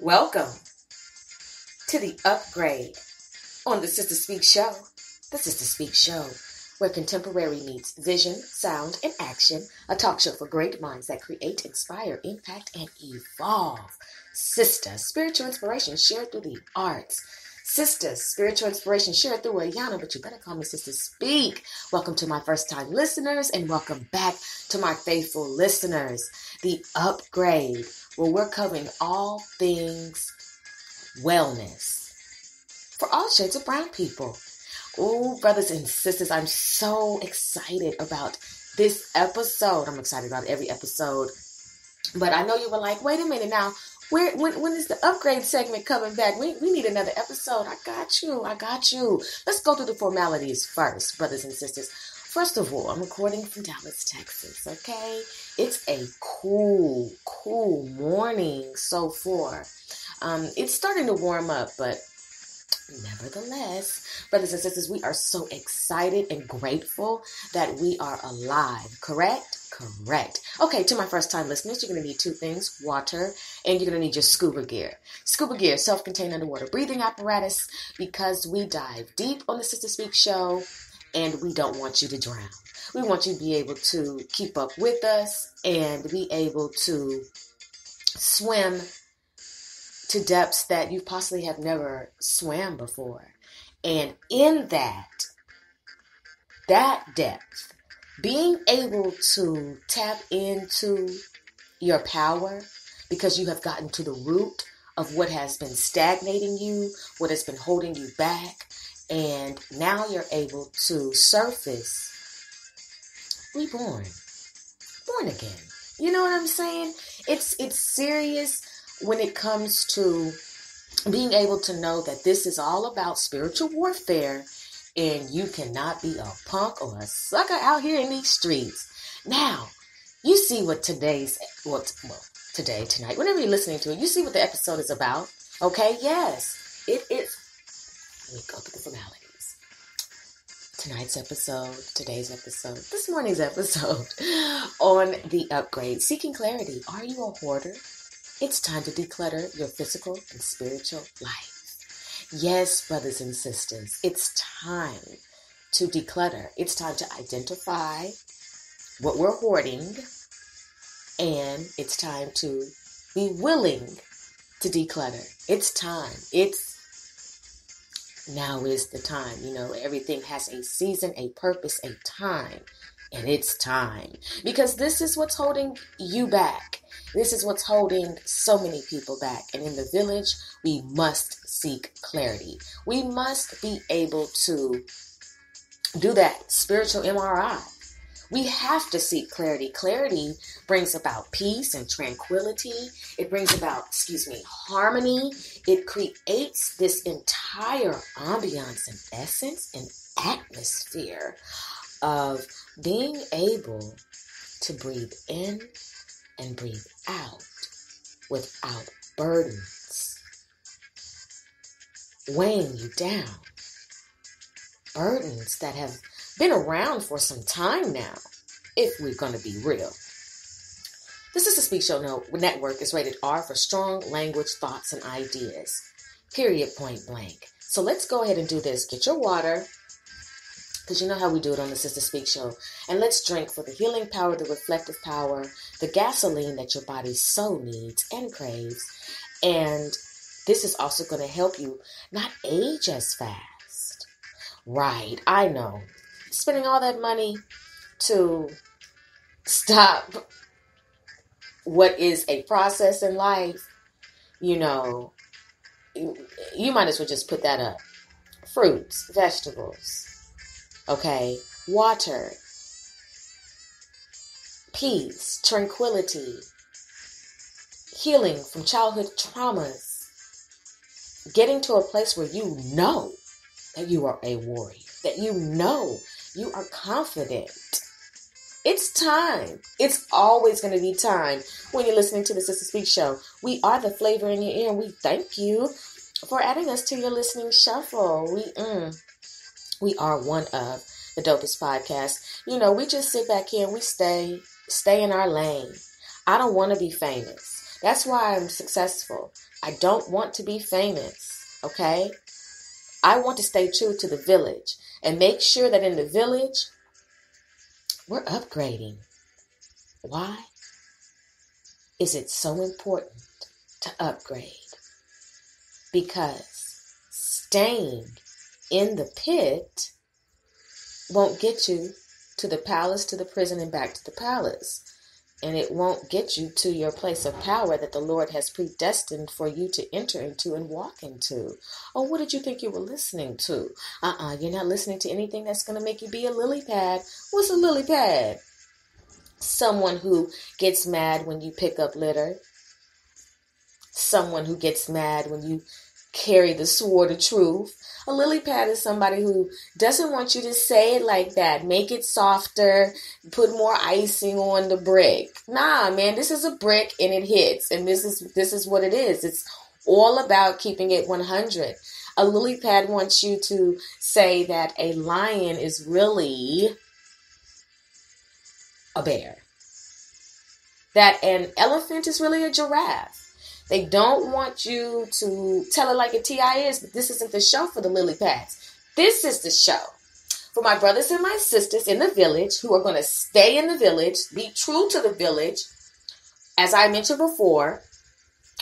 Welcome to the upgrade on the Sister Speak Show. The Sister Speak Show, where contemporary meets vision, sound, and action. A talk show for great minds that create, inspire, impact, and evolve. Sister, spiritual inspiration shared through the arts. Sister, spiritual inspiration shared through Ayana, but you better call me Sister Speak. Welcome to my first-time listeners, and welcome back to my faithful listeners. The upgrade, where we're covering all things wellness for all shades of brown people. Oh, brothers and sisters, I'm so excited about this episode. I'm excited about every episode, but I know you were like, wait a minute now. When is the upgrade segment coming back? We need another episode. I got you. Let's go through the formalities first, brothers and sisters. First of all, I'm recording from Dallas, Texas, okay? It's a cool morning so far. It's starting to warm up, but nevertheless, brothers and sisters, we are so excited and grateful that we are alive, correct? Correct. Okay, to my first-time listeners, you're going to need two things, water, and you're going to need your scuba gear. Scuba gear, self-contained underwater breathing apparatus, because we dive deep on the Sister Speak Show, and we don't want you to drown. We want you to be able to keep up with us and be able to swim to depths that you possibly have never swam before. And in that depth, being able to tap into your power because you have gotten to the root of what has been stagnating you, what has been holding you back, and now you're able to surface, reborn, born again. You know what I'm saying? It's serious when it comes to being able to know that this is all about spiritual warfare, and you cannot be a punk or a sucker out here in these streets. Now, you see what tonight, whenever you're listening to it, you see what the episode is about. Okay? Yes, it is. Let me go through the formalities. Tonight's episode, today's episode, this morning's episode on the upgrade. Seeking clarity. Are you a hoarder? It's time to declutter your physical and spiritual life. Yes, brothers and sisters, it's time to declutter. It's time to identify what we're hoarding, and it's time to be willing to declutter. It's time. Now is the time. You know, everything has a season, a purpose, a time. And it's time. Because this is what's holding you back. This is what's holding so many people back. And in the village, we must seek clarity. We must be able to do that spiritual MRI. We have to seek clarity. Clarity brings about peace and tranquility. It brings about, harmony. It creates this entire ambiance and essence and atmosphere of being able to breathe in and breathe out without burdens weighing you down. Burdens that have been around for some time now, if we're going to be real. The Sister Speak Show Network is rated R for strong language, thoughts, and ideas. Period, point blank. So let's go ahead and do this. Get your water, because you know how we do it on the Sister Speak Show. And let's drink for the healing power, the reflective power, the gasoline that your body so needs and craves. And this is also going to help you not age as fast. Right, I know. Spending all that money to stop what is a process in life, you know, you might as well just put that up. Fruits, vegetables, okay, water, peace, tranquility, healing from childhood traumas, getting to a place where you know that you are a warrior, that you know you are confident. It's time. It's always going to be time when you're listening to the Sister Speak Show. We are the flavor in your ear, and we thank you for adding us to your listening shuffle. We are one of the dopest podcasts. You know, we just sit back here and we stay in our lane. I don't want to be famous. That's why I'm successful. I don't want to be famous, okay? I want to stay true to the village and make sure that in the village, we're upgrading. Why is it so important to upgrade? Because staying in the pit won't get you to the palace, to the prison, and back to the palace. And it won't get you to your place of power that the Lord has predestined for you to enter into and walk into. Oh, what did you think you were listening to? You're not listening to anything that's going to make you be a lily pad. What's a lily pad? Someone who gets mad when you pick up litter. Someone who gets mad when you carry the sword of truth. A lily pad is somebody who doesn't want you to say it like that. Make it softer. Put more icing on the brick. Nah, man, this is a brick and it hits. And this is what it is. It's all about keeping it 100. A lily pad wants you to say that a lion is really a bear. That an elephant is really a giraffe. They don't want you to tell it like a TI is, but this isn't the show for the lily pads. This is the show for my brothers and my sisters in the village who are going to stay in the village, be true to the village, as I mentioned before,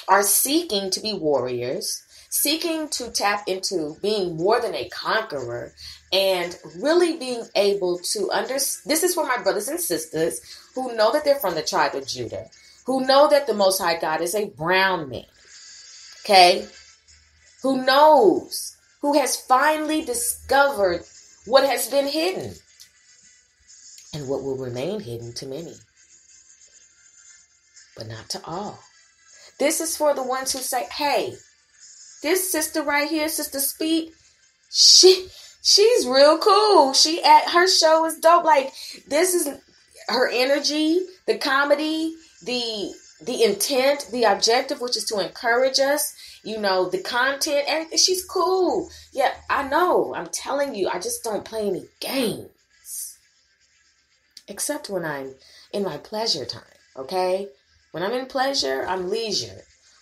are seeking to be warriors, seeking to tap into being more than a conqueror, and really being able to understand. This is for my brothers and sisters who know that they're from the tribe of Judah, who know that the Most High God is a brown man, okay? Who knows, who has finally discovered what has been hidden and what will remain hidden to many, but not to all. This is for the ones who say, hey, this sister right here, Sister Speed, she's real cool. Her show is dope. Like, this is her energy, the comedy, the intent, the objective, which is to encourage us, the content, and she's cool. Yeah, I know. I'm telling you, I just don't play any games. Except when I'm in my pleasure time, okay? When I'm in pleasure, I'm leisure.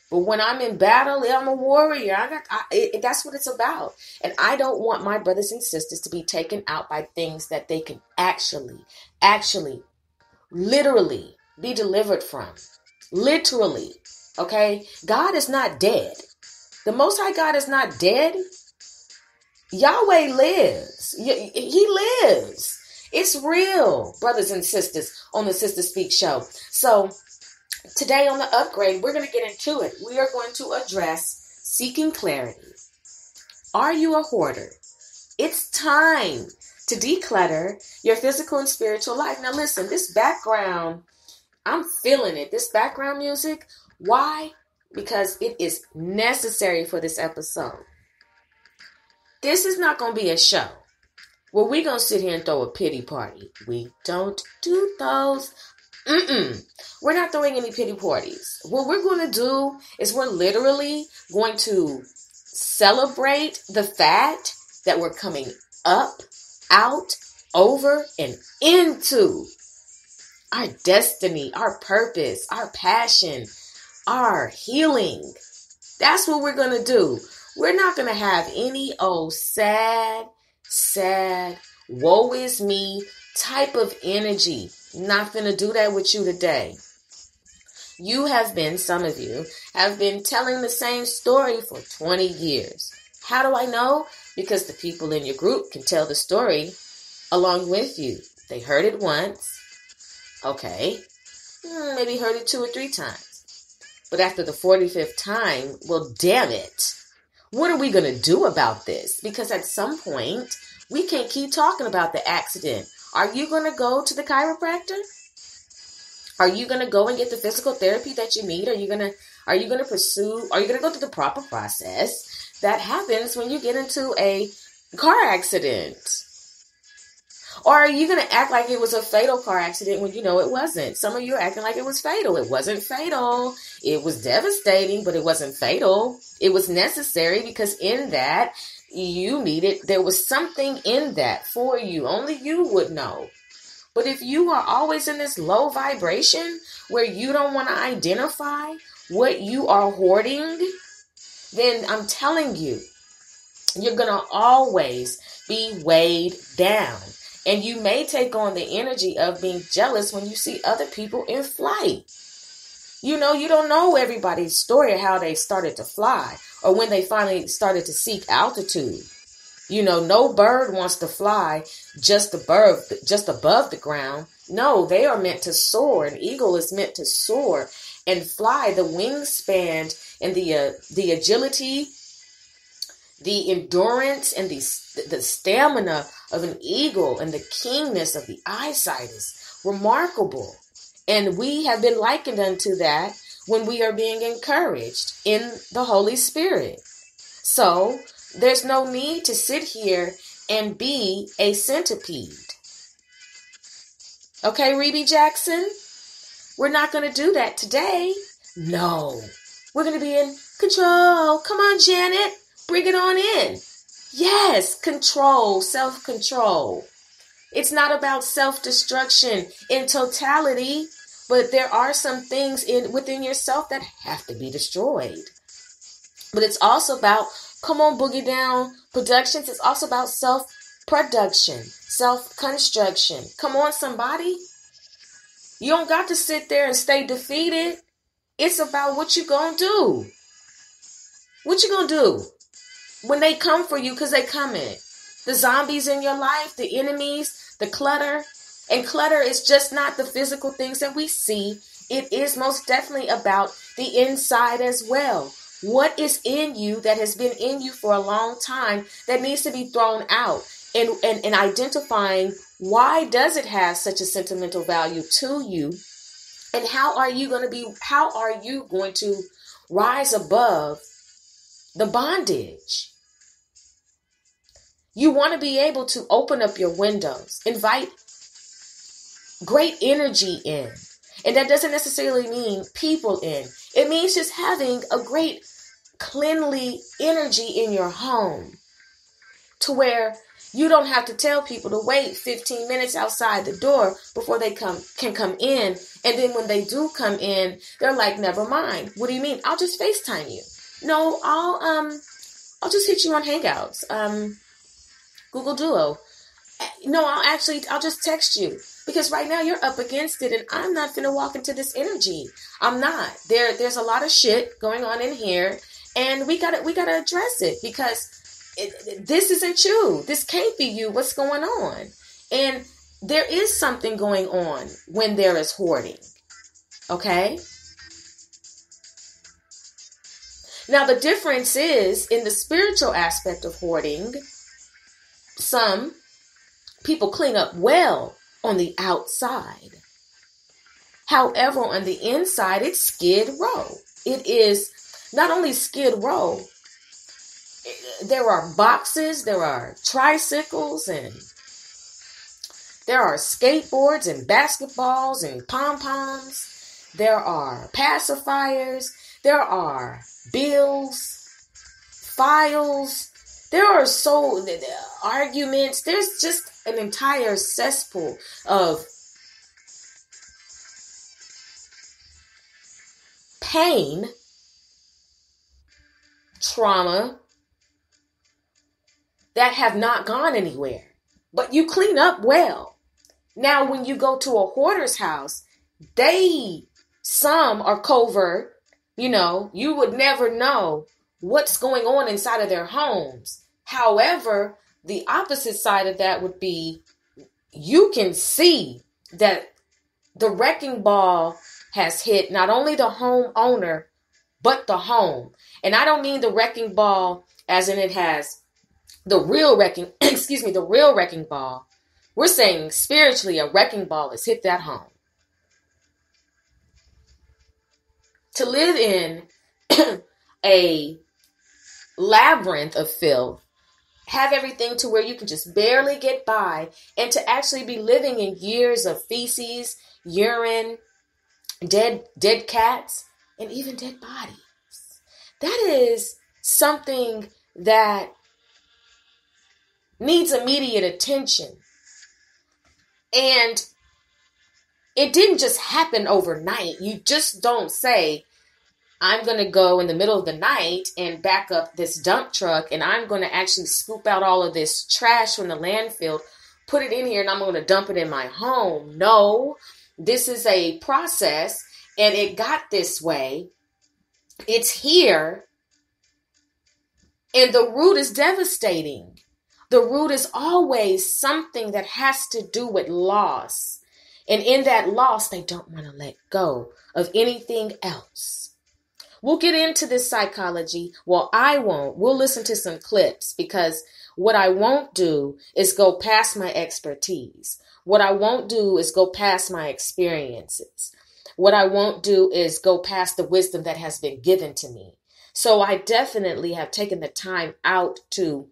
But when I'm in battle, I'm a warrior. That's what it's about. And I don't want my brothers and sisters to be taken out by things that they can actually, literally be delivered from. Literally. Okay? God is not dead. The Most High God is not dead. Yahweh lives. He lives. It's real, brothers and sisters, on the Sister Speak show. So today on the upgrade, we're going to get into it. We are going to address seeking clarity. Are you a hoarder? It's time to declutter your physical and spiritual life. Now listen, this background, I'm feeling it. This background music, why? Because it is necessary for this episode. This is not going to be a show where we're going to sit here and throw a pity party. We don't do those. We're not throwing any pity parties. What we're going to do is we're literally going to celebrate the fact that we're coming up, out, over, and into our destiny, our purpose, our passion, our healing. That's what we're going to do. We're not going to have any old sad, woe is me type of energy. Not going to do that with you today. Some of you have been telling the same story for 20 years. How do I know? Because the people in your group can tell the story along with you. They heard it once. Okay. Maybe heard it 2 or 3 times. But after the 45th time, well, damn it. What are we going to do about this? Because at some point, we can't keep talking about the accident. Are you going to go to the chiropractor? Are you going to go and get the physical therapy that you need? Are you going to go through the proper process that happens when you get into a car accident? Or are you going to act like it was a fatal car accident when you know it wasn't? Some of you are acting like it was fatal. It wasn't fatal. It was devastating, but it wasn't fatal. It was necessary because in that there was something in that for you. Only you would know. But if you are always in this low vibration where you don't want to identify what you are hoarding, then I'm telling you, you're going to always be weighed down. And you may take on the energy of being jealous when you see other people in flight. You don't know everybody's story of how they started to fly or when they finally started to seek altitude. No bird wants to fly just above the ground. No, they are meant to soar. An eagle is meant to soar and fly. The wingspan and the agility, the endurance, and the stamina of an eagle and the keenness of the eyesight is remarkable. And we have been likened unto that when we are being encouraged in the Holy Spirit. So there's no need to sit here and be a centipede. Okay, Reby Jackson? We're not going to do that today. No, we're going to be in control. Come on, Janet. Bring it on in. Yes, control, self-control. It's not about self-destruction in totality, but there are some things within yourself that have to be destroyed. But it's also about, come on, Boogie Down Productions. It's also about self-production, self-construction. Come on, somebody. You don't got to sit there and stay defeated. It's about what you gonna do. What you gonna do when they come for you, because they coming. The zombies in your life, the enemies, the clutter. And clutter is just not the physical things that we see. It is most definitely about the inside as well. What is in you that has been in you for a long time that needs to be thrown out, and identifying why does it have such a sentimental value to you, and how are you going to rise above the bondage? You want to be able to open up your windows, invite great energy in. And that doesn't necessarily mean people in. It means just having a great cleanly energy in your home to where you don't have to tell people to wait 15 minutes outside the door before they can come in. And then when they do come in, they're like, never mind. What do you mean? I'll just FaceTime you. No, I'll just hit you on Hangouts. Google Duo. No, I'll just text you. Because right now you're up against it and I'm not going to walk into this energy. I'm not. There's a lot of shit going on in here and we got to address it because this isn't you. This can't be you. What's going on? And there is something going on when there is hoarding. Okay? Now the difference is in the spiritual aspect of hoarding, some people clean up well on the outside. However, on the inside, it's skid row. It is not only skid row. There are boxes, there are tricycles, and there are skateboards and basketballs and pom-poms. There are pacifiers. There are bills, files. There are arguments. There's just an entire cesspool of pain, trauma that have not gone anywhere. But you clean up well. Now, when you go to a hoarder's house, some are covert. You would never know what's going on inside of their homes. However, the opposite side of that would be you can see that the wrecking ball has hit not only the homeowner, but the home. And I don't mean the wrecking ball as in it has the real wrecking ball. We're saying spiritually a wrecking ball has hit that home. To live in a labyrinth of filth, have everything to where you can just barely get by, and to actually be living in years of feces, urine, dead cats, and even dead bodies. That is something that needs immediate attention. And it didn't just happen overnight. You just don't say, I'm going to go in the middle of the night and back up this dump truck, and I'm going to actually scoop out all of this trash from the landfill, put it in here, and I'm going to dump it in my home. No, this is a process, and it got this way. It's here, and the root is devastating. The root is always something that has to do with loss. And in that loss, they don't want to let go of anything else. We'll get into this psychology. Well, I won't. We'll listen to some clips, because what I won't do is go past my expertise. What I won't do is go past my experiences. What I won't do is go past the wisdom that has been given to me. So I definitely have taken the time out to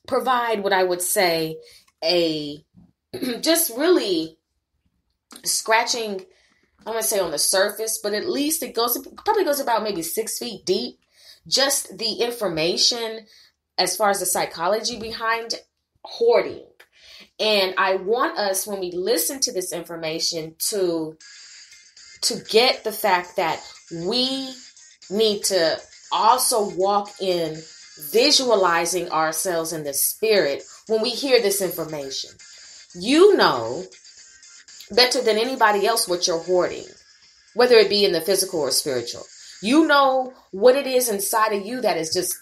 provide what I would say a just really scratching, I want to say on the surface, but at least it probably goes about maybe 6 feet deep. Just the information as far as the psychology behind hoarding. And I want us, when we listen to this information, to get the fact that we need to also walk in visualizing ourselves in the spirit when we hear this information. You know better than anybody else what you're hoarding, whether it be in the physical or spiritual. You know what it is inside of you that is just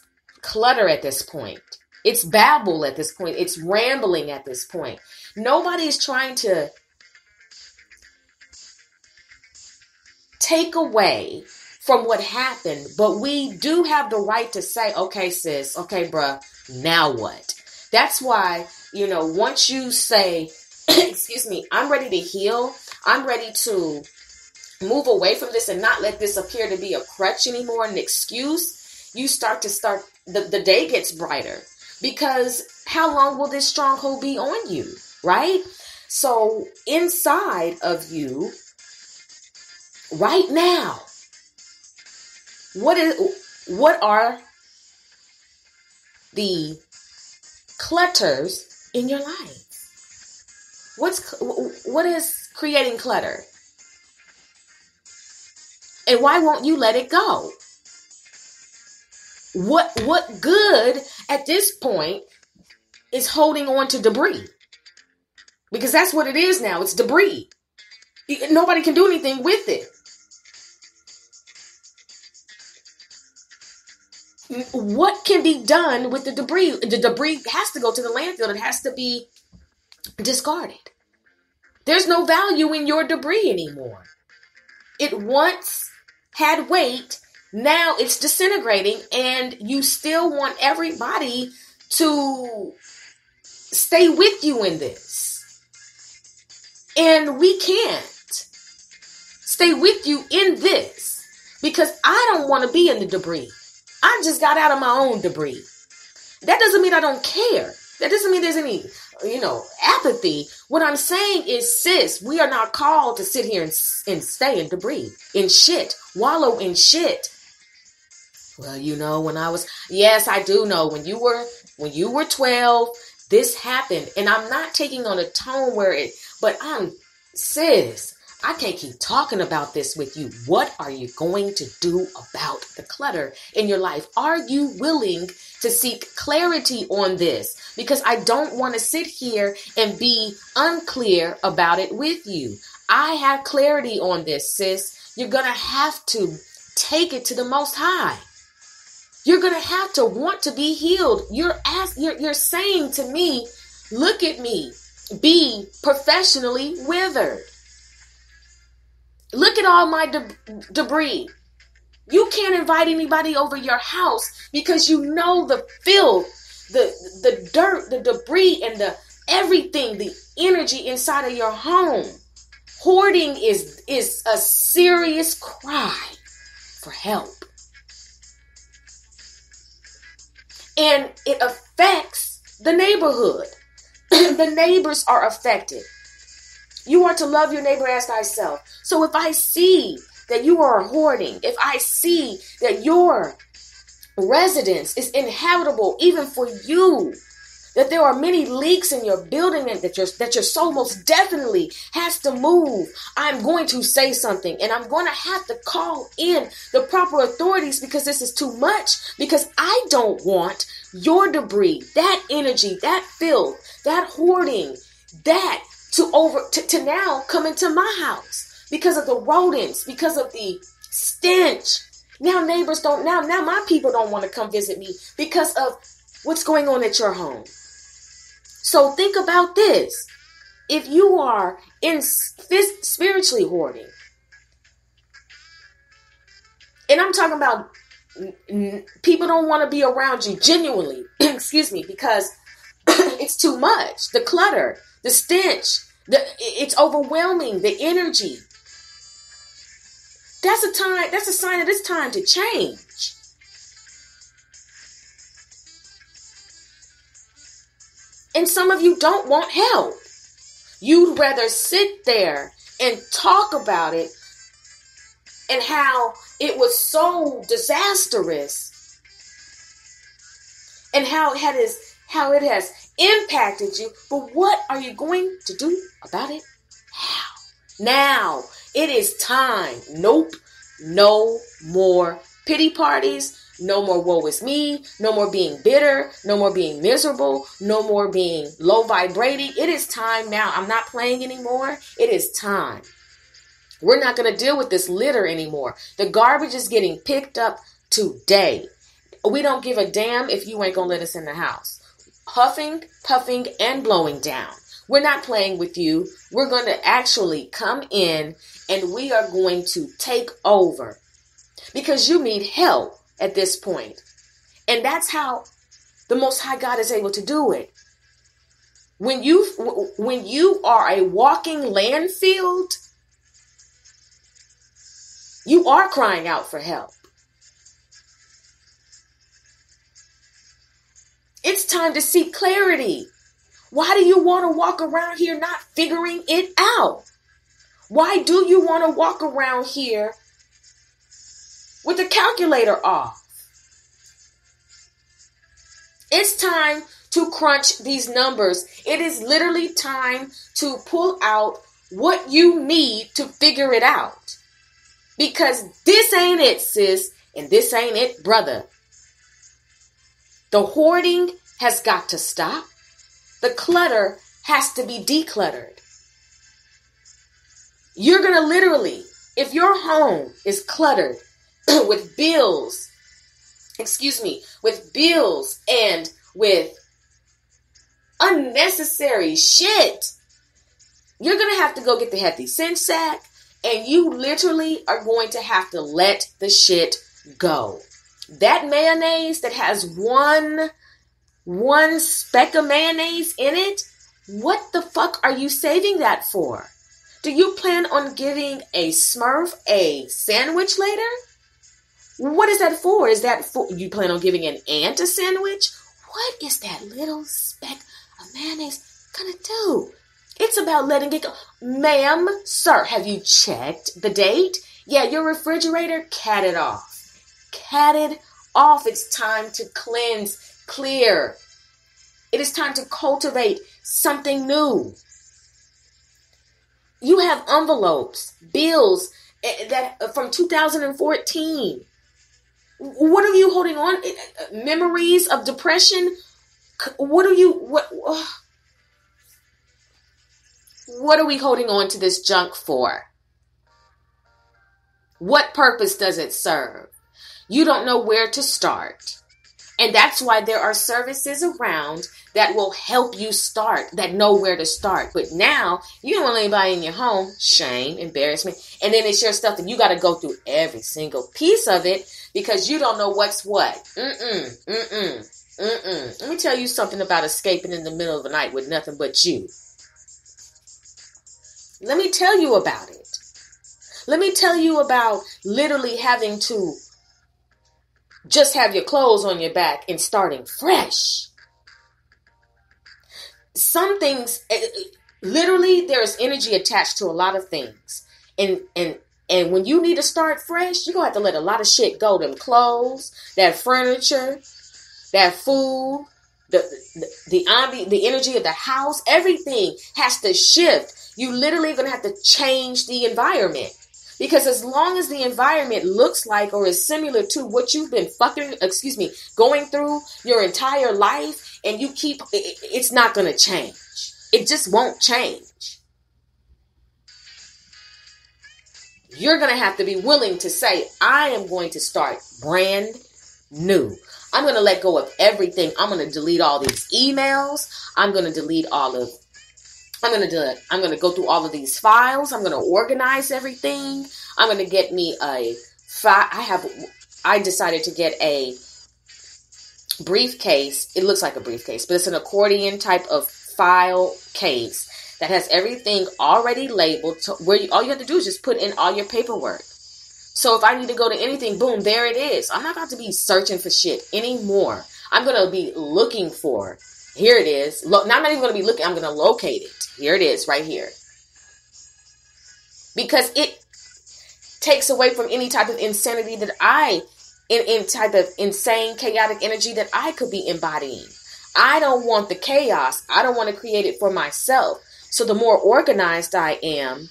clutter at this point. It's babble at this point. It's rambling at this point. Nobody is trying to take away from what happened, but we do have the right to say, okay, sis, okay, bruh, now what? That's why, once you say, excuse me, I'm ready to heal, I'm ready to move away from this and not let this appear to be a crutch anymore, an excuse, you start, the day gets brighter, because how long will this stronghold be on you, right? So inside of you, right now, what are the clutters in your life? What is creating clutter? And why won't you let it go? What good at this point is holding on to debris? Because that's what it is now. It's debris. Nobody can do anything with it. What can be done with the debris? The debris has to go to the landfill. It has to be discarded. There's no value in your debris anymore. It once had weight. Now it's disintegrating, and you still want everybody to stay with you in this. And we can't stay with you in this, because I don't want to be in the debris. I just got out of my own debris. That doesn't mean I don't care. That doesn't mean there's any, apathy. What I'm saying is, sis, we are not called to sit here and stay in debris, in shit, wallow in shit. Well, yes, I do know when you were 12, this happened. And I'm not taking on a tone but sis, I can't keep talking about this with you. What are you going to do about the clutter in your life? Are you willing to seek clarity on this? Because I don't want to sit here and be unclear about it with you. I have clarity on this, sis. You're going to have to take it to the Most High. You're going to have to want to be healed. You're saying to me, look at me, be professionally withered. Look at all my debris. You can't invite anybody over your house because you know the filth, the dirt, the debris, and the everything, the energy inside of your home. Hoarding is a serious cry for help. And it affects the neighborhood. The neighbors are affected. You are to love your neighbor as thyself. So if I see that you are hoarding, if I see that your residence is inhabitable even for you, that there are many leaks in your building and that your soul most definitely has to move, I'm going to say something and I'm going to have to call in the proper authorities because this is too much, because I don't want your debris, that energy, that filth, that hoarding, that to now come into my house because of the rodents, because of the stench. Now neighbors now my people don't want to come visit me because of what's going on at your home. So think about this. If you are spiritually hoarding, and I'm talking about people don't want to be around you genuinely, excuse me, because it's too much. The clutter, the stench, it's overwhelming, the energy. That's a sign that it's time to change. And some of you don't want help. You'd rather sit there and talk about it and how it was so disastrous and how it has impacted you. But what are you going to do about it? How? Now it is time. Nope. No more pity parties. No more woe is me. No more being bitter. No more being miserable. No more being low vibrating. It is time now. I'm not playing anymore. It is time. We're not going to deal with this litter anymore. The garbage is getting picked up today. We don't give a damn if you ain't going to let us in the house. Huffing, puffing, and blowing down. We're not playing with you. We're going to actually come in and we are going to take over because you need help at this point. And that's how the Most High God is able to do it. When you are a walking landfill, you are crying out for help. It's time to seek clarity. Why do you want to walk around here not figuring it out? Why do you want to walk around here with the calculator off? It's time to crunch these numbers. It is literally time to pull out what you need to figure it out. Because this ain't it, sis, and this ain't it, brother. The hoarding has got to stop. The clutter has to be decluttered. You're going to literally, if your home is cluttered with bills and with unnecessary shit, you're going to have to go get the hefty cinch sack and you literally are going to have to let the shit go. That mayonnaise that has one speck of mayonnaise in it, what the fuck are you saving that for? Do you plan on giving a Smurf a sandwich later? What is that for? Is that for you plan on giving an ant a sandwich? What is that little speck of mayonnaise gonna do? It's about letting it go. Ma'am, sir, have you checked the date? Yeah, your refrigerator, cat it off. Cat it off. It's time to cleanse, clear. It is time to cultivate something new. You have envelopes, bills that from 2014. What are you holding on? Memories of depression? What are we holding on to this junk for? What purpose does it serve? You don't know where to start. And that's why there are services around that will help you start, that know where to start. But now, you don't want anybody in your home. Shame, embarrassment. And then it's your stuff and you got to go through every single piece of it because you don't know what's what. Let me tell you something about escaping in the middle of the night with nothing but you. Let me tell you about it. Let me tell you about literally having to just have your clothes on your back and starting fresh. Some things, literally, there's energy attached to a lot of things. And when you need to start fresh, you're going to have to let a lot of shit go. Them clothes, that furniture, that food, the energy of the house, everything has to shift. You literally going to have to change the environment. Because as long as the environment looks like or is similar to what you've been going through your entire life, and you keep, it's not going to change. It just won't change. You're going to have to be willing to say, I am going to start brand new. I'm going to let go of everything. I'm going to delete all these emails. I'm going to go through all of these files. I'm going to organize everything. I'm going to get me I decided to get a briefcase. It looks like a briefcase, but it's an accordion type of file case that has everything already labeled. So all you have to do is just put in all your paperwork. So if I need to go to anything, boom, there it is. I'm not about to be searching for shit anymore. I'm going to be looking for, here it is. Now, I'm not even going to be looking, I'm going to locate it. Here it is right here. Because it takes away from any type of insanity that any type of insane, chaotic energy that I could be embodying. I don't want the chaos. I don't want to create it for myself. So the more organized I am,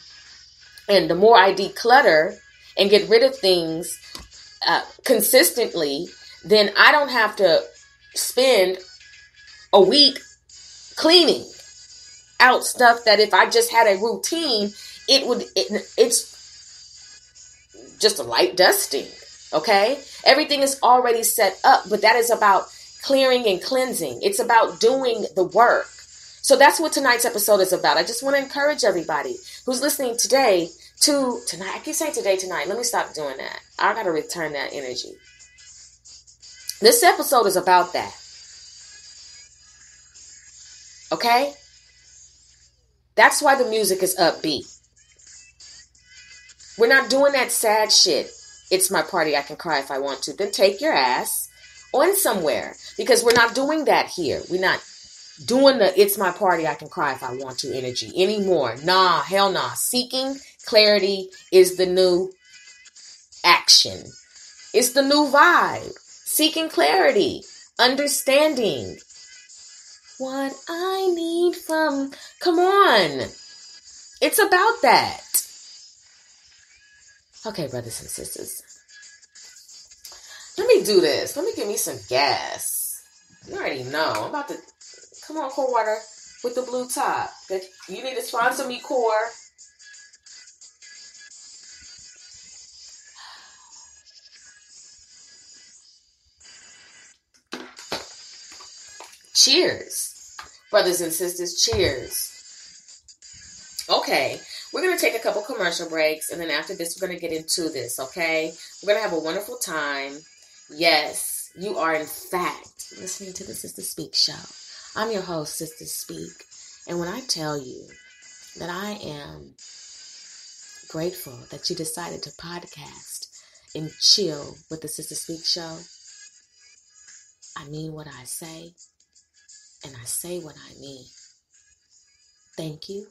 and the more I declutter and get rid of things consistently, then I don't have to spend a week cleaning out stuff that if I just had a routine, it's just a light dusting. Okay? Everything is already set up, but that is about clearing and cleansing. It's about doing the work. So that's what tonight's episode is about. I just want to encourage everybody who's listening tonight. I keep saying tonight. Let me stop doing that. I got to return that energy. This episode is about that. Okay? That's why the music is upbeat. We're not doing that sad shit. It's my party. I can cry if I want to. Then take your ass on somewhere. Because we're not doing that here. We're not doing the it's my party. I can cry if I want to energy anymore. Nah, hell nah. Seeking clarity is the new action. It's the new vibe. Seeking clarity. Understanding what I need from... Come on. It's about that. Okay, brothers and sisters. Let me do this. Let me give me some gas. You already know. I'm about to... Come on, Core Water with the blue top. You need to sponsor me, Core. Cheers. Brothers and sisters, cheers. Okay, we're going to take a couple commercial breaks, and then after this, we're going to get into this, okay? We're going to have a wonderful time. Yes, you are, in fact, listening to the Sister Speak Show. I'm your host, Sister Speak, and when I tell you that I am grateful that you decided to podcast and chill with the Sister Speak Show, I mean what I say, and I say what I mean. Thank you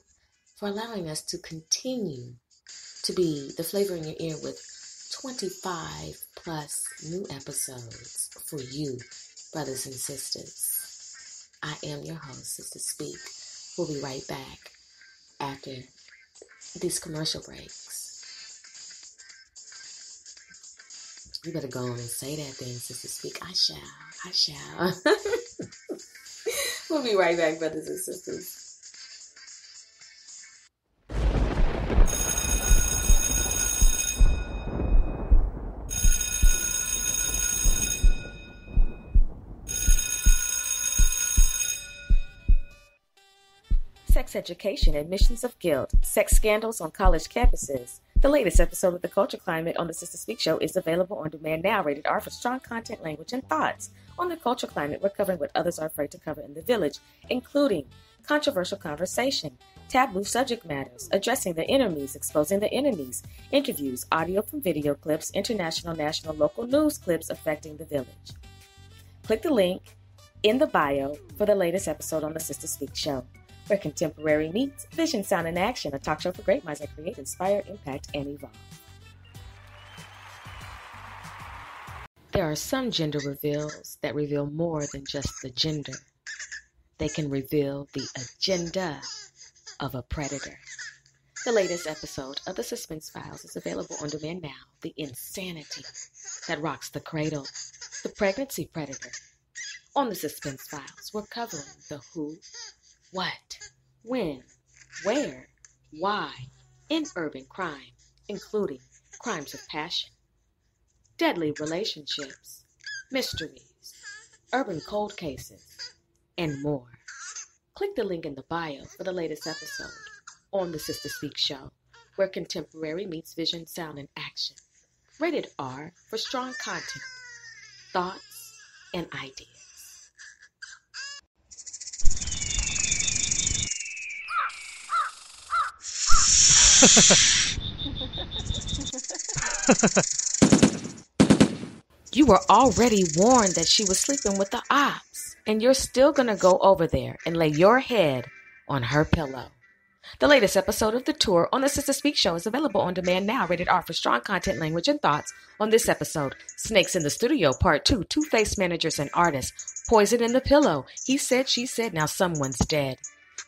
for allowing us to continue to be the flavor in your ear with 25 plus new episodes for you, brothers and sisters. I am your host, Sister Speak. We'll be right back after these commercial breaks. You better go on and say that then, Sister Speak. I shall. We'll be right back, brothers and sisters. Sex education, admissions of guilt, sex scandals on college campuses. The latest episode of The Culture Climate on the Sister Speak Show is available on demand now, rated R for strong content, language, and thoughts. On The Culture Climate, we're covering what others are afraid to cover in the village, including controversial conversation, taboo subject matters, addressing the enemies, exposing the enemies, interviews, audio from video clips, international, national, local news clips affecting the village. Click the link in the bio for the latest episode on the Sister Speak Show, where contemporary meets vision, sound, and action, a talk show for great minds that create, inspire, impact, and evolve. There are some gender reveals that reveal more than just the gender. they can reveal the agenda of a predator. The latest episode of The Suspense Files is available on demand now. The insanity that rocks the cradle. The pregnancy predator. On The Suspense Files, we're covering the who, what, when, where, why in urban crime, including crimes of passion, deadly relationships, mysteries, urban cold cases, and more. Click the link in the bio for the latest episode on the Sister Speak Show, where contemporary meets vision, sound, and action. Rated R for strong content, thoughts, and ideas. You were already warned that she was sleeping with the ops, and you're still going to go over there and lay your head on her pillow. The latest episode of the tour on the Sister Speak Show is available on demand now. Rated R for strong content, language, and thoughts. On this episode, Snakes in the Studio, Part 2, Two-Faced Managers and Artists, Poison in the Pillow, He Said, She Said, Now Someone's Dead.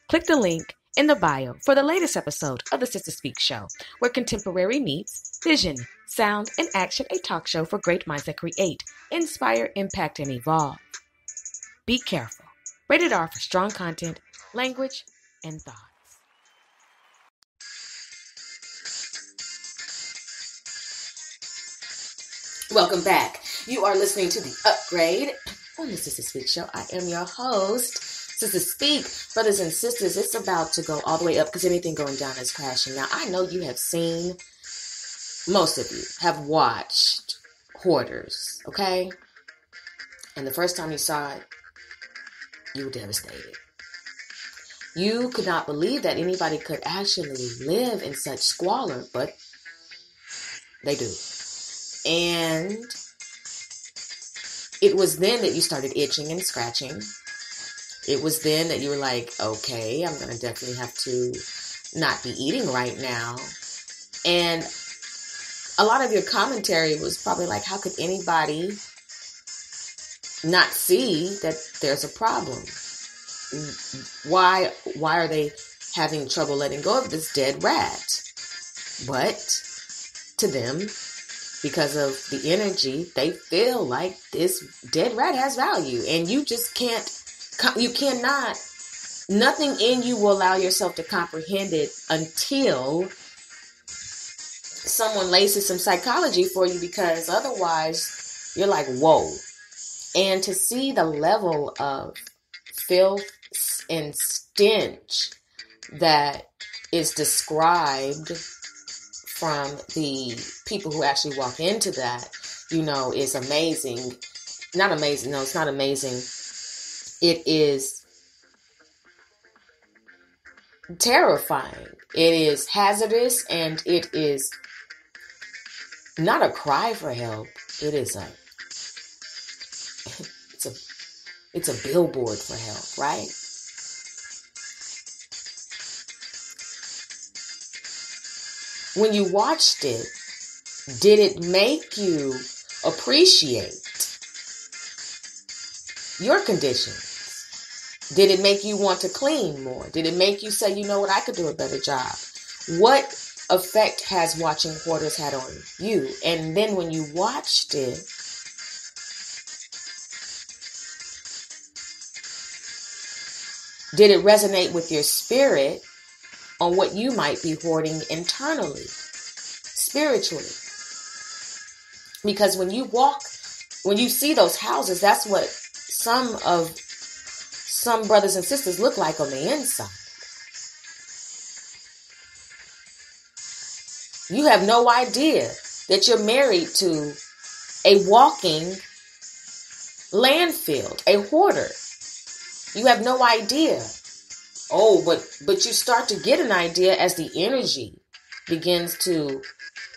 Click the link in the bio for the latest episode of the Sister Speak Show, where contemporary meets vision, sound, and action, a talk show for great minds that create, inspire, impact, and evolve. Be careful. Rated R for strong content, language, and thoughts. Welcome back. You are listening to The Upgrade on the Sister Speak Show. I am your host, Sister Speak. Brothers and sisters, it's about to go all the way up because anything going down is crashing. Now, I know you have seen, most of you have watched Hoarders, okay? And the first time you saw it, you were devastated. You could not believe that anybody could actually live in such squalor, but they do. And it was then that you started itching and scratching. It was then that you were like, okay, I'm going to definitely have to not be eating right now. And a lot of your commentary was probably like, how could anybody not see that there's a problem? Why are they having trouble letting go of this dead rat? But to them, because of the energy, they feel like this dead rat has value. And you just cannot, nothing in you will allow yourself to comprehend it until someone laces some psychology for you, because otherwise you're like, whoa. And to see the level of filth and stench that is described from the people who actually walk into that, is amazing. Not amazing. No, it's not amazing. It is terrifying. It is hazardous, and it is not a cry for help. It is it's a billboard for help, right? When you watched it, did it make you appreciate your conditions? Did it make you want to clean more? Did it make you say, you know what, I could do a better job? What effect has watching Hoarders had on you? And then when you watched it, did it resonate with your spirit on what you might be hoarding internally, spiritually? Because when you see those houses, that's what some brothers and sisters look like on the inside. You have no idea that you're married to a walking landfill, a hoarder. You have no idea. Oh, but you start to get an idea as the energy begins to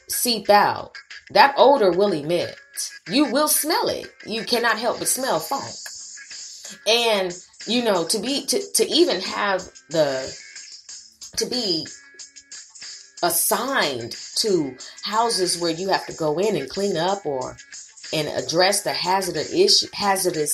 seep out. That odor will emit. You will smell it. You cannot help but smell funk. And to be assigned to houses where you have to go in and clean up and address the hazardous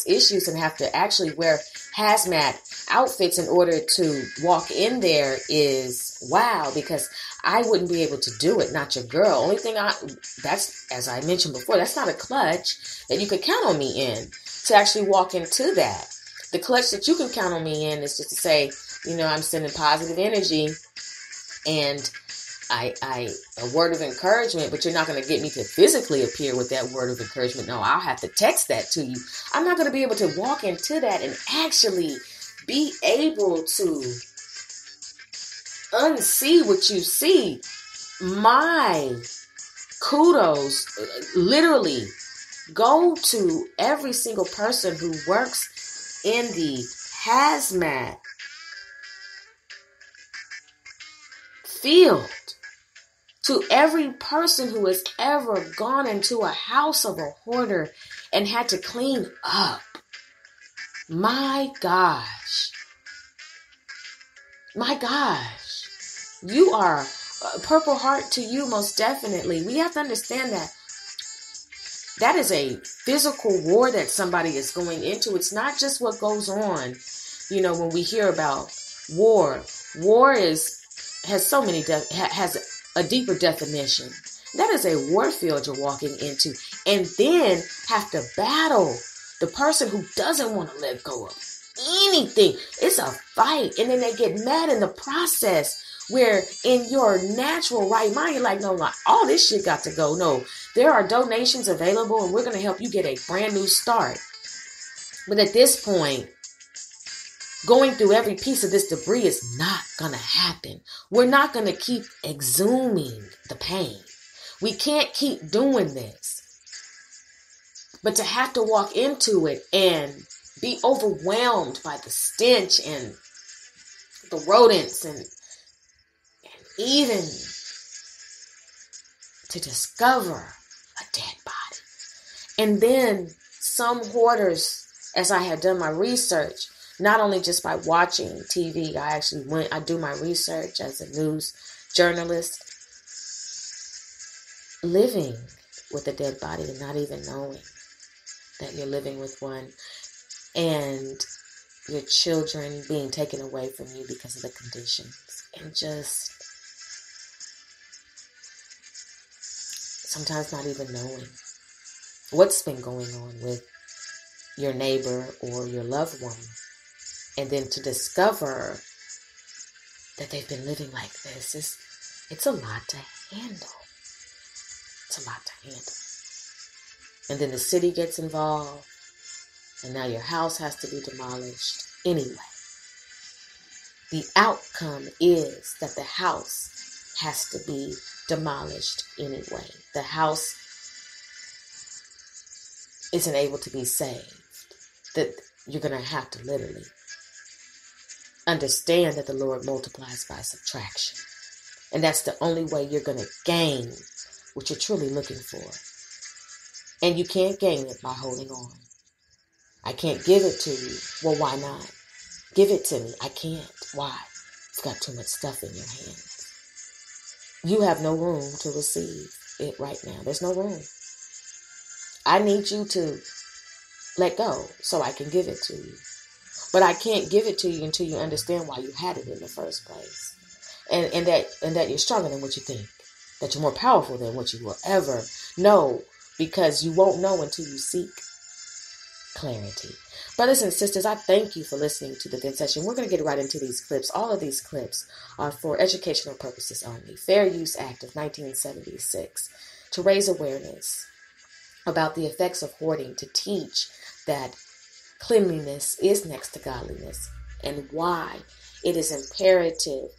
issues and have to actually wear hazmat outfits in order to walk in there is wow, because I wouldn't be able to do it. Not your girl. Only thing that's, as I mentioned before, that's not a clutch that you could count on me in to actually walk into that. The clutch that you can count on me in is just to say, I'm sending positive energy and a word of encouragement, but you're not going to get me to physically appear with that word of encouragement. No, I'll have to text that to you. I'm not going to be able to walk into that and actually be able to unsee what you see. My kudos, literally, go to every single person who works in the hazmat field. To every person who has ever gone into a house of a hoarder and had to clean up. My gosh. My gosh. You are Purple Heart to you, most definitely. We have to understand that that is a physical war that somebody is going into. It's not just what goes on, when we hear about war. War has so many, has a deeper definition. That is a war field you're walking into, and then have to battle the person who doesn't want to let go of anything. It's a fight, and then they get mad in the process, where in your natural right mind, you're like, no, all this shit got to go. No, there are donations available, and we're going to help you get a brand new start. But at this point, going through every piece of this debris is not going to happen. We're not going to keep exhuming the pain. We can't keep doing this. But to have to walk into it and be overwhelmed by the stench and the rodents and even to discover a dead body. And then some hoarders, as I had done my research, not only just by watching TV, I do my research as a news journalist, living with a dead body and not even knowing that you're living with one, and your children being taken away from you because of the conditions, and just sometimes not even knowing what's been going on with your neighbor or your loved one. And then to discover that they've been living like this, it's a lot to handle. It's a lot to handle. And then the city gets involved, and now your house has to be demolished anyway. The outcome is that the house has to be demolished anyway. The house isn't able to be saved. That you're going to have to literally understand that the Lord multiplies by subtraction. And that's the only way you're going to gain what you're truly looking for. And you can't gain it by holding on. I can't give it to you. Well, why not? Give it to me. I can't. Why? It's got too much stuff in your hands. You have no room to receive it right now. There's no room. I need you to let go so I can give it to you. But I can't give it to you until you understand why you had it in the first place. And that you're stronger than what you think. That you're more powerful than what you will ever know, because you won't know until you seek clarity. Brothers and sisters, I thank you for listening to the Vent Session. We're going to get right into these clips. All of these clips are for educational purposes only. Fair Use Act of 1976, to raise awareness about the effects of hoarding, to teach that cleanliness is next to godliness, and why it is imperative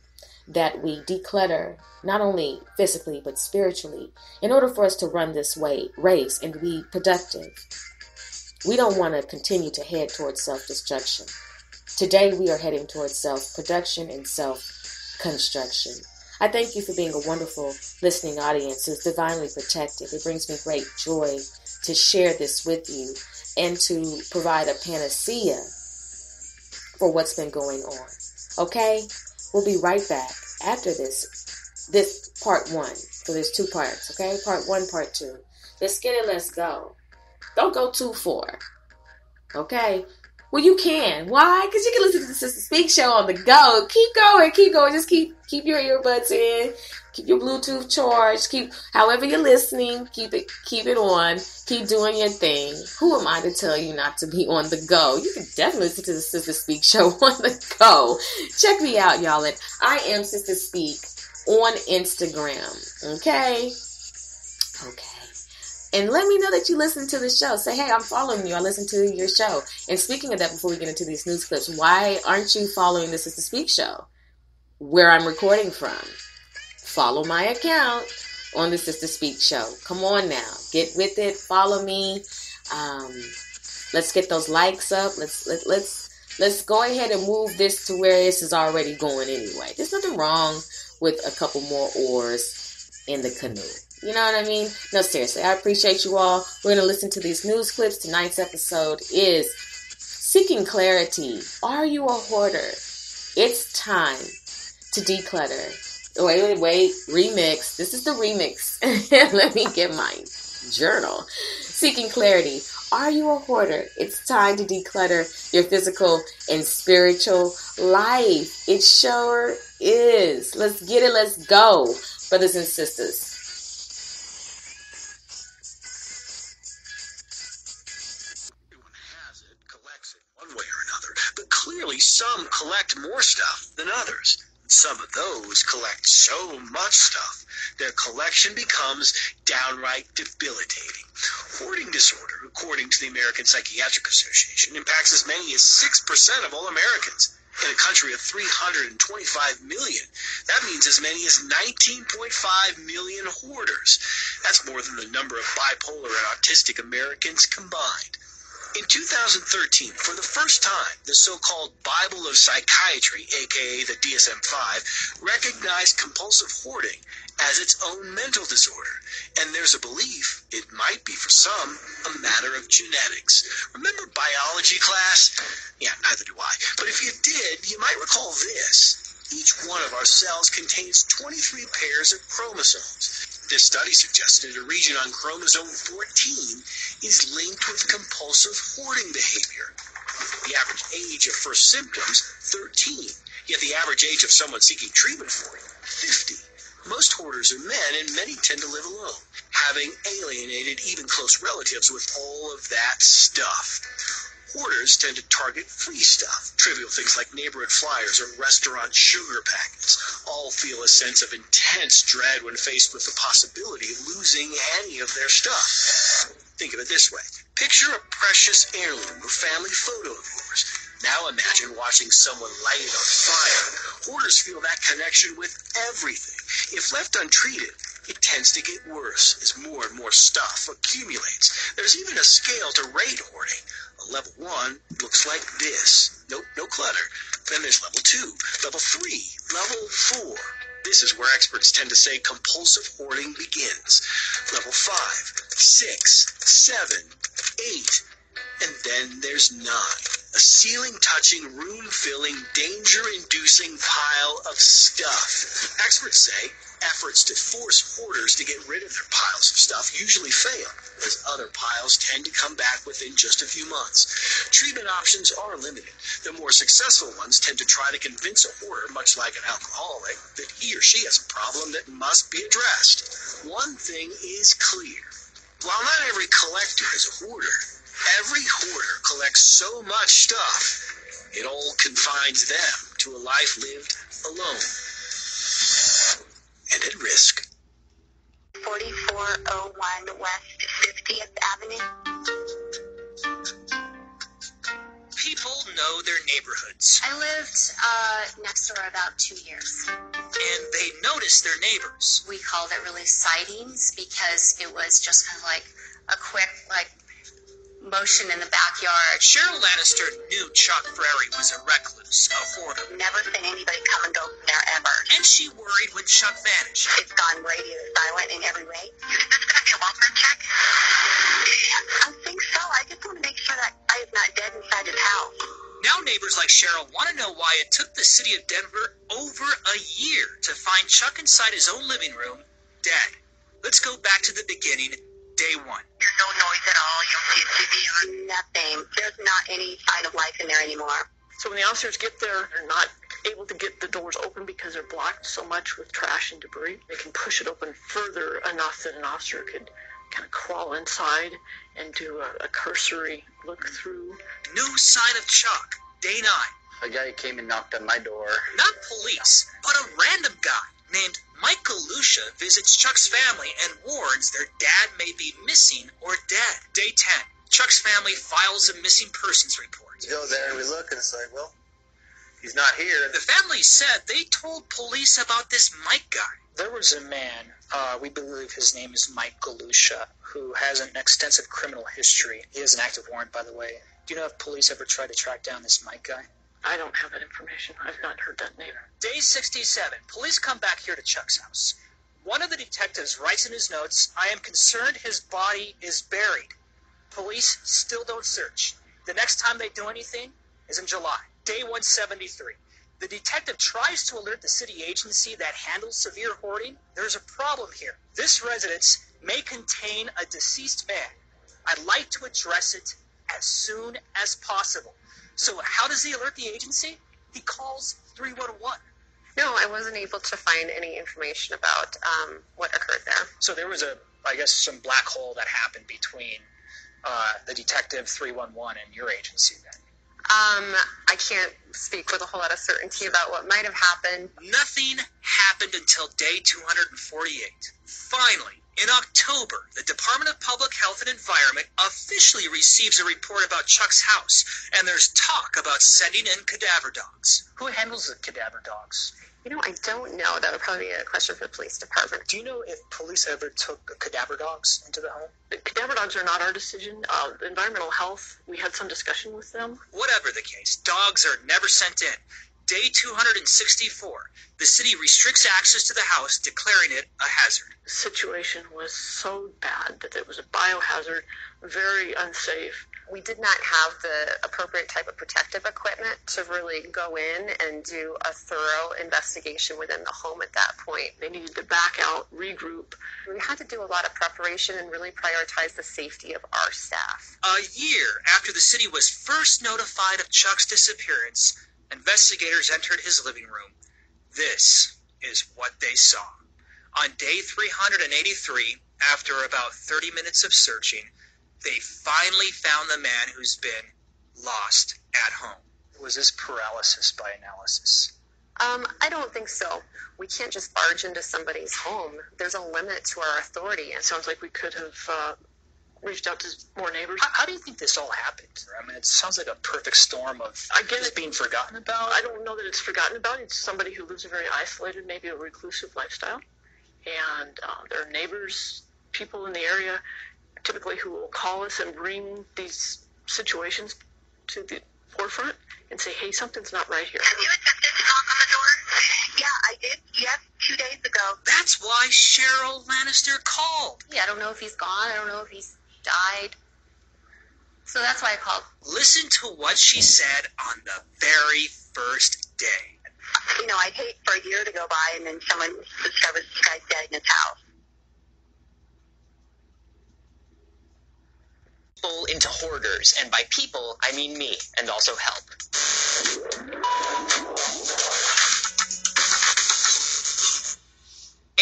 that we declutter, not only physically but spiritually, in order for us to run this race and be productive. We don't want to continue to head towards self-destruction. Today we are heading towards self-production and self-construction. I thank you for being a wonderful listening audience who's divinely protected. It brings me great joy to share this with you and to provide a panacea for what's been going on. Okay? We'll be right back after this part one. So there's two parts, okay? Part one, part two. Let's get it, let's go. Don't go too far. Okay? Well, you can. Why? Because you can listen to the Sister Speak show on the go. Keep going, keep going. Just keep your earbuds in. Keep your Bluetooth charged. Keep however you're listening. Keep it on. Keep doing your thing. Who am I to tell you not to be on the go? You can definitely listen to the Sister Speak show on the go. Check me out, y'all, at I Am Sister Speak on Instagram. Okay. And let me know that you listen to the show. Say, hey, I'm following you. I listen to your show. And speaking of that, before we get into these news clips, why aren't you following the Sister Speak show where I'm recording from? Follow my account on the Sister Speak show. Come on now. Get with it. Follow me. Let's get those likes up. Let's go ahead and move this to where this is already going anyway. There's nothing wrong with a couple more oars in the canoe. You know what I mean? No, seriously, I appreciate you all. We're going to listen to these news clips. Tonight's episode is Seeking Clarity. Are you a hoarder? It's time to declutter. Wait. Remix. This is the remix. Let me get my journal. Seeking Clarity. Are you a hoarder? It's time to declutter your physical and spiritual life. It sure is. Let's get it. Let's go, brothers and sisters. But clearly some collect more stuff than others. Some of those collect so much stuff, their collection becomes downright debilitating. Hoarding disorder, according to the American Psychiatric Association, impacts as many as 6% of all Americans. In a country of 325 million, that means as many as 19.5 million hoarders. That's more than the number of bipolar and autistic Americans combined. In 2013, for the first time, the so-called Bible of Psychiatry, aka the DSM-5, recognized compulsive hoarding as its own mental disorder. And there's a belief it might be, for some, a matter of genetics. Remember biology class? Yeah, neither do I. But if you did, you might recall this. Each one of our cells contains 23 pairs of chromosomes. This study suggested a region on chromosome 14 is linked with compulsive hoarding behavior. The average age of first symptoms, 13. Yet the average age of someone seeking treatment for it, 50. Most hoarders are men, and many tend to live alone, having alienated even close relatives with all of that stuff. Hoarders tend to target free stuff, trivial things like neighborhood flyers or restaurant sugar packets. All feel a sense of intense dread when faced with the possibility of losing any of their stuff. Think of it this way. Picture a precious heirloom or family photo of yours. Now imagine watching someone light it on fire. Hoarders feel that connection with everything. If left untreated, it tends to get worse as more and more stuff accumulates. There's even a scale to rate hoarding. A level 1 looks like this. Nope, no clutter. Then there's level 2, level 3, level 4. This is where experts tend to say compulsive hoarding begins. Level 5, 6, 7, 8. And then there's 9. A ceiling-touching, room-filling, danger-inducing pile of stuff. Experts say efforts to force hoarders to get rid of their piles of stuff usually fail, as other piles tend to come back within just a few months. Treatment options are limited. The more successful ones tend to try to convince a hoarder, much like an alcoholic, that he or she has a problem that must be addressed. One thing is clear. While not every collector is a hoarder, every hoarder collects so much stuff, it all confines them to a life lived alone and at risk. 4401 West 50th Avenue. People know their neighborhoods, I lived next door about 2 years. and they notice their neighbors. We called it really sightings because it was just kind of like a quick, motion in the backyard. Cheryl Lannister knew Chuck Frary was a recluse, a hoarder, Never seen anybody come and go from there ever. and she worried when Chuck vanished. It's gone radio silent in every way. Is this going to come off my check? I think so. I just want to make sure that I is not dead inside his house. Now neighbors like Cheryl want to know why it took the city of Denver over a year to find Chuck inside his own living room, dead. Let's go back to the beginning. day one. There's no noise at all. You don't see a TV on. Nothing. There's not any sign of life in there anymore. So when the officers get there, they're not able to get the doors open because they're blocked so much with trash and debris. They can push it open further enough that an officer could kind of crawl inside and do a cursory look through. No sign of Chuck. Day 9. A guy came and knocked on my door. Not police, but a random guy named Mike Galusha visits Chuck's family and warns their dad may be missing or dead. Day 10. Chuck's family files a missing persons report. We go there and we look and it's like, well, he's not here. The family said they told police about this Mike guy. There was a man, we believe his name is Mike Galusha, who has an extensive criminal history. He has an active warrant, by the way. Do you know if police ever tried to track down this Mike guy? I don't have that information. I've not heard that name. Day 67. Police come back here to Chuck's house. One of the detectives writes in his notes, "I am concerned his body is buried." Police still don't search. The next time they do anything is in July. Day 173. The detective tries to alert the city agency that handles severe hoarding. There's a problem here. This residence may contain a deceased man. I'd like to address it as soon as possible. So how does he alert the agency? He calls 311. No, I wasn't able to find any information about what occurred there. So there was some black hole that happened between the detective 311 and your agency then. I can't speak with a whole lot of certainty about what might have happened. Nothing happened until day 248. Finally, in October, the Department of Public Health and Environment officially receives a report about Chuck's house, and there's talk about sending in cadaver dogs. Who handles the cadaver dogs? You know, I don't know. That would probably be a question for the police department. Do you know if police ever took cadaver dogs into the home? The cadaver dogs are not our decision. Environmental health, we had some discussion with them. Whatever the case, dogs are never sent in. Day 264, the city restricts access to the house, declaring it a hazard. The situation was so bad that it was a biohazard, very unsafe. We did not have the appropriate type of protective equipment to really go in and do a thorough investigation within the home at that point. They needed to back out, regroup. We had to do a lot of preparation and really prioritize the safety of our staff. A year after the city was first notified of Chuck's disappearance, investigators entered his living room. This is what they saw. On day 383, after about 30 minutes of searching, they finally found the man who's been lost at home. Was this paralysis by analysis? I don't think so. We can't just barge into somebody's home. There's a limit to our authority. It sounds like we could have reached out to more neighbors. How do you think this all happened? I mean, it sounds like a perfect storm of just being forgotten about. I don't know that it's forgotten about. It's somebody who lives a very isolated, maybe a reclusive lifestyle. And there are neighbors, people in the area, typically who will call us and bring these situations to the forefront and say, hey, something's not right here. Have you attempted to knock on the door? Yeah, I did. Yes, 2 days ago. That's why Cheryl Lannister called. Yeah, I don't know if he's gone. I don't know if he's died. So that's why I called. Listen to what she said on the very first day. You know, I'd hate for a year to go by and then someone discovers this guy's dead in his house. People into hoarders, and by people, I mean me, and also help.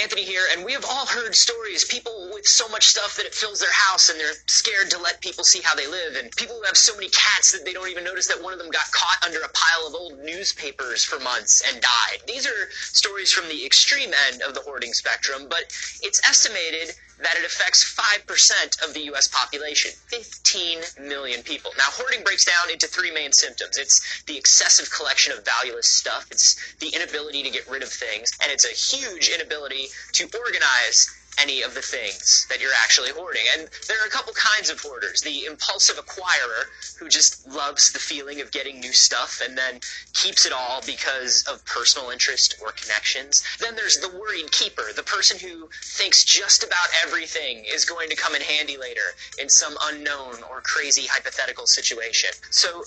Anthony here, and we have all heard stories. People with so much stuff that it fills their house, and they're scared to let people see how they live, and people who have so many cats that they don't even notice that one of them got caught under a pile of old newspapers for months and died. These are stories from the extreme end of the hoarding spectrum, but it's estimated that it affects 5% of the U.S. population, 15 million people. Now, hoarding breaks down into 3 main symptoms. It's the excessive collection of valueless stuff, it's the inability to get rid of things, and it's a huge inability to organize any of the things that you're actually hoarding. And there are a couple kinds of hoarders. The impulsive acquirer, who just loves the feeling of getting new stuff and then keeps it all because of personal interest or connections. Then there's the worried keeper, the person who thinks just about everything is going to come in handy later in some unknown or crazy hypothetical situation. So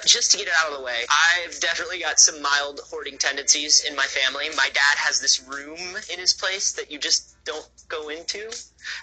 just to get it out of the way, I've definitely got some mild hoarding tendencies in my family. My dad has this room in his place that you just don't go into.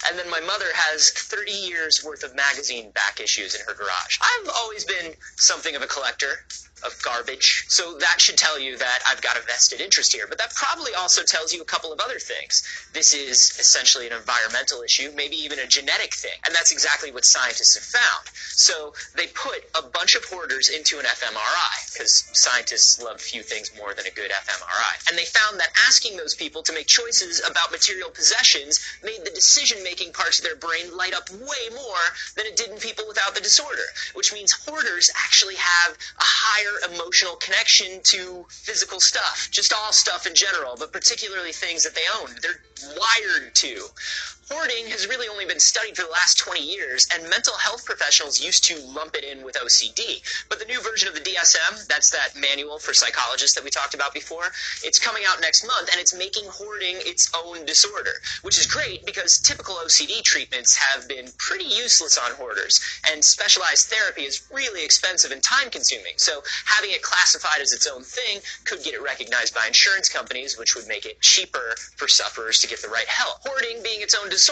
And then my mother has 30 years worth of magazine back issues in her garage. I've always been something of a collector of garbage, so that should tell you that I've got a vested interest here. But that probably also tells you a couple of other things. This is essentially an environmental issue, maybe even a genetic thing, and that's exactly what scientists have found. So they put a bunch of hoarders into an fMRI, because scientists love few things more than a good fMRI. And they found that asking those people to make choices about material possessions made the decision-making parts of their brain light up way more than it did in people without the disorder, which means hoarders actually have a higher emotional connection to physical stuff, just all stuff in general, but particularly things that they own. They're wired to. Hoarding has really only been studied for the last 20 years, and mental health professionals used to lump it in with OCD. But the new version of the DSM, that's that manual for psychologists that we talked about before, it's coming out next month, and it's making hoarding its own disorder, which is great because typical OCD treatments have been pretty useless on hoarders, and specialized therapy is really expensive and time-consuming. So having it classified as its own thing could get it recognized by insurance companies, which would make it cheaper for sufferers to get the right help. Hoarding being its own disorder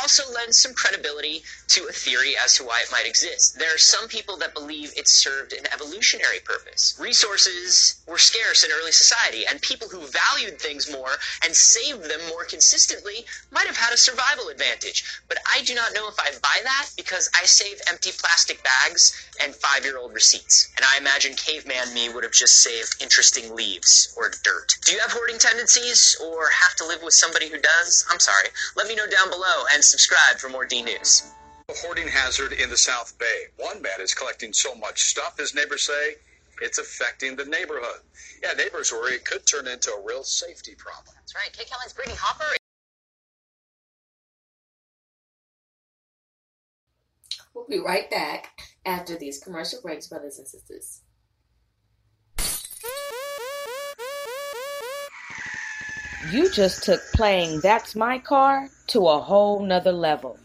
also lends some credibility to a theory as to why it might exist. There are some people that believe it served an evolutionary purpose. Resources were scarce in early society, and people who valued things more and saved them more consistently might have had a survival advantage. But I do not know if I buy that, because I save empty plastic bags and 5-year-old receipts. And I imagine caveman me would have just saved interesting leaves or dirt. Do you have hoarding tendencies or have to live with somebody who does? I'm sorry. Let me know down below and subscribe for more D News. A hoarding hazard in the South Bay. One man is collecting so much stuff, his neighbors say, it's affecting the neighborhood. Yeah, neighbors worry it could turn into a real safety problem. That's right. KCAL's Brittany Hopper. We'll be right back after these commercial breaks, brothers and sisters. You just took playing That's My Car to a whole nother level.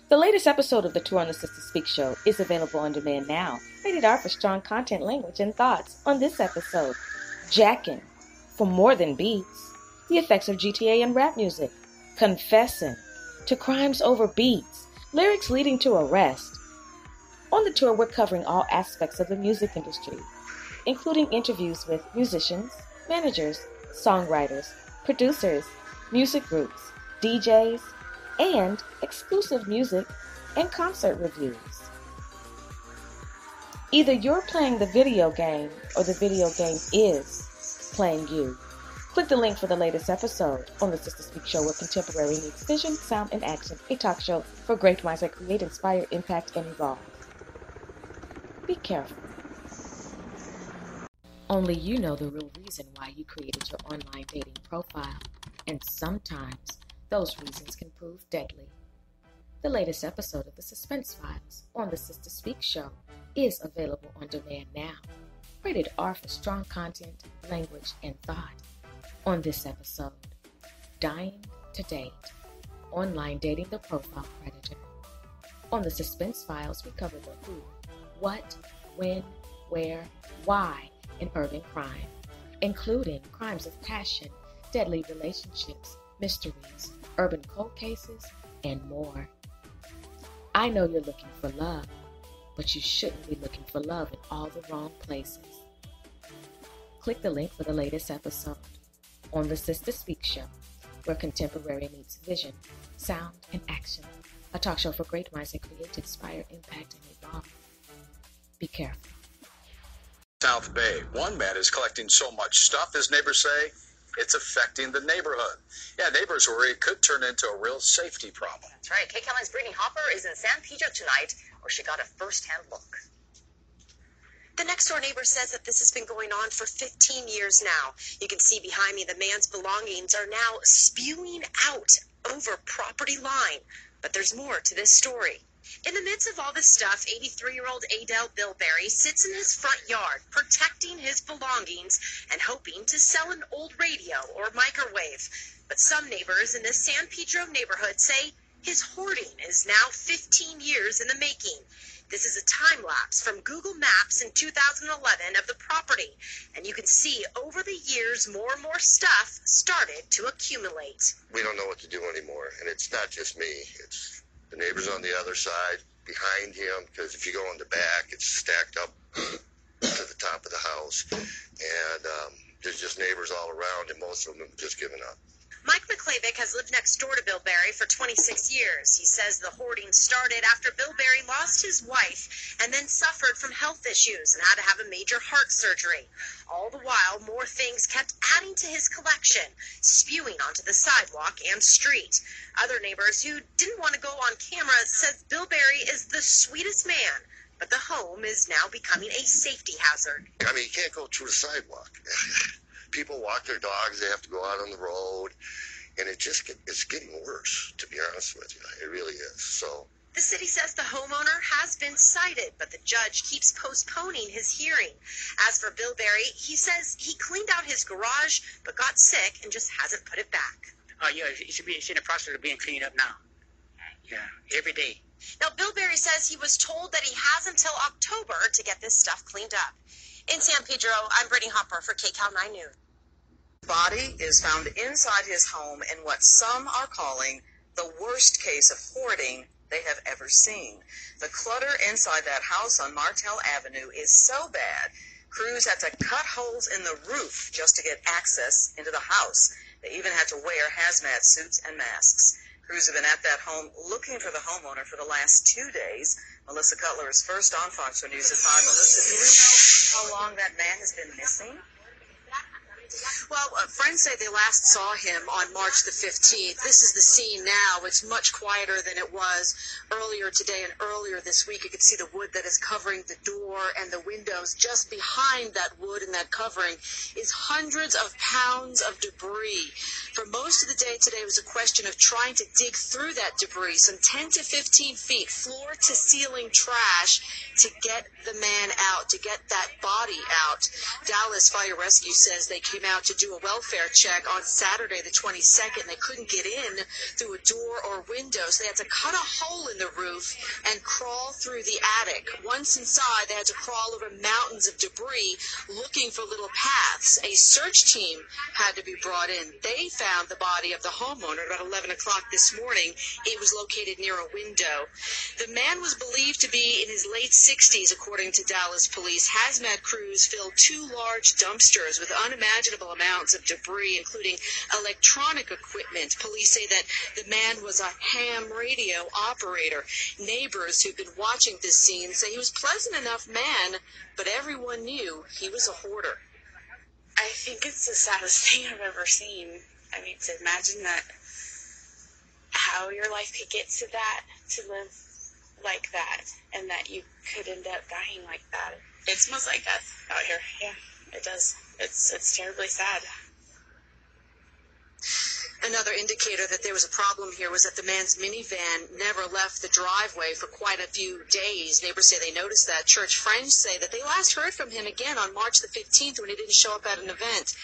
The latest episode of the Tour on the Sister Speak Show is available on demand now. Rated R for strong content, language, and thoughts. On this episode, jacking for more than beats, the effects of GTA and rap music, confessing to crimes over beats, lyrics leading to arrest. On the tour, we're covering all aspects of the music industry, including interviews with musicians, managers, songwriters, producers, music groups, DJs, and exclusive music and concert reviews. Either you're playing the video game or the video game is playing you. Click the link for the latest episode on the Sister Speak Show, where contemporary meets vision, sound, and action, a talk show for great minds that create, inspire, impact, and evolve. Be careful. Only you know the real reason why you created your online dating profile, and sometimes those reasons can prove deadly. The latest episode of the Suspense Files on the Sister Speak Show is available on demand now. Rated R for strong content, language, and thought. On this episode, Dying to Date, online dating the profile predator. On the Suspense Files, we cover the who, what, when, where, why in urban crime, including crimes of passion, deadly relationships, mysteries, urban cold cases, and more. I know you're looking for love, but you shouldn't be looking for love in all the wrong places. Click the link for the latest episode on the Sister Speak Show, where contemporary meets vision, sound, and action. A talk show for great minds that create, inspire, impact, and evolve. Be careful. South Bay. One man is collecting so much stuff, his neighbors say, it's affecting the neighborhood. Yeah, neighbors worry it could turn into a real safety problem. That's right. KCAL's Brittany Hopper is in San Pedro tonight, where she got a first-hand look. The next-door neighbor says that this has been going on for 15 years now. You can see behind me the man's belongings are now spewing out over property line. But there's more to this story. In the midst of all this stuff, 83-year-old Adele Bilberry sits in his front yard, protecting his belongings and hoping to sell an old radio or microwave. But some neighbors in this San Pedro neighborhood say his hoarding is now 15 years in the making. This is a time lapse from Google Maps in 2011 of the property, and you can see over the years more and more stuff started to accumulate. We don't know what to do anymore, and it's not just me. It's the neighbors on the other side, behind him, because if you go in the back, it's stacked up to the top of the house, and there's just neighbors all around, and most of them have just given up. Mike McClavick has lived next door to Bill Barry for 26 years. He says the hoarding started after Bill Barry lost his wife and then suffered from health issues and had to have a major heart surgery. All the while, more things kept adding to his collection, spewing onto the sidewalk and street. Other neighbors who didn't want to go on camera said Bill Barry is the sweetest man, but the home is now becoming a safety hazard. I mean, you can't go through the sidewalk. People walk their dogs, they have to go out on the road, and it's getting worse, to be honest with you. It really is. So the city says the homeowner has been cited, but the judge keeps postponing his hearing. As for Bill Barry, he says he cleaned out his garage, but got sick and just hasn't put it back. Yeah, it's in the process of being cleaned up now. Yeah, every day. Now, Bill Barry says he was told that he has until October to get this stuff cleaned up. In San Pedro, I'm Brittany Hopper for KCAL 9 News. Body is found inside his home in what some are calling the worst case of hoarding they have ever seen. The clutter inside that house on Martel Avenue is so bad, crews had to cut holes in the roof just to get access into the house. They even had to wear hazmat suits and masks. Crews have been at that home looking for the homeowner for the last 2 days. Melissa Cutler is first on Fox 4 News at 5. Melissa, do we know how long that man has been missing? Well, friends say they last saw him on March the 15th. This is the scene now. It's much quieter than it was earlier today and earlier this week. You can see the wood that is covering the door and the windows. Just behind that wood and that covering is hundreds of pounds of debris. For most of the day today, it was a question of trying to dig through that debris, some 10 to 15 feet, floor to ceiling trash, to get the man out, to get that body out. Dallas Fire Rescue says they came out to do a welfare check on Saturday the 22nd. They couldn't get in through a door or window, so they had to cut a hole in the roof and crawl through the attic. Once inside, they had to crawl over mountains of debris looking for little paths. A search team had to be brought in. They found the body of the homeowner at about 11 o'clock this morning. It was located near a window. The man was believed to be in his late 60s, according to Dallas police. Hazmat crews filled 2 large dumpsters with unimaginable amounts of debris, including electronic equipment. Police say that the man was a ham radio operator. Neighbors who've been watching this scene say he was a pleasant enough man, but everyone knew he was a hoarder. I think it's the saddest thing I've ever seen. I mean, to imagine that, how your life could get to that, to live like that, and that you could end up dying like that. It smells like death out here. Yeah, it does. It's terribly sad. Another indicator that there was a problem here was that the man's minivan never left the driveway for quite a few days. Neighbors say they noticed that. Church friends say that they last heard from him again on March the 15th when he didn't show up at an event.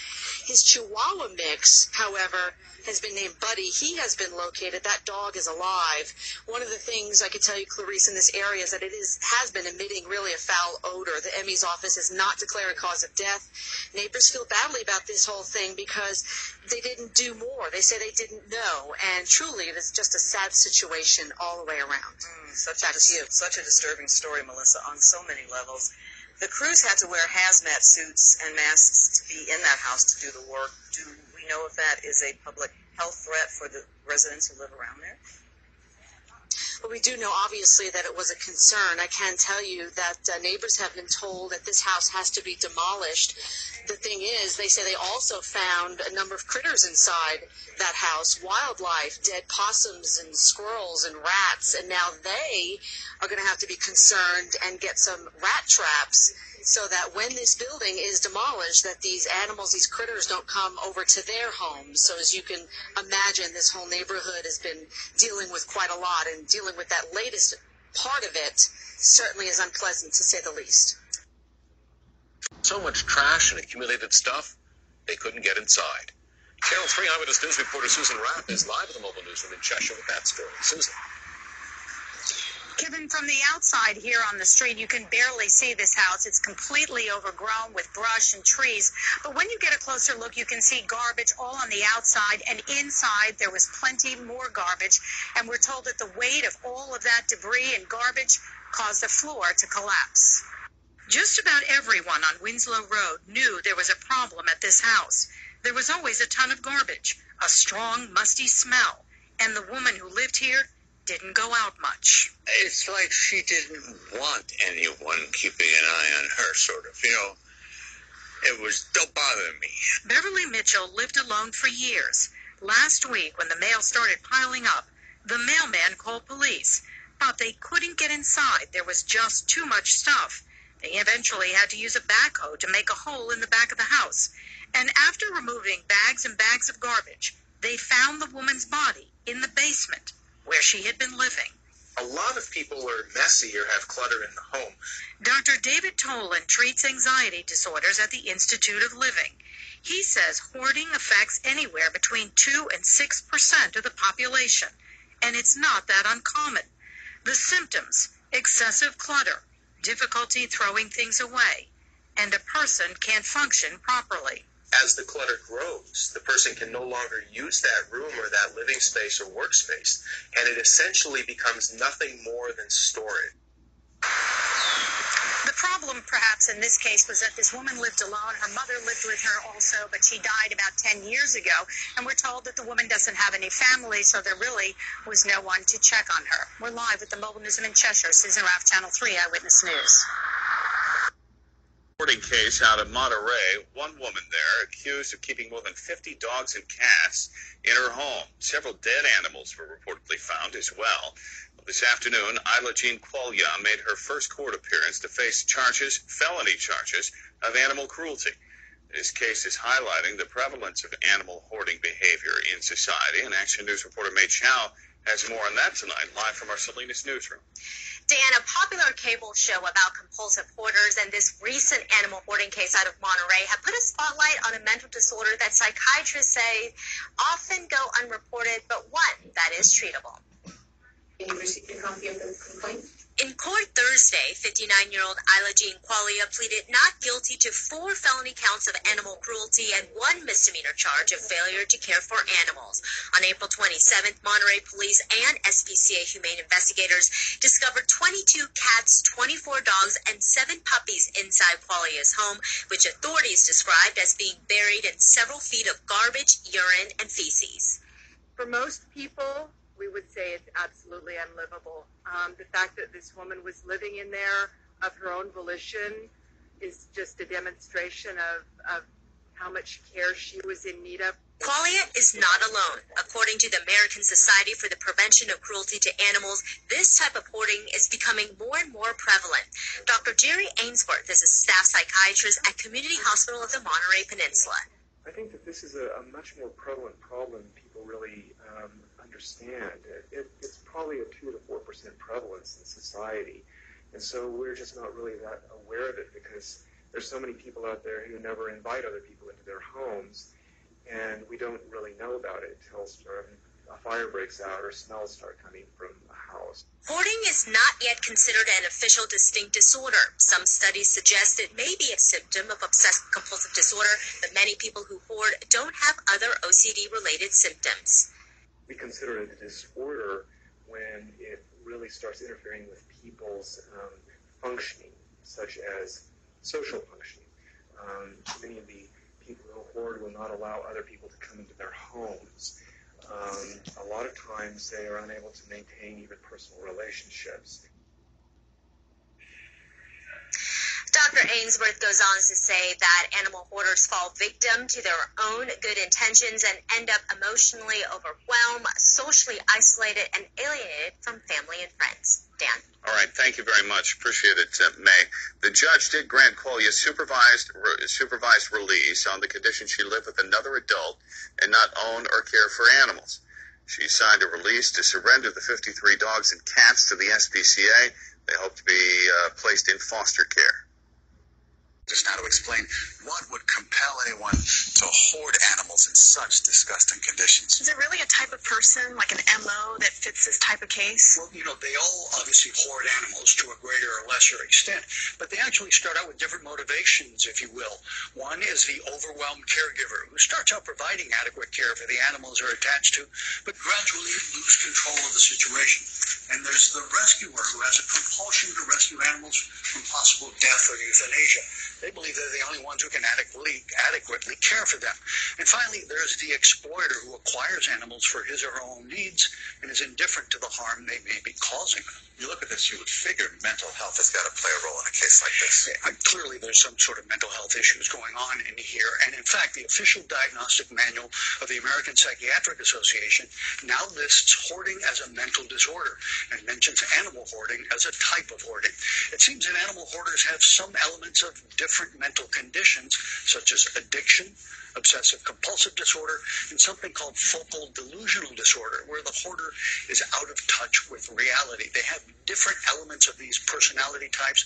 His Chihuahua mix, however, has been named Buddy. He has been located. That dog is alive. One of the things I could tell you, Clarice, in this area is that it has been emitting really a foul odor. The ME's office has not declared a cause of death. Neighbors feel badly about this whole thing because they didn't do more. They say they didn't know, and truly it is just a sad situation all the way around. Such a disturbing story, Melissa, on so many levels. The crews had to wear hazmat suits and masks to be in that house to do the work. Do we know if that is a public health threat for the residents who live around there? Well, we do know, obviously, that it was a concern. I can tell you that neighbors have been told that this house has to be demolished. The thing is, they say they also found a number of critters inside that house, wildlife, dead possums and squirrels and rats, and now they are going to have to be concerned and get some rat traps so that when this building is demolished, that these animals, these critters, don't come over to their homes. So as you can imagine, this whole neighborhood has been dealing with quite a lot, and dealing with that latest part of it certainly is unpleasant, to say the least. So much trash and accumulated stuff, they couldn't get inside. Channel 3 Eyewitness News reporter Susan Rapp is live at the mobile newsroom in Cheshire with that story. Susan. Kevin, from the outside here on the street, you can barely see this house. It's completely overgrown with brush and trees. But when you get a closer look, you can see garbage all on the outside, and inside there was plenty more garbage. And we're told that the weight of all of that debris and garbage caused the floor to collapse. Just about everyone on Winslow Road knew there was a problem at this house. There was always a ton of garbage, a strong, musty smell, and the woman who lived here didn't go out much. It's like she didn't want anyone keeping an eye on her, sort of, don't bother me. Beverly Mitchell lived alone for years. Last week, when the mail started piling up, the mailman called police, but they couldn't get inside. There was just too much stuff. They eventually had to use a backhoe to make a hole in the back of the house. And after removing bags and bags of garbage, they found the woman's body in the basement, where she had been living. A lot of people are messy or have clutter in the home. Dr. David Tolan treats anxiety disorders at the Institute of Living. He says hoarding affects anywhere between 2 and 6% of the population, and it's not that uncommon. The symptoms: excessive clutter, difficulty throwing things away, and a person can't function properly. As the clutter grows, the person can no longer use that room or that living space or workspace, and it essentially becomes nothing more than storage. The problem, perhaps, in this case was that this woman lived alone. Her mother lived with her also, but she died about 10 years ago, and we're told that the woman doesn't have any family, so there really was no one to check on her. We're live at the Mobile Newsroom in Cheshire. Susan Raff, Channel 3 Eyewitness News. Hoarding case out of Monterey. One woman there accused of keeping more than 50 dogs and cats in her home. Several dead animals were reportedly found as well. This afternoon, Isla Jean Quaglia made her first court appearance to face felony charges of animal cruelty. This case is highlighting the prevalence of animal hoarding behavior in society, and Action News reporter May Chow has more on that tonight, live from our Salinas newsroom. Dan, a popular cable show about compulsive hoarders and this recent animal hoarding case out of Monterey have put a spotlight on a mental disorder that psychiatrists say often go unreported, but one that is treatable. Can you receive a copy of the complaint? In court Thursday, 59-year-old Isla Jean Quaglia pleaded not guilty to 4 felony counts of animal cruelty and 1 misdemeanor charge of failure to care for animals. On April 27th, Monterey police and SPCA humane investigators discovered 22 cats, 24 dogs, and 7 puppies inside Quaglia's home, which authorities described as being buried in several feet of garbage, urine, and feces. For most people, we would say it's absolutely unlivable. The fact that this woman was living in there of her own volition is just a demonstration of how much care she was in need of. Quaglia is not alone. According to the American Society for the Prevention of Cruelty to Animals, this type of hoarding is becoming more and more prevalent. Dr. Jerry Ainsworth is a staff psychiatrist at Community Hospital of the Monterey Peninsula. I think that this is a much more prevalent problem than people really understand. It's probably a 2 to 4% prevalence in society, and so we're just not really that aware of it because there's so many people out there who never invite other people into their homes, and we don't really know about it until a fire breaks out or smells start coming from a house. Hoarding is not yet considered an official distinct disorder. Some studies suggest it may be a symptom of obsessive-compulsive disorder, but many people who hoard don't have other OCD-related symptoms. We consider it a disorder when it really starts interfering with people's functioning, such as social functioning. Many of the people who hoard will not allow other people to come into their homes. A lot of times they are unable to maintain even personal relationships. Dr. Ainsworth goes on to say that animal hoarders fall victim to their own good intentions and end up emotionally overwhelmed, socially isolated, and alienated from family and friends. Dan? All right, thank you very much. Appreciate it, May. The judge did grant Quaglia supervised release on the condition she live with another adult and not own or care for animals. She signed a release to surrender the 53 dogs and cats to the SPCA. They hope to be placed in foster care. Just how to explain what would compel anyone to hoard animals in such disgusting conditions. conditions. Is it really a type of person, like an MO, that fits this type of case? Well, they all obviously hoard animals to a greater or lesser extent, but they actually start out with different motivations, if you will. One is the overwhelmed caregiver who starts out providing adequate care for the animals they're attached to, but gradually lose control of the situation. And there's the rescuer who has a compulsion to rescue animals from possible death or euthanasia. They believe they're the only ones who can adequately care for them. And finally, there's the exploiter who acquires animals for his or her own needs and is indifferent to the harm they may be causing them. You look at this, you would figure mental health has got to play a role in a case like this. Clearly, there's some sort of mental health issues going on in here. And in fact, the official diagnostic manual of the American Psychiatric Association now lists hoarding as a mental disorder and mentions animal hoarding as a type of hoarding. It seems that animal hoarders have some elements of different mental conditions, such as addiction, obsessive-compulsive disorder, and something called focal delusional disorder, where the hoarder is out of touch with reality. They have different elements of these personality types.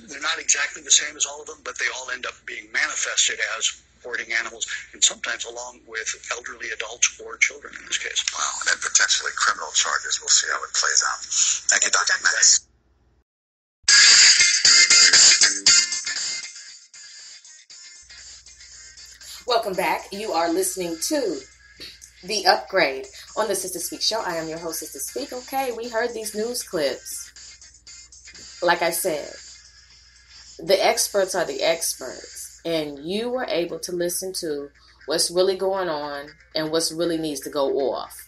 They're not exactly the same as all of them, but they all end up being manifested as hoarding animals, and sometimes along with elderly adults or children in this case. Wow, and then potentially criminal charges. We'll see how it plays out. Thank you, Dr. Max. Welcome back. You are listening to The Upgrade on the Sister Speak Show. I am your host, Sister Speak. Okay, we heard these news clips. Like I said, the experts are the experts, and you were able to listen to what's really going on and what's really needs to go off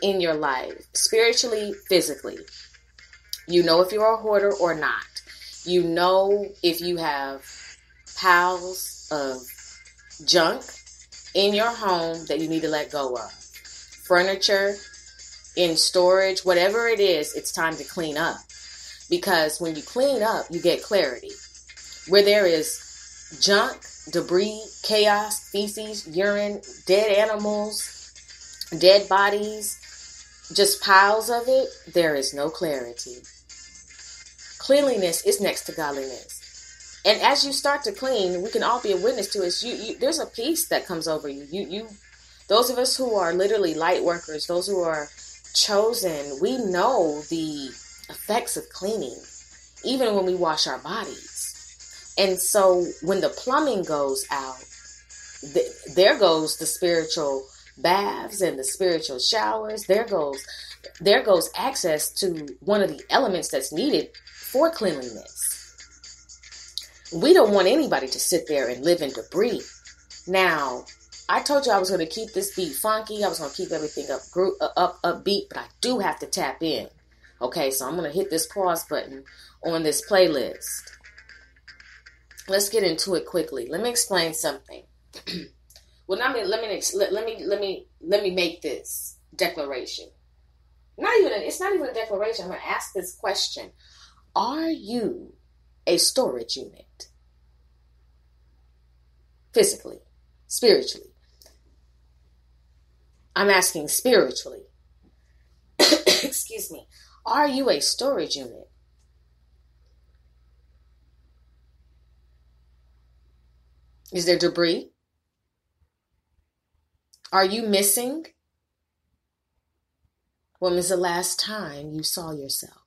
in your life, spiritually, physically. You know if you're a hoarder or not. You know if you have piles of junk in your home that you need to let go of. Furniture, in storage, whatever it is, it's time to clean up. Because when you clean up, you get clarity. Where there is junk, debris, chaos, feces, urine, dead animals, dead bodies, just piles of it, there is no clarity. Cleanliness is next to godliness. And as you start to clean, we can all be a witness to it. There's a peace that comes over you. Those of us who are literally light workers, those who are chosen, we know the effects of cleaning, even when we wash our bodies. And so when the plumbing goes out, there goes the spiritual baths and the spiritual showers. There goes access to one of the elements that's needed for cleanliness. We don't want anybody to sit there and live in debris. Now, I told you I was going to keep this beat funky. I was going to keep everything upbeat, but I do have to tap in. Okay, so I'm going to hit this pause button on this playlist. Let's get into it quickly. Let me explain something. Well, let me make this declaration. It's not even a declaration. I'm going to ask this question. Are you a storage unit? Physically, spiritually. I'm asking spiritually. Excuse me. Are you a storage unit? Is there debris? Are you missing? When was the last time you saw yourself?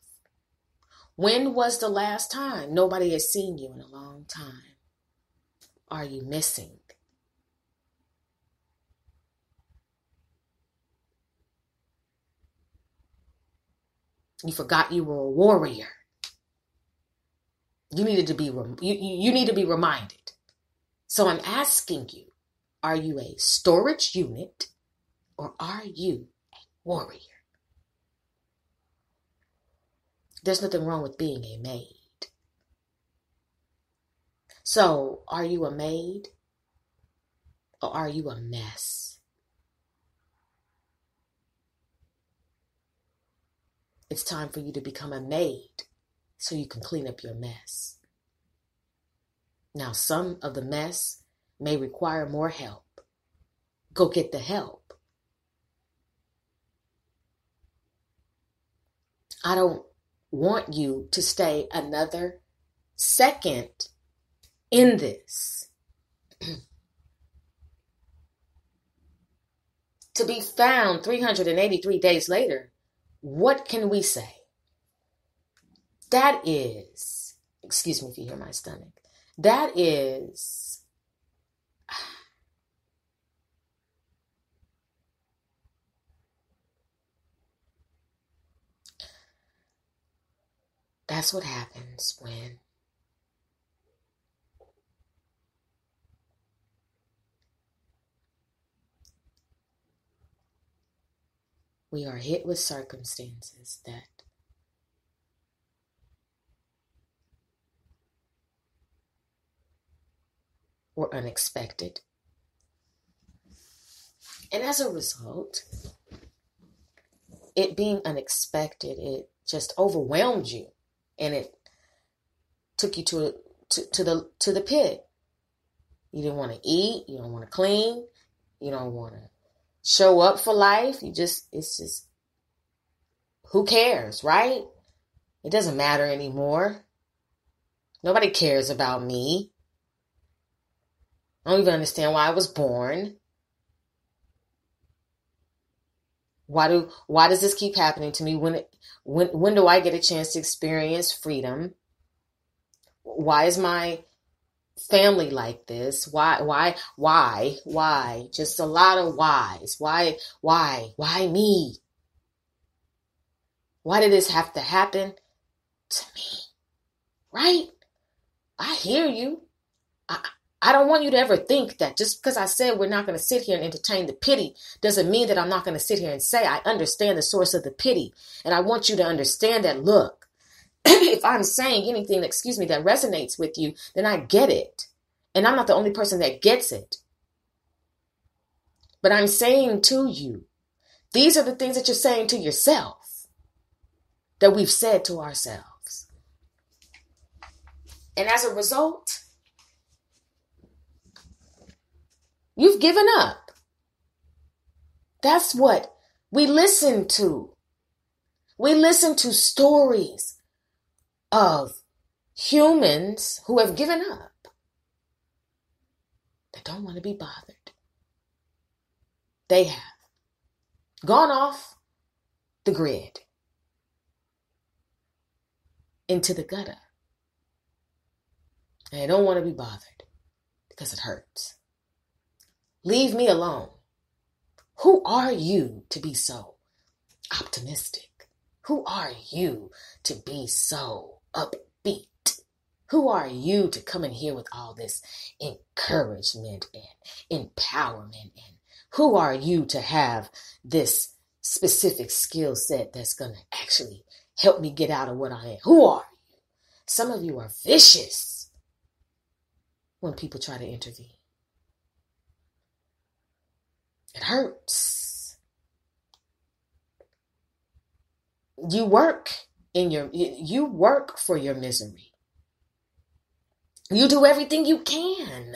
When was the last time? Nobody has seen you in a long time. Are you missing? You forgot you were a warrior. You needed to be you need to be reminded. So I'm asking you, are you a storage unit or are you a warrior? There's nothing wrong with being a maid. So, are you a maid or are you a mess? It's time for you to become a maid so you can clean up your mess. Now, some of the mess may require more help. Go get the help. I don't want you to stay another second in this. to be found 383 days later, what can we say? That is, excuse me if you hear my stomach, that is, that's what happens when we are hit with circumstances that were unexpected. And as a result, it being unexpected, it just overwhelmed you, and it took you to the pit. You didn't want to eat, you don't want to clean, you don't want to show up for life. It's just, who cares, right? It doesn't matter anymore. Nobody cares about me. I don't even understand why I was born. Why does this keep happening to me? When do I get a chance to experience freedom? Why is my family like this? Why? Just a lot of whys. Why me? Why did this have to happen to me? Right? I hear you. I don't want you to ever think that just because I said we're not going to sit here and entertain the pity doesn't mean that I'm not going to sit here and say I understand the source of the pity. And I want you to understand that, look, if I'm saying anything, that resonates with you, then I get it. And I'm not the only person that gets it. But I'm saying to you, these are the things that you're saying to yourself that we've said to ourselves. And as a result, you've given up. That's what we listen to. We listen to stories of humans who have given up, that don't want to be bothered. They have gone off the grid into the gutter. And they don't want to be bothered because it hurts. Leave me alone. Who are you to be so optimistic? Who are you to be so upbeat? Who are you to come in here with all this encouragement and empowerment? And who are you to have this specific skill set that's going to actually help me get out of what I am? Who are you? Some of you are vicious when people try to intervene. It hurts. You work for your misery. You do everything you can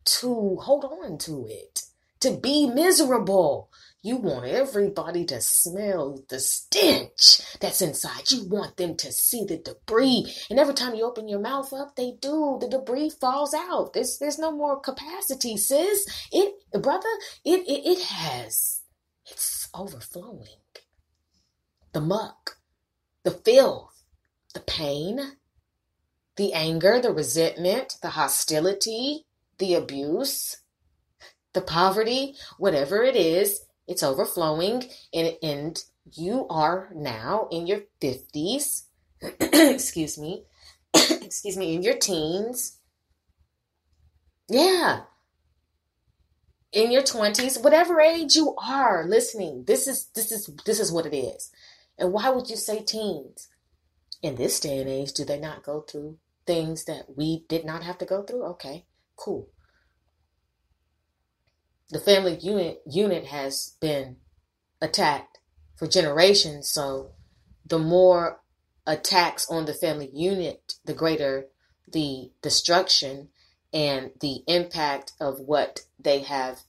to hold on to it, to be miserable. You want everybody to smell the stench that's inside. You want them to see the debris. And every time you open your mouth up, they do. The debris falls out. There's no more capacity, sis. It's overflowing. The muck, the filth, the pain, the anger, the resentment, the hostility, the abuse, the poverty, whatever it is, it's overflowing, and you are now in your 50s, excuse me, in your teens. Yeah. In your 20s, whatever age you are listening, this is what it is. And why would you say teens? In this day and age, do they not go through things that we did not have to go through? Okay, cool. The family unit has been attacked for generations, so the more attacks on the family unit, the greater the destruction and the impact of what they have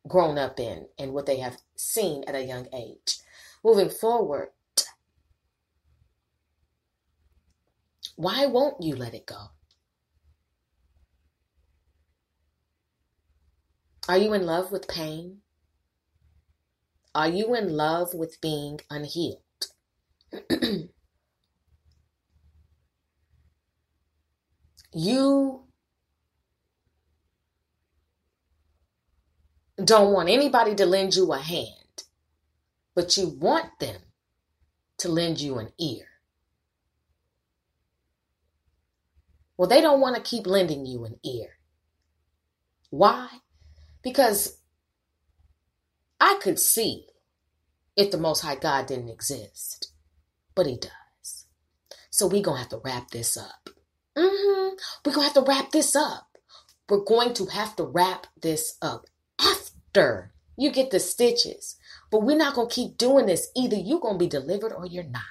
grown up in and what they have seen at a young age. Moving forward, why won't you let it go? Are you in love with pain? Are you in love with being unhealed? You don't want anybody to lend you a hand, but you want them to lend you an ear. Well, they don't want to keep lending you an ear. Why? Because I could see if the Most High God didn't exist, but he does. So we're going to have to wrap this up. We're going to have to wrap this up. We're going to have to wrap this up after you get the stitches. But we're not going to keep doing this. Either you're going to be delivered or you're not.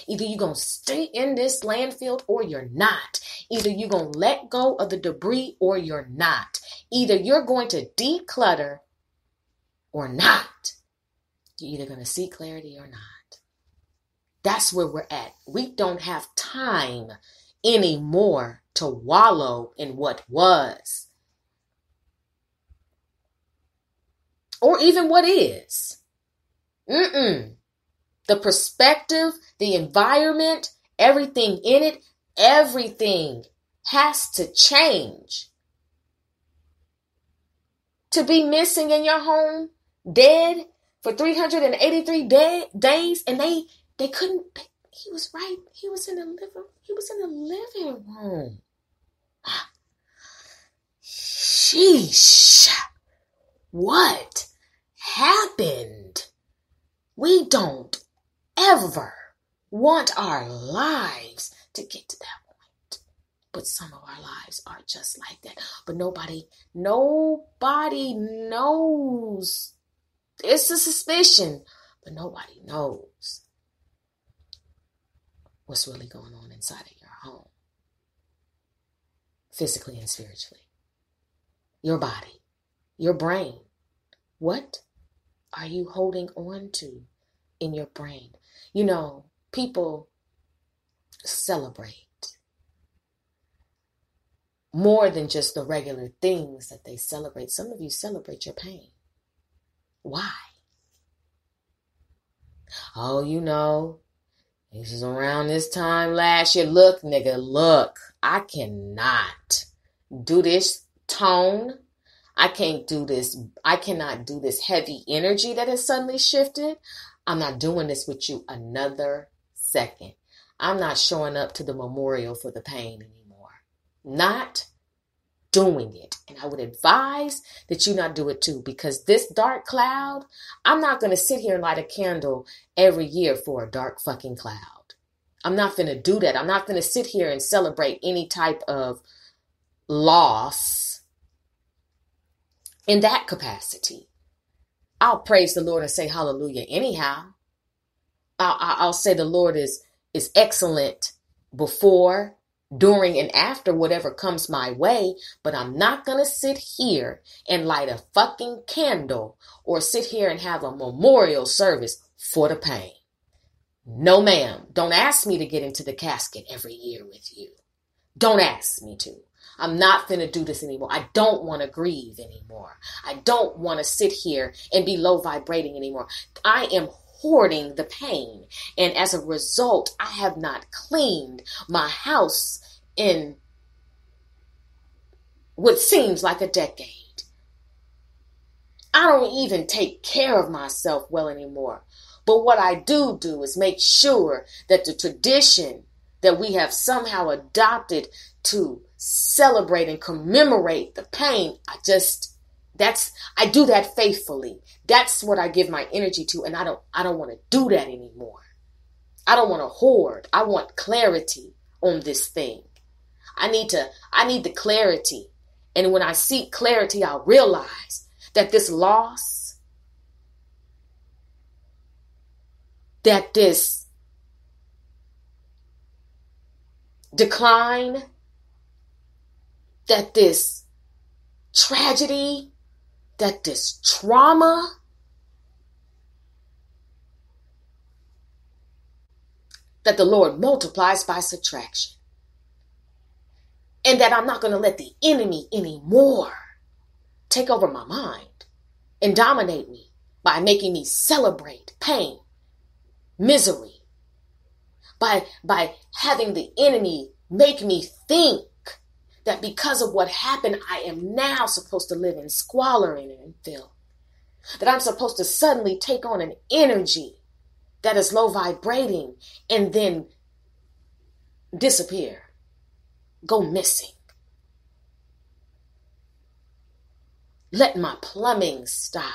Either you're going to stay in this landfill or you're not. Either you're going to let go of the debris or you're not. Either you're going to declutter or not. You're either going to see clarity or not. That's where we're at. We don't have time anymore to wallow in what was. Or even what is. The perspective, the environment, everything in it, everything has to change. To be missing in your home, dead for 383 days, and they couldn't. He was right. He was in the living room. Sheesh. What happened? We don't ever want our lives to get to that point. But some of our lives are just like that. But nobody knows. It's a suspicion, but nobody knows what's really going on inside of your home. Physically and spiritually. Your body, your brain. What are you holding on to in your brain? You know, people celebrate more than just the regular things that they celebrate. Some of you celebrate your pain. Why? Oh, you know, this is around this time last year. Look, nigga, look. I cannot do this tone. I can't do this. I cannot do this heavy energy that has suddenly shifted. I'm not doing this with you another second. I'm not showing up to the memorial for the pain anymore. Not doing it. And I would advise that you not do it too, because this dark cloud, I'm not going to sit here and light a candle every year for a dark fucking cloud. I'm not going to do that. I'm not going to sit here and celebrate any type of loss in that capacity. I'll praise the Lord and say hallelujah anyhow. I'll say the Lord is excellent before, during, and after whatever comes my way, but I'm not going to sit here and light a fucking candle or sit here and have a memorial service for the pain. No, ma'am. Don't ask me to get into the casket every year with you. Don't ask me to. I'm not going to do this anymore. I don't want to grieve anymore. I don't want to sit here and be low vibrating anymore. I am hoarding the pain. And as a result, I have not cleaned my house in what seems like a decade. I don't even take care of myself well anymore. But what I do is make sure that the tradition that we have somehow adopted to celebrate and commemorate the pain, I do that faithfully. That's what I give my energy to, and I don't want to do that anymore. I don't want to hoard. I want clarity on this thing. I need the clarity. And when I seek clarity, I'll realize that this loss, that this decline, that this tragedy, that this trauma, that the Lord multiplies by subtraction. And that I'm not going to let the enemy anymore take over my mind and dominate me by making me celebrate pain, misery, by having the enemy make me think that because of what happened, I am now supposed to live in squalor and in filth. That I'm supposed to suddenly take on an energy that is low vibrating and then disappear, go missing. Let my plumbing stop.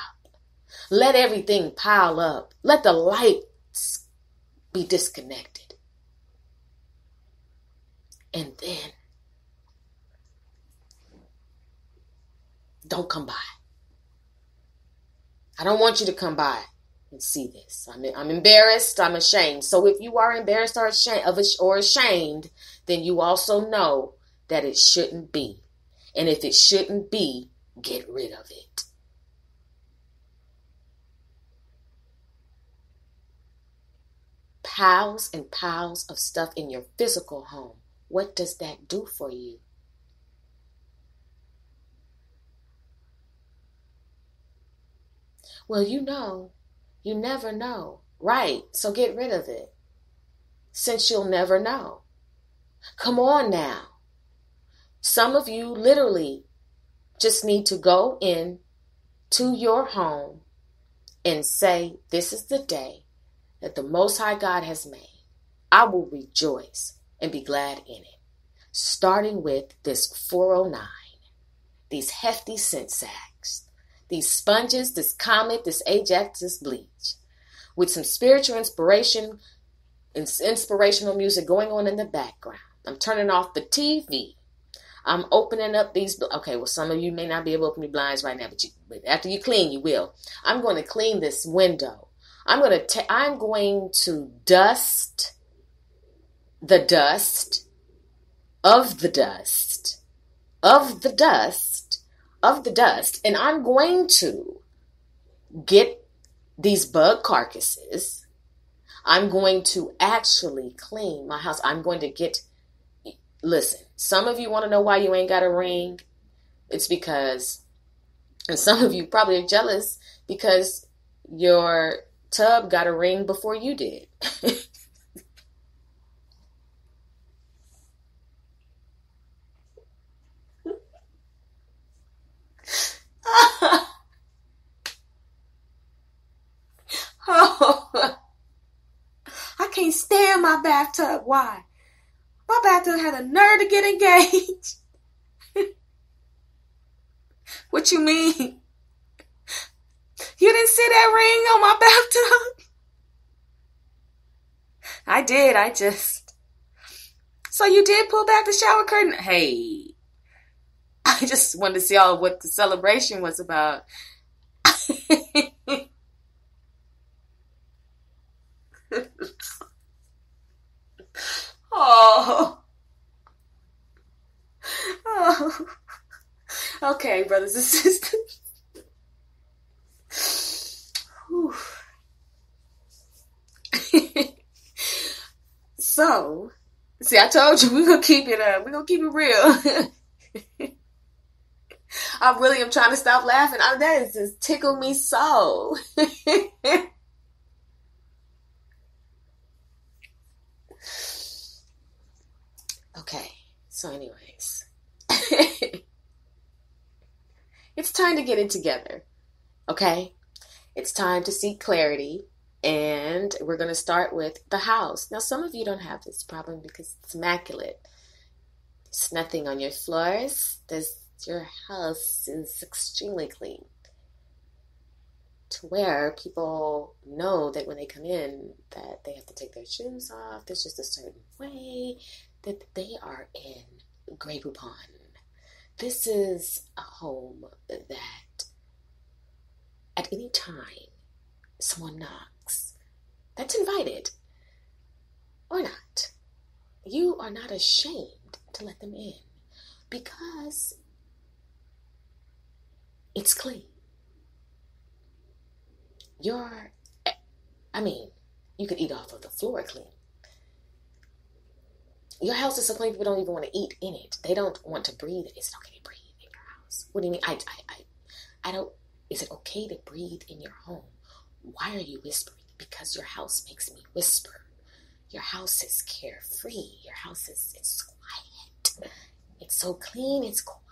Let everything pile up. Let the lights be disconnected. And then don't come by. I don't want you to come by and see this. I'm embarrassed. I'm ashamed. So if you are embarrassed or ashamed, then you also know that it shouldn't be. And if it shouldn't be, get rid of it. Piles and piles of stuff in your physical home. What does that do for you? Well, you never know. Right, so get rid of it. Since you'll never know. Come on now. Some of you literally just need to go in to your home and say, this is the day that the Most High God has made. I will rejoice and be glad in it. Starting with this 409, these hefty scent sacks, these sponges, this Comet, this Ajax, this bleach, with some spiritual inspiration and inspirational music going on in the background. I'm turning off the TV. I'm opening up these. Okay, well, some of you may not be able to open your blinds right now, but after you clean, you will. I'm going to clean this window. I'm going to dust the dust of the dust of the dust of the dust, and I'm going to get these bug carcasses. I'm going to actually clean my house. I'm going to listen, some of you want to know why you ain't got a ring. It's because, and some of you probably are jealous because your tub got a ring before you did. Oh, I can't stand my bathtub. Why? My bathtub had a nerve to get engaged. What you mean? You didn't see that ring on my bathtub? I did. So you did pull back the shower curtain? Hey, I just wanted to see all what the celebration was about. Oh. Okay, brothers and sisters. So, see, I told you we're gonna keep it up. We're gonna keep it real. I really am trying to stop laughing. That is just tickle me so. Okay, so anyways. It's time to get it together, okay? It's time to seek clarity, and we're going to start with the house. Now, some of you don't have this problem because it's immaculate. There's nothing on your floors. Your house is extremely clean, to where people know that when they come in that they have to take their shoes off. There's just a certain way that they are in Grey Poupon. This is a home that at any time someone knocks, that's invited or not. You are not ashamed to let them in because it's clean. You could eat off of the floor clean. Your house is so clean people don't even want to eat in it. They don't want to breathe. Is it okay to breathe in your house? What do you mean? I don't. Is it okay to breathe in your home? Why are you whispering? Because your house makes me whisper. Your house is carefree. Your house it's quiet. It's so clean, it's quiet.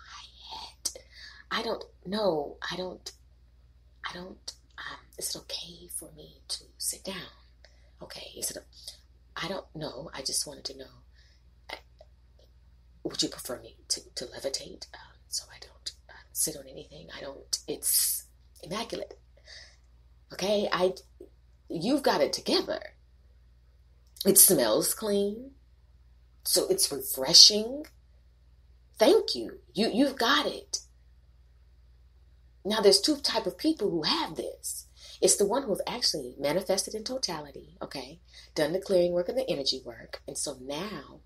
I don't know. Is it okay for me to sit down? Okay, I don't know. I just wanted to know. Would you prefer me to levitate so I don't sit on anything? It's immaculate. Okay, you've got it together. It smells clean, so it's refreshing. Thank you. You've got it. Now, there's two type of people who have this. It's the one who have actually manifested in totality, okay, done the clearing work and the energy work, and so now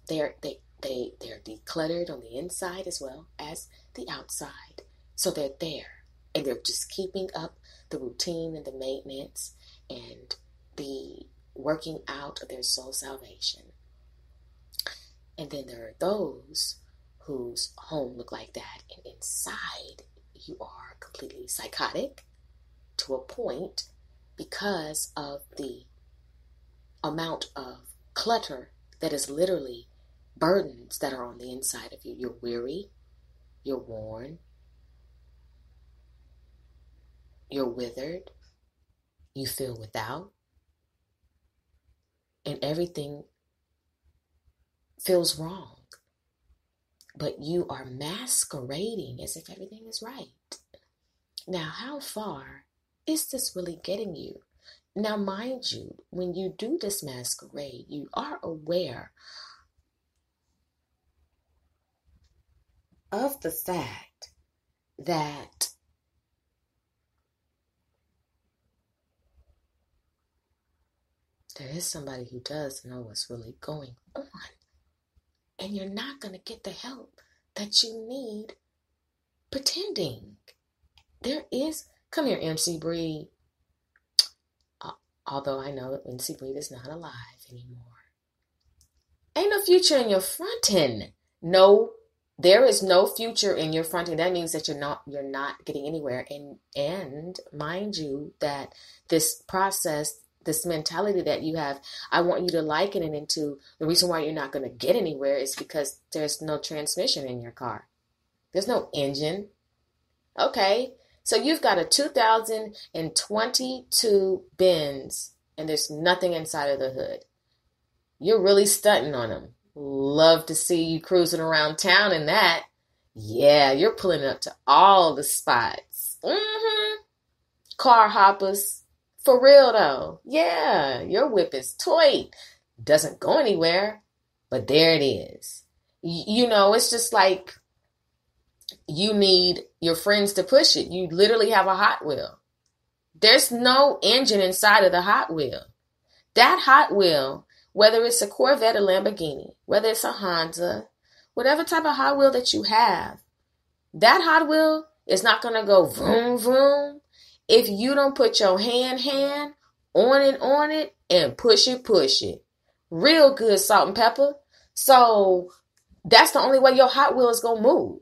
they're decluttered on the inside as well as the outside. So they're there, and they're just keeping up the routine and the maintenance and the working out of their soul salvation. And then there are those whose home look like that, and inside you are completely psychotic to a point because of the amount of clutter that is literally burdens that are on the inside of you. You're weary, you're worn, you're withered, you feel without, and everything feels wrong. But you are masquerading as if everything is right. Now, how far is this really getting you? Now, mind you, when you do this masquerade, you are aware of the fact that there is somebody who does know what's really going on. And you're not going to get the help that you need pretending. There is, come here, MC Breed. Although I know that MC Breed is not alive anymore. Ain't no future in your fronting. No, there is no future in your fronting. That means that you're not getting anywhere. And mind you, that this process, this mentality that you have, I want you to liken it into the reason why you're not going to get anywhere is because there's no transmission in your car. There's no engine. Okay, so you've got a 2022 Benz and there's nothing inside of the hood. You're really stunting on them. Love to see you cruising around town in that. Yeah, you're pulling up to all the spots. Car hoppers. For real though, yeah, your whip is toy. Doesn't go anywhere, but there it is. You know, it's just like you need your friends to push it. You literally have a Hot Wheel. There's no engine inside of the Hot Wheel. That Hot Wheel, whether it's a Corvette or Lamborghini, whether it's a Honda, whatever type of Hot Wheel that you have, that Hot Wheel is not going to go vroom, vroom if you don't put your hand on it and push it. Real good, salt and pepper. So that's the only way your Hot Wheel is going to move.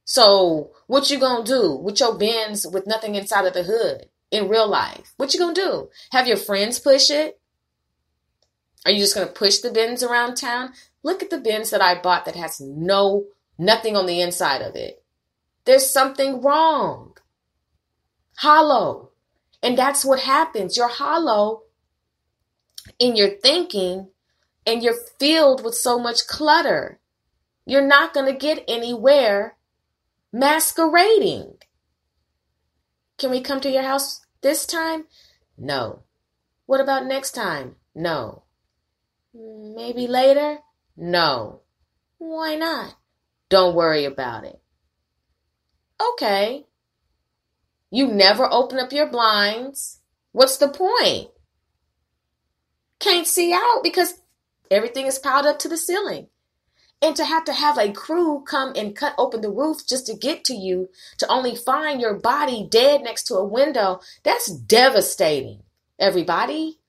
So what you going to do with your Benz with nothing inside of the hood in real life? What you going to do? Have your friends push it? Are you just going to push the Benz around town? Look at the Benz that I bought that has nothing on the inside of it. There's something wrong. Hollow. And that's what happens. You're hollow in your thinking and you're filled with so much clutter. You're not going to get anywhere masquerading. Can we come to your house this time? No. What about next time? No. Maybe later? No. Why not? Don't worry about it. Okay. You never open up your blinds. What's the point? Can't see out because everything is piled up to the ceiling. And to have a crew come and cut open the roof just to get to you, to only find your body dead next to a window, that's devastating, everybody.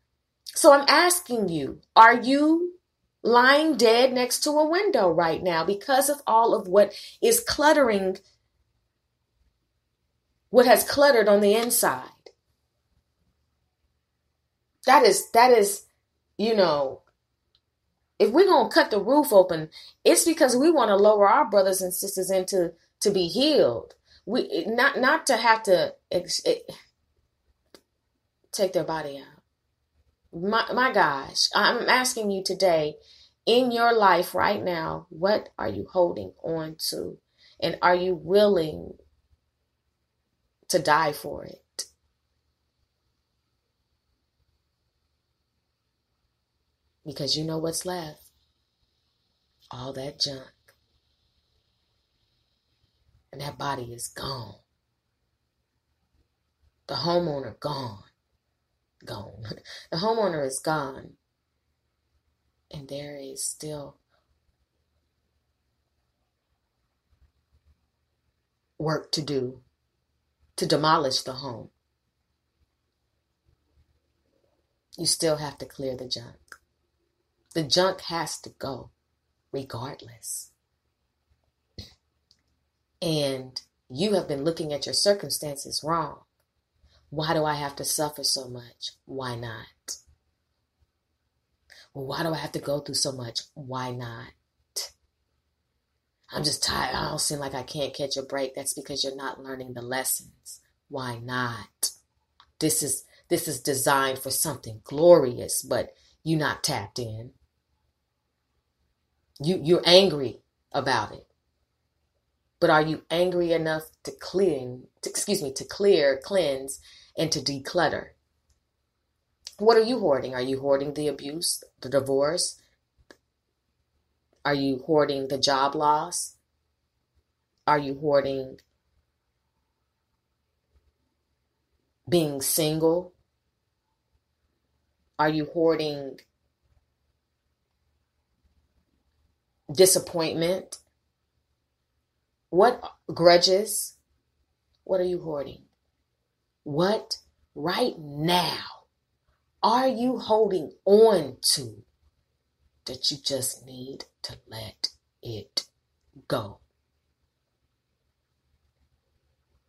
So I'm asking you, are you lying dead next to a window right now because of all of what is cluttering, what has cluttered on the inside? that is, if we're going to cut the roof open, it's because we want to lower our brothers and sisters into to be healed. We not to have to take their body out. My gosh, I'm asking you today, in your life right now, what are you holding on to? And are you willing to die for it? Because you know what's left. All that junk. And that body is gone. The homeowner gone. Gone. The homeowner is gone. And there is still work to do to demolish the home. You still have to clear the junk. The junk has to go regardless. And you have been looking at your circumstances wrong. Why do I have to suffer so much? Why not? Well, why do I have to go through so much? Why not? I'm just tired. I don't seem like I can't catch a break. That's because you're not learning the lessons. Why not? This is designed for something glorious, but you're not tapped in. You're angry about it. But are you angry enough to clear, cleanse, and to declutter? What are you hoarding? Are you hoarding the abuse, the divorce? Are you hoarding the job loss? Are you hoarding being single? Are you hoarding disappointment? What grudges? What are you hoarding? What right now are you holding on to that you just need to let it go?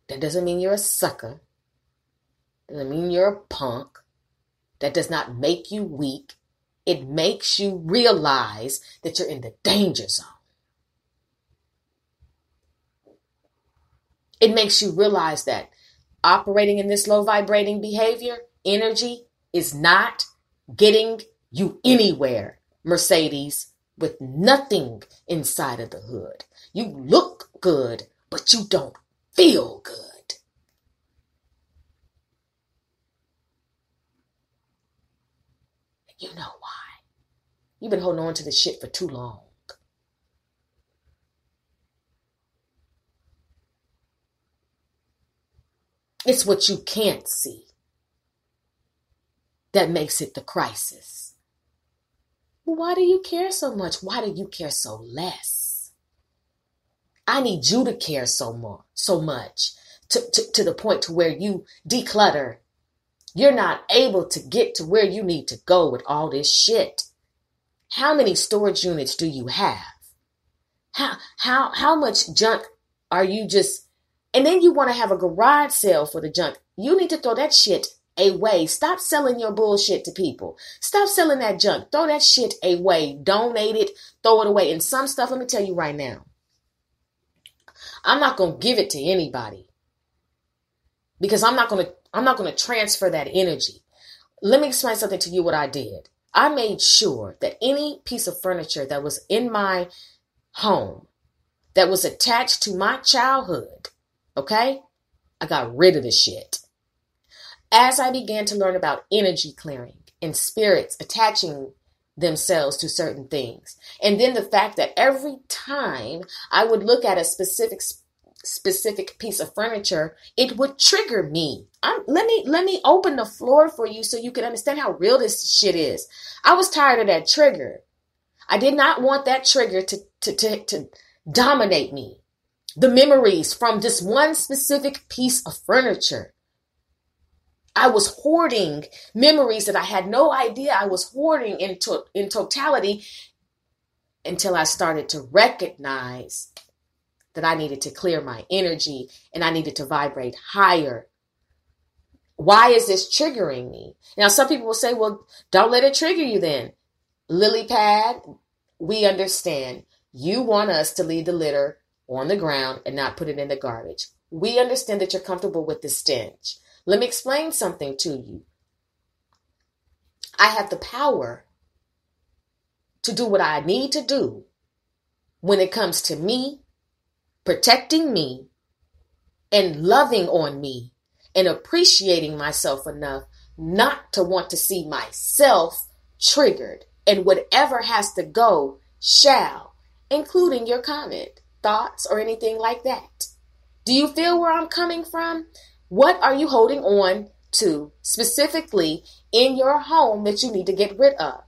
That doesn't mean you're a sucker. Doesn't mean you're a punk. That does not make you weak. It makes you realize that you're in the danger zone. It makes you realize that operating in this low vibrating behavior, energy, is not getting you anywhere, Mercedes, with nothing inside of the hood. You look good, but you don't feel good. You know why. You've been holding on to this shit for too long. It's what you can't see that makes it the crisis. Well, why do you care so much? Why do you care so less? I need you to care so much to the point to where you declutter. You're not able to get to where you need to go with all this shit. How many storage units do you have? How much junk are you just... And then you want to have a garage sale for the junk. You need to throw that shit away. Stop selling your bullshit to people. Stop selling that junk. Throw that shit away. Donate it. Throw it away. And some stuff, let me tell you right now, I'm not going to give it to anybody because I'm not going to transfer that energy. Let me explain something to you what I did. I made sure that any piece of furniture that was in my home that was attached to my childhood, okay, I got rid of the shit. As I began to learn about energy clearing and spirits attaching themselves to certain things, and then the fact that every time I would look at a specific piece of furniture, it would trigger me. Let me open the floor for you so you can understand how real this shit is. I was tired of that trigger. I did not want that trigger to dominate me. The memories from this one specific piece of furniture. I was hoarding memories that I had no idea I was hoarding in totality until I started to recognize that I needed to clear my energy and I needed to vibrate higher. Why is this triggering me? Now, some people will say, well, don't let it trigger you then. Lily pad, we understand. You want us to leave the litter on the ground and not put it in the garbage. We understand that you're comfortable with the stench. Let me explain something to you. I have the power to do what I need to do when it comes to me, protecting me, and loving on me, and appreciating myself enough not to want to see myself triggered. And whatever has to go shall, including your comment, thoughts, or anything like that. Do you feel where I'm coming from? What are you holding on to specifically in your home that you need to get rid of?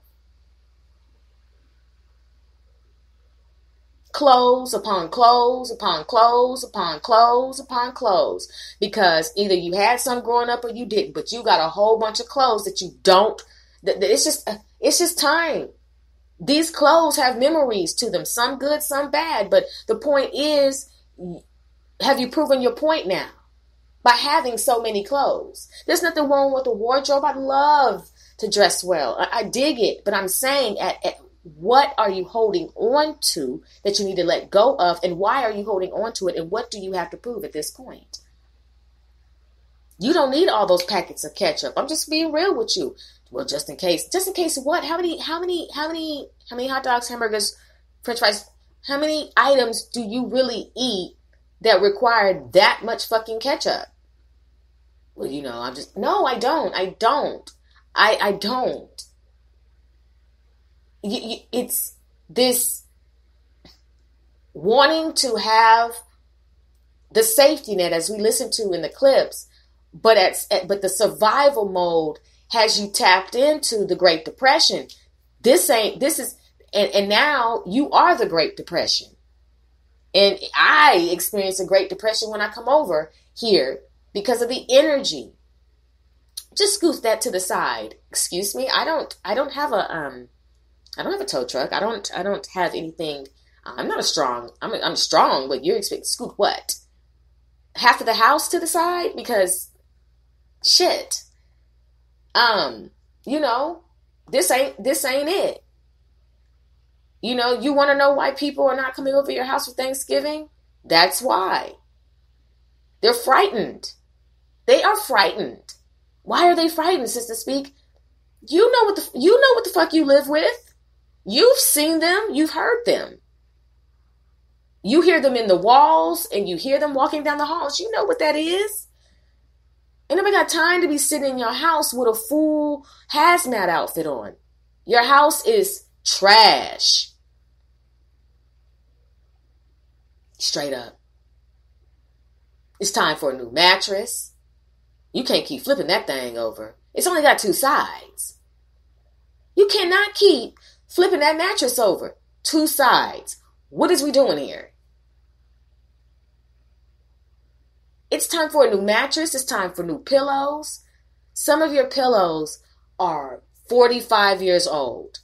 Clothes upon clothes upon clothes upon clothes upon clothes. Because either you had some growing up or you didn't, but you got a whole bunch of clothes that you don't. It's just time. These clothes have memories to them, some good, some bad. But the point is, have you proven your point now by having so many clothes? There's nothing wrong with the wardrobe. I love to dress well. I dig it. But I'm saying, what are you holding on to that you need to let go of? And why are you holding on to it? And what do you have to prove at this point? You don't need all those packets of ketchup. I'm just being real with you. Well, just in case what? How many hot dogs, hamburgers, French fries? How many items do you really eat that require that much fucking ketchup? Well, I don't. It's this wanting to have the safety net, as we listen to in the clips, but the survival mode has you tapped into the Great Depression. And now you are the Great Depression. And I experience a Great Depression when I come over here because of the energy. Just scoot that to the side. Excuse me. I don't have a tow truck. I don't have anything. I'm not I'm strong, but you're expecting scoot what? Half of the house to the side? Because shit. This ain't it. You want to know why people are not coming over your house for Thanksgiving? That's why. They're frightened. They are frightened. Why are they frightened, Sister Speak? You know what the fuck you live with. You've seen them. You've heard them. You hear them in the walls and you hear them walking down the halls. You know what that is. Ain't nobody got time to be sitting in your house with a full hazmat outfit on. Your house is trash. Straight up. It's time for a new mattress. You can't keep flipping that thing over. It's only got 2 sides. You cannot keep flipping that mattress over. 2 sides. What is we doing here? It's time for a new mattress. It's time for new pillows. Some of your pillows are 45 years old.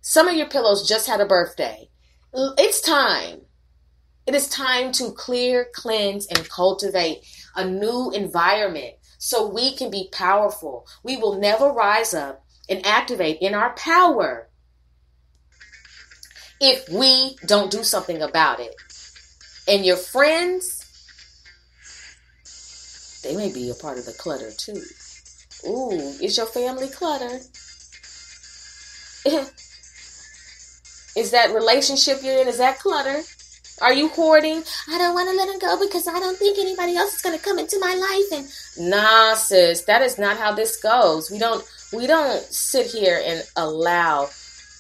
Some of your pillows just had a birthday. It's time. It is time to clear, cleanse, and cultivate a new environment so we can be powerful. We will never rise up and activate in our power if we don't do something about it. And your friends, they may be a part of the clutter too. Ooh, is your family cluttered? Is that relationship you're in, is that clutter? Are you hoarding? I don't want to let him go because I don't think anybody else is going to come into my life. And nah, sis, that is not how this goes. We don't sit here and allow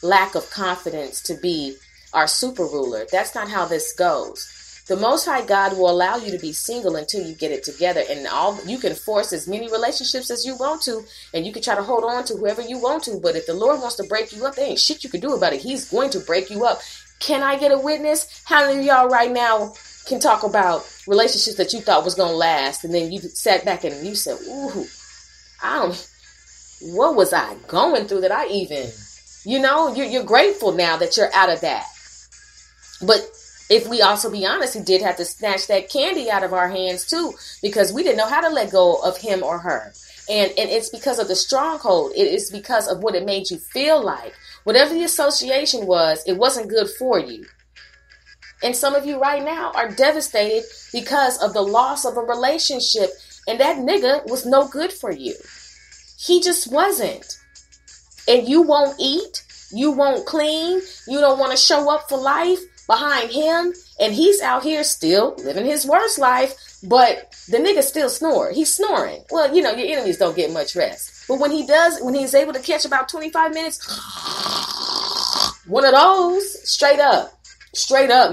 lack of confidence to be our super ruler. That's not how this goes. The Most High God will allow you to be single until you get it together. And you can force as many relationships as you want to. And you can try to hold on to whoever you want to. But if the Lord wants to break you up, there ain't shit you can do about it. He's going to break you up. Can I get a witness? How many of y'all right now can talk about relationships that you thought was going to last? And then you sat back and you said, ooh, what was I going through that I even, you're grateful now that you're out of that. But If we also be honest, he did have to snatch that candy out of our hands too, because we didn't know how to let go of him or her. And it's because of the stronghold. It is because of what it made you feel like. Whatever the association was, it wasn't good for you. And some of you right now are devastated because of the loss of a relationship. And that nigga was no good for you. He just wasn't. And you won't eat. You won't clean. You don't want to show up for life behind him. And he's out here still living his worst life. But the nigga still snore. He's snoring. Well, your enemies don't get much rest. But when he's able to catch about 25 minutes, one of those, straight up,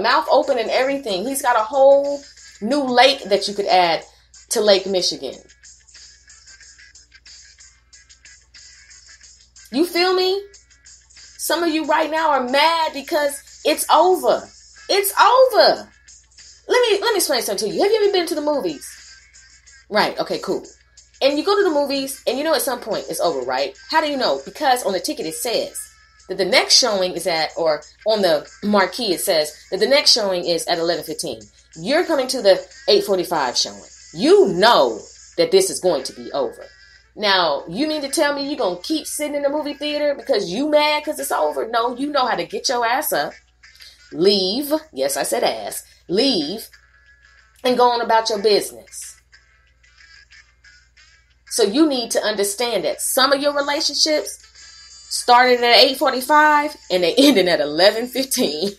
mouth open and everything. He's got a whole new lake that you could add to Lake Michigan. You feel me? Some of you right now are mad because it's over. It's over. Let me explain something to you. Have you ever been to the movies? Right. Okay, cool. And you go to the movies and at some point it's over, right? How do you know? Because on the ticket it says that the next showing is or on the marquee it says that the next showing is at 11:15. You're coming to the 8:45 showing. You know that this is going to be over. Now, you mean to tell me you're going to keep sitting in the movie theater because you mad because it's over? No, you know how to get your ass up, leave. Yes, I said ass. Leave and go on about your business. So you need to understand that some of your relationships started at 8:45 and they ended at 11:15.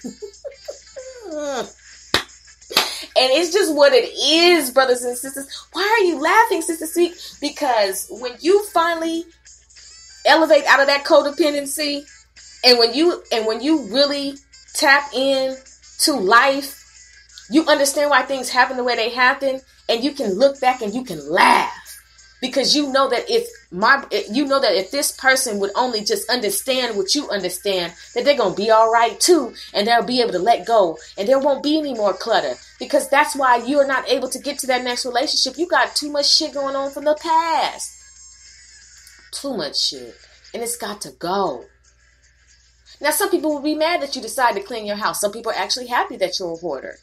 And it's just what it is, brothers and sisters. Why are you laughing, Sister Sweet? Because when you finally elevate out of that codependency, and when you really tap in to life, you understand why things happen the way they happen, and you can look back and you can laugh. Because you know that if this person would only just understand what you understand, that they're going to be all right too. And they'll be able to let go. And there won't be any more clutter. Because that's why you're not able to get to that next relationship. You got too much shit going on from the past. Too much shit. And it's got to go. Now, some people will be mad that you decide to clean your house. Some people are actually happy that you're a hoarder.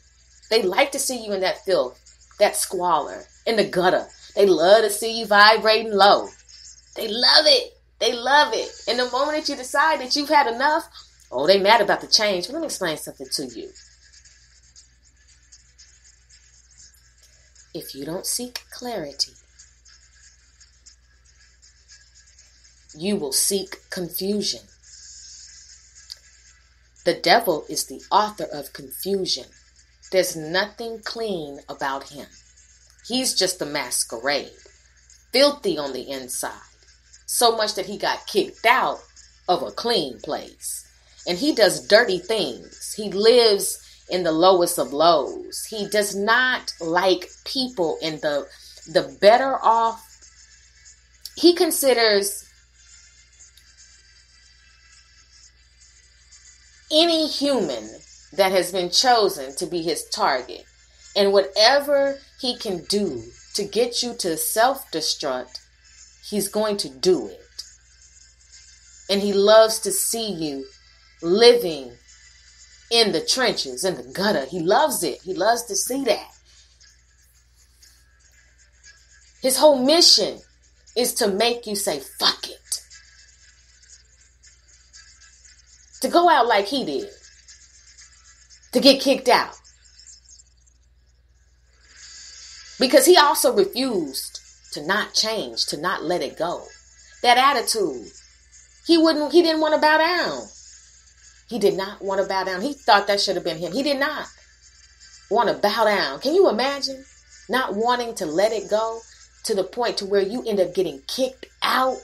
They like to see you in that filth, that squalor, in the gutter. They love to see you vibrating low. They love it. They love it. And the moment that you decide that you've had enough, they mad about the change. Well, let me explain something to you. If you don't seek clarity, you will seek confusion. The devil is the author of confusion. There's nothing clean about him. He's just a masquerade, filthy on the inside, so much that he got kicked out of a clean place. And he does dirty things. He lives in the lowest of lows. He does not like people in the better off. He considers any human that has been chosen to be his target. And whatever he can do to get you to self-destruct, he's going to do it. And he loves to see you living in the trenches, in the gutter. He loves it. He loves to see that. His whole mission is to make you say, fuck it. To go out like he did. To get kicked out. Because he also refused to not change, to not let it go. That attitude. He didn't want to bow down. He did not want to bow down. He thought that should have been him. He did not want to bow down. Can you imagine not wanting to let it go to the point to where you end up getting kicked out?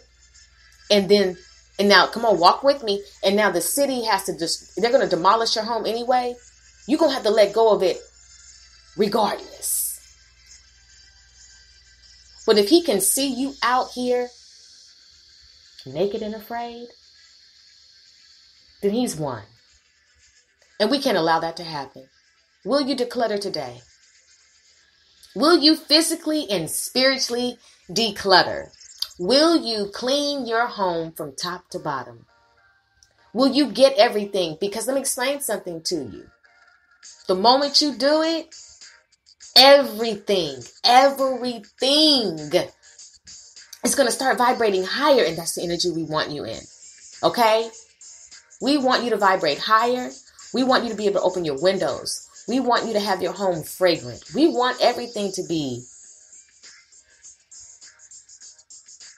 And now, come on, walk with me. And now the city has to they're going to demolish your home anyway. You're going to have to let go of it regardless. But if he can see you out here naked and afraid, then he's won. And we can't allow that to happen. Will you declutter today? Will you physically and spiritually declutter? Will you clean your home from top to bottom? Will you get everything? Because let me explain something to you. The moment you do it, everything is going to start vibrating higher, and that's the energy we want you in. Okay? We want you to vibrate higher. We want you to be able to open your windows. We want you to have your home fragrant. We want everything to be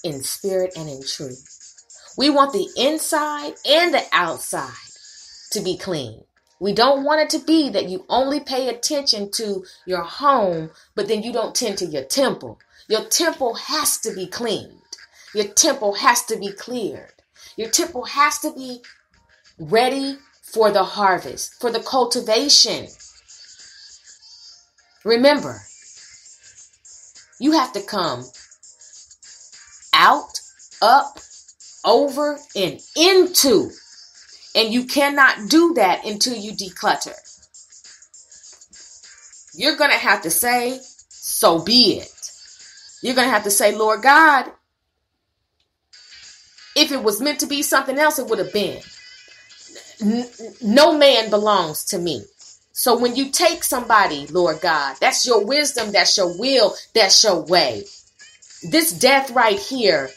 in spirit and in truth. We want the inside and the outside to be clean. We don't want it to be that you only pay attention to your home, but then you don't tend to your temple. Your temple has to be cleaned. Your temple has to be cleared. Your temple has to be ready for the harvest, for the cultivation. Remember, you have to come out, up, over, and into. And you cannot do that until you declutter. You're going to have to say, so be it. You're going to have to say, Lord God, if it was meant to be something else, it would have been. No man belongs to me. So when you take somebody, Lord God, that's your wisdom, that's your will, that's your way. This death right here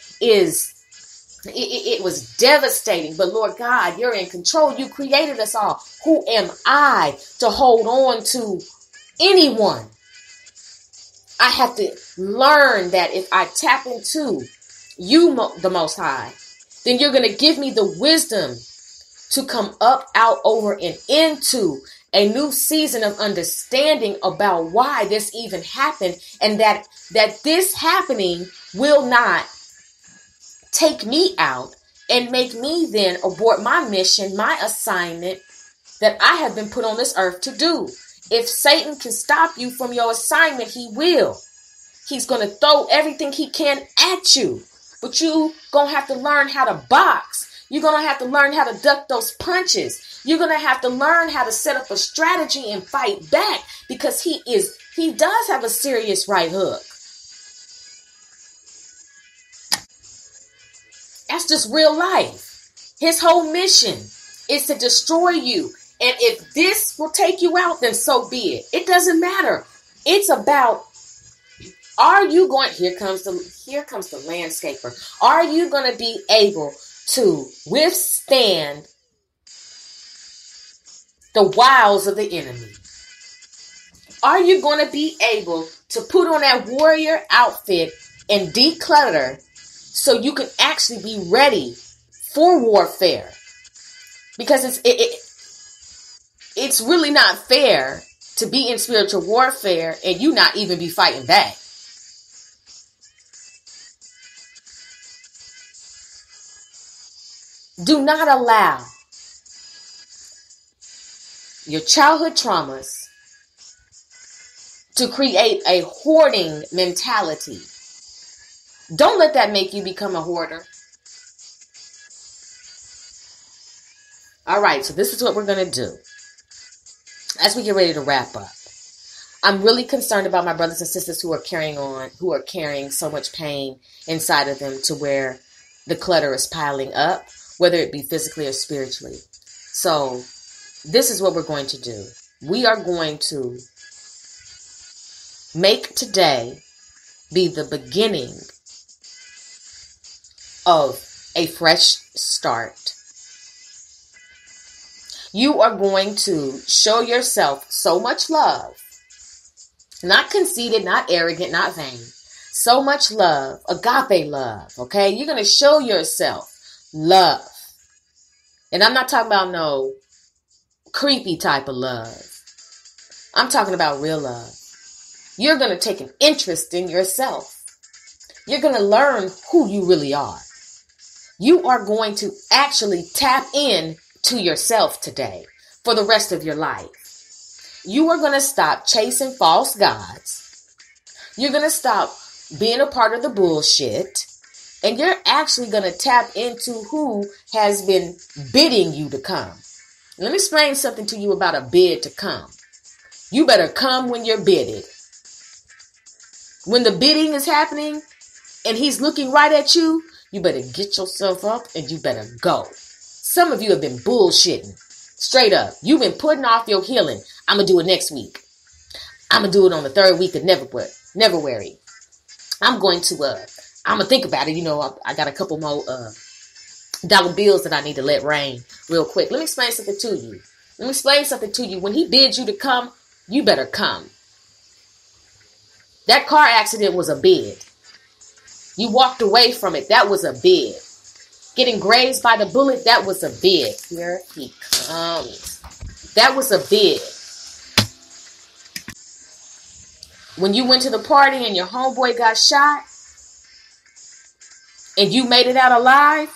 it was devastating, but Lord God, you're in control. You created us all. Who am I to hold on to anyone? I have to learn that if I tap into you, the Most High, then you're going to give me the wisdom to come up, out, over, and into a new season of understanding about why this even happened, and that this happening will not take me out and make me then abort my mission, my assignment that I have been put on this earth to do. If Satan can stop you from your assignment, he will. He's going to throw everything he can at you. But you going to have to learn how to box. You're going to have to learn how to duck those punches. You're going to have to learn how to set up a strategy and fight back, because he does have a serious right hook. That's just real life. His whole mission is to destroy you. And if this will take you out, then so be it. It doesn't matter. It's about, are you going, here comes the landscaper. Are you going to be able to withstand the wiles of the enemy? Are you going to be able to put on that warrior outfit and declutter so you can actually be ready for warfare? Because it's really not fair to be in spiritual warfare and you not even be fighting back. Do not allow your childhood traumas to create a hoarding mentality. Don't let that make you become a hoarder. All right, so this is what we're going to do as we get ready to wrap up. I'm really concerned about my brothers and sisters who are carrying so much pain inside of them to where the clutter is piling up, whether it be physically or spiritually. So this is what we're going to do. We are going to make today be the beginning of a fresh start. You are going to show yourself so much love. Not conceited, not arrogant, not vain. So much love, agape love, okay? You're going to show yourself love. And I'm not talking about no creepy type of love. I'm talking about real love. You're going to take an interest in yourself. You're going to learn who you really are. You are going to actually tap in to yourself today for the rest of your life. You are going to stop chasing false gods. You're going to stop being a part of the bullshit. And you're actually going to tap into who has been bidding you to come. Let me explain something to you about a bid to come. You better come when you're bidded. When the bidding is happening and he's looking right at you, you better get yourself up and you better go. Some of you have been bullshitting. Straight up. You've been putting off your healing. I'm going to do it next week. I'm going to do it on the 3rd week of Neverwary. I'm going to think about it. You know, I got a couple more dollar bills that I need to let rain real quick. Let me explain something to you. When he bids you to come, you better come. That car accident was a bid. You walked away from it. That was a bid. Getting grazed by the bullet, that was a bid. Here he comes. That was a bid. When you went to the party and your homeboy got shot and you made it out alive,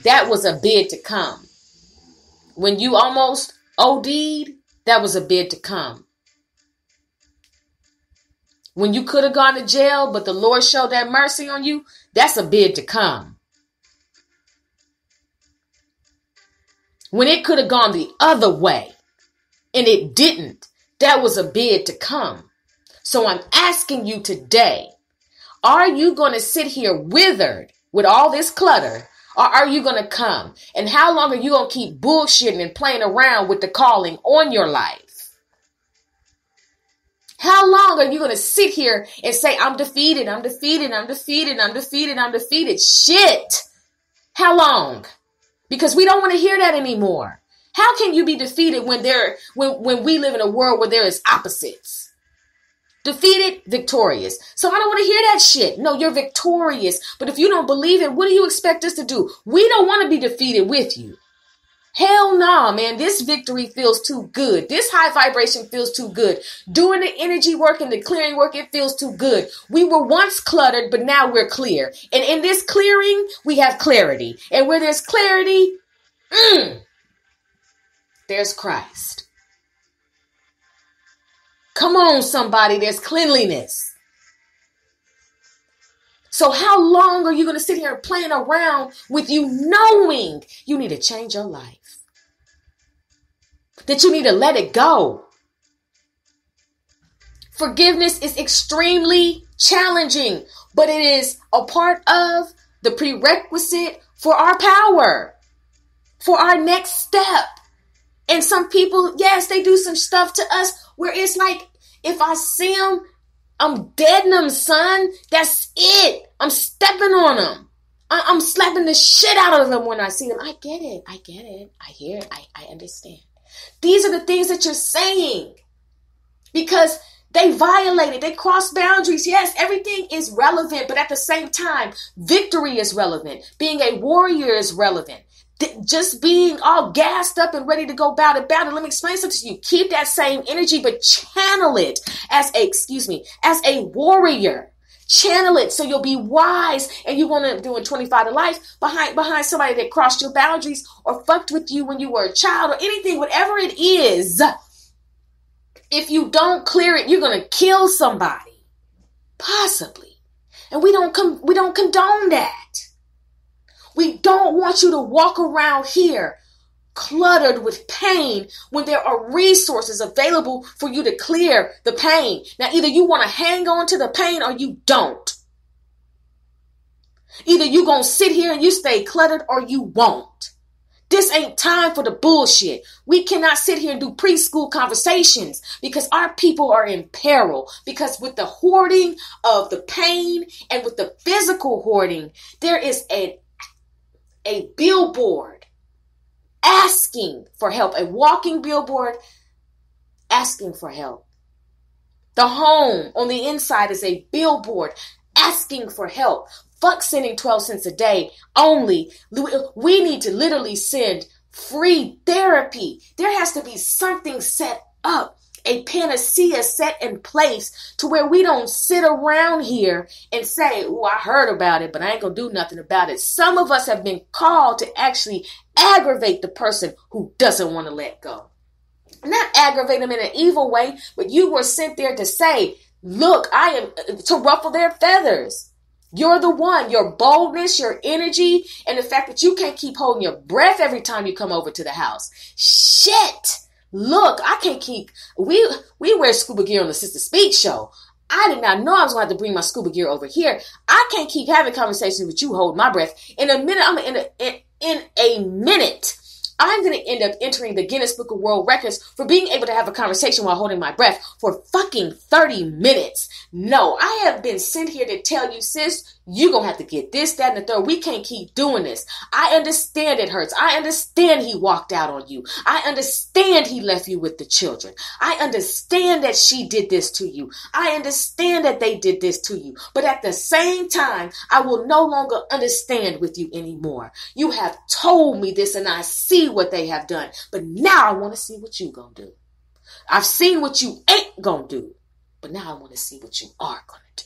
that was a bid to come. When you almost OD'd, that was a bid to come. When you could have gone to jail, but the Lord showed that mercy on you, that's a bid to come. When it could have gone the other way and it didn't, that was a bid to come. So I'm asking you today, are you going to sit here withered with all this clutter, or are you going to come? And how long are you going to keep bullshitting and playing around with the calling on your life? How long are you going to sit here and say, I'm defeated, I'm defeated, I'm defeated, I'm defeated, I'm defeated? Shit. How long? Because we don't want to hear that anymore. How can you be defeated when we live in a world where there is opposites? Defeated, victorious. So I don't want to hear that shit. No, you're victorious. But if you don't believe it, what do you expect us to do? We don't want to be defeated with you. Hell no, man. This victory feels too good. This high vibration feels too good. Doing the energy work and the clearing work, it feels too good. We were once cluttered, but now we're clear. And in this clearing, we have clarity. And where there's clarity, there's Christ. Come on, somebody, there's cleanliness. So how long are you going to sit here playing around with you knowing you need to change your life? That you need to let it go. Forgiveness is extremely challenging, but it is a part of the prerequisite for our power, for our next step. And some people, yes, they do some stuff to us where it's like, if I see them, I'm deading them, son. That's it. I'm stepping on them. I'm slapping the shit out of them when I see them. I get it. I hear it. I understand. These are the things that you're saying because they violated. They crossed boundaries. Yes, everything is relevant, but at the same time, victory is relevant. Being a warrior is relevant. Just being all gassed up and ready to go battle. Let me explain something to you. Keep that same energy, but channel it as a warrior. Channel it so you'll be wise and you want to do a 25 to life behind somebody that crossed your boundaries or fucked with you when you were a child or anything, whatever it is. If you don't clear it, you're going to kill somebody. Possibly. And we don't condone that. We don't want you to walk around here cluttered with pain when there are resources available for you to clear the pain. Now, either you want to hang on to the pain or you don't. Either you going to sit here and you stay cluttered or you won't. This ain't time for the bullshit. We cannot sit here and do preschool conversations because our people are in peril. Because with the hoarding of the pain and with the physical hoarding, there is a billboard asking for help, a walking billboard asking for help. The home on the inside is a billboard asking for help. Fuck sending 12 cents a day only. We need to literally send free therapy. There has to be something set up, a panacea set in place to where we don't sit around here and say, oh, I heard about it, but I ain't gonna do nothing about it. Some of us have been called to actually aggravate the person who doesn't want to let go. Not aggravate them in an evil way, but you were sent there to say, look, I am to ruffle their feathers. You're the one, your boldness, your energy, and the fact that you can't keep holding your breath every time you come over to the house. Shit. Look, I can't keep, we wear scuba gear on the Sister Speak show. I did not know I was going to have to bring my scuba gear over here. I can't keep having conversations with you holding my breath. In a minute, I'm going to end up entering the Guinness Book of World Records for being able to have a conversation while holding my breath for fucking 30 minutes. No, I have been sent here to tell you, sis, you're going to have to get this, that, and the third. We can't keep doing this. I understand it hurts. I understand he walked out on you. I understand he left you with the children. I understand that she did this to you. I understand that they did this to you. But at the same time, I will no longer understand with you anymore. You have told me this and I see what they have done. But now I want to see what you gonna do. I've seen what you ain't gonna do. But now I want to see what you are gonna do.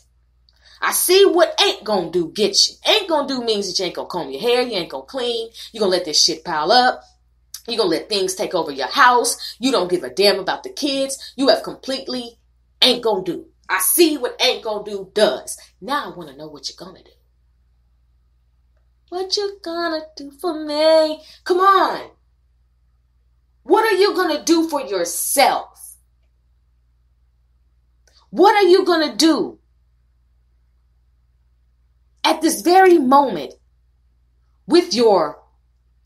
I see what ain't gonna do get you. Ain't gonna do means that you ain't gonna comb your hair. You ain't gonna clean. You're gonna let this shit pile up. You're gonna let things take over your house. You don't give a damn about the kids. You have completely ain't gonna do. I see what ain't gonna do does. Now I want to know what you're gonna do. What you gonna do for me? Come on. What are you gonna do for yourself? What are you gonna do at this very moment with your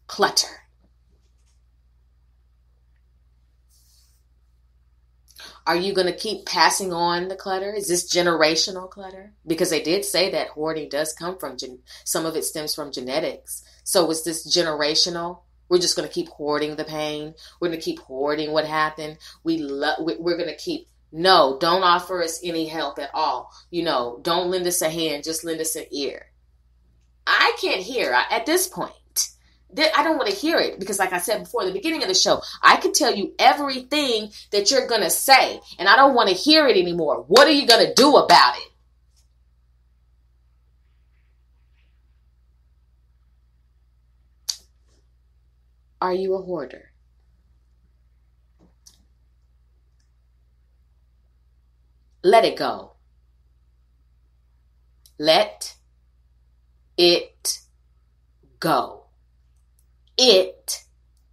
clutter? Are you going to keep passing on the clutter? Is this generational clutter? Because they did say that hoarding does come from, some of it stems from genetics. So is this generational? We're just going to keep hoarding the pain. We're going to keep hoarding what happened. We're going to keep, no, don't offer us any help at all. Don't lend us a hand, just lend us an ear. I can't hear at this point. I don't want to hear it because, like I said before, at the beginning of the show, I could tell you everything that you're going to say, and I don't want to hear it anymore. What are you going to do about it? Are you a hoarder? Let it go. Let it go. It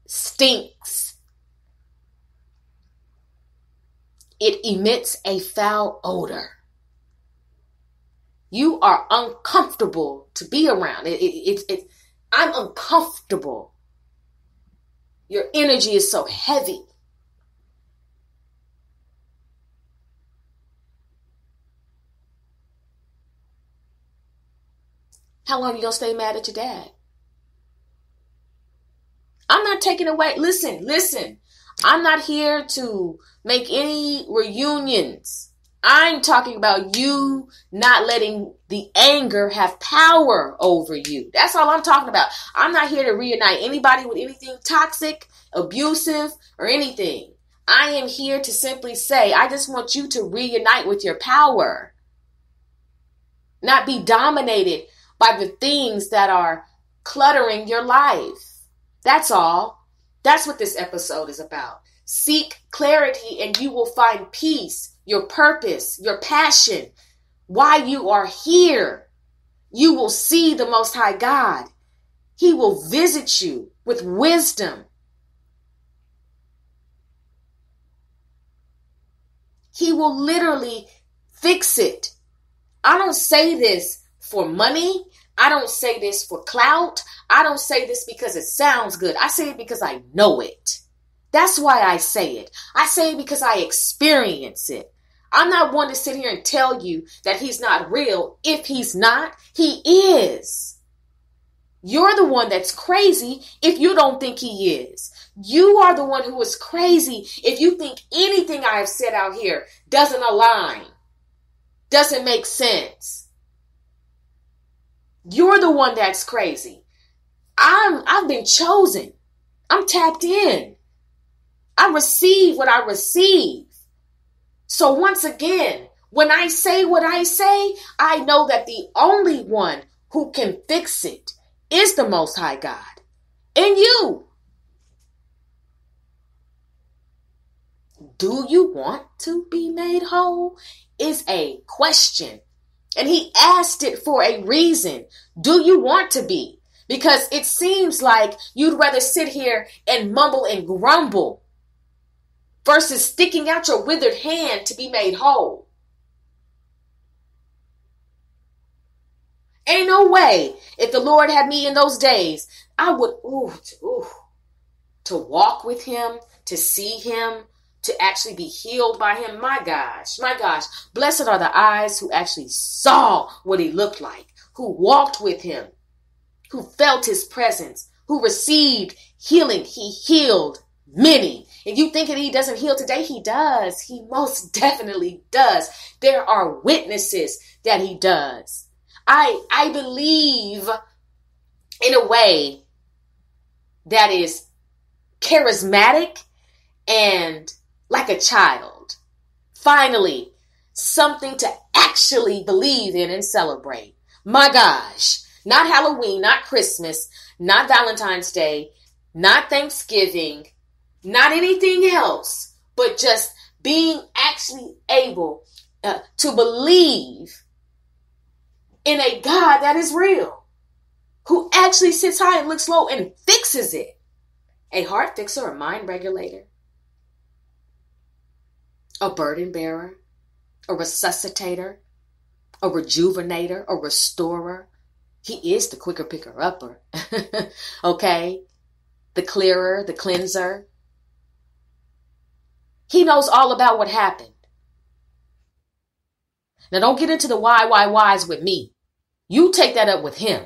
stinks. It emits a foul odor. You are uncomfortable to be around. I'm uncomfortable. Your energy is so heavy. How long are you going to stay mad at your dad? I'm not taking away. Listen. I'm not here to make any reunions. I'm talking about you not letting the anger have power over you. That's all I'm talking about. I'm not here to reunite anybody with anything toxic, abusive, or anything. I am here to simply say, I just want you to reunite with your power. Not be dominated by the things that are cluttering your life. That's all. That's what this episode is about. Seek clarity and you will find peace, your purpose, your passion, why you are here. You will see the Most High God. He will visit you with wisdom. He will literally fix it. I don't say this for money. I don't say this for clout. I don't say this because it sounds good. I say it because I know it. That's why I say it. I say it because I experience it. I'm not one to sit here and tell you that he's not real. If he's not, he is. You're the one that's crazy if you don't think he is. You are the one who is crazy if you think anything I have said out here doesn't align, doesn't make sense. You're the one that's crazy. I've been chosen. I'm tapped in. I receive what I receive. So once again, when I say what I say, I know that the only one who can fix it is the Most High God and you. Do you want to be made whole? Is a question. And he asked it for a reason. Do you want to be? Because it seems like you'd rather sit here and mumble and grumble versus sticking out your withered hand to be made whole. Ain't no way. If the Lord had me in those days, I would, to walk with him, to see him, to actually be healed by him. My gosh, blessed are the eyes who actually saw what he looked like, who walked with him, who felt his presence, who received healing. He healed many. And you thinking he doesn't heal today? He does. He most definitely does. There are witnesses that he does. I believe in a way that is charismatic and like a child. Finally, something to actually believe in and celebrate. My gosh, not Halloween, not Christmas, not Valentine's Day, not Thanksgiving, not anything else, but just being actually able to believe in a God that is real, who actually sits high and looks low and fixes it. A heart fixer, a mind regulator, a burden bearer, a resuscitator, a rejuvenator, a restorer. He is the quicker picker upper. Okay? The clearer, the cleanser. He knows all about what happened. Now don't get into the whys with me. You take that up with him.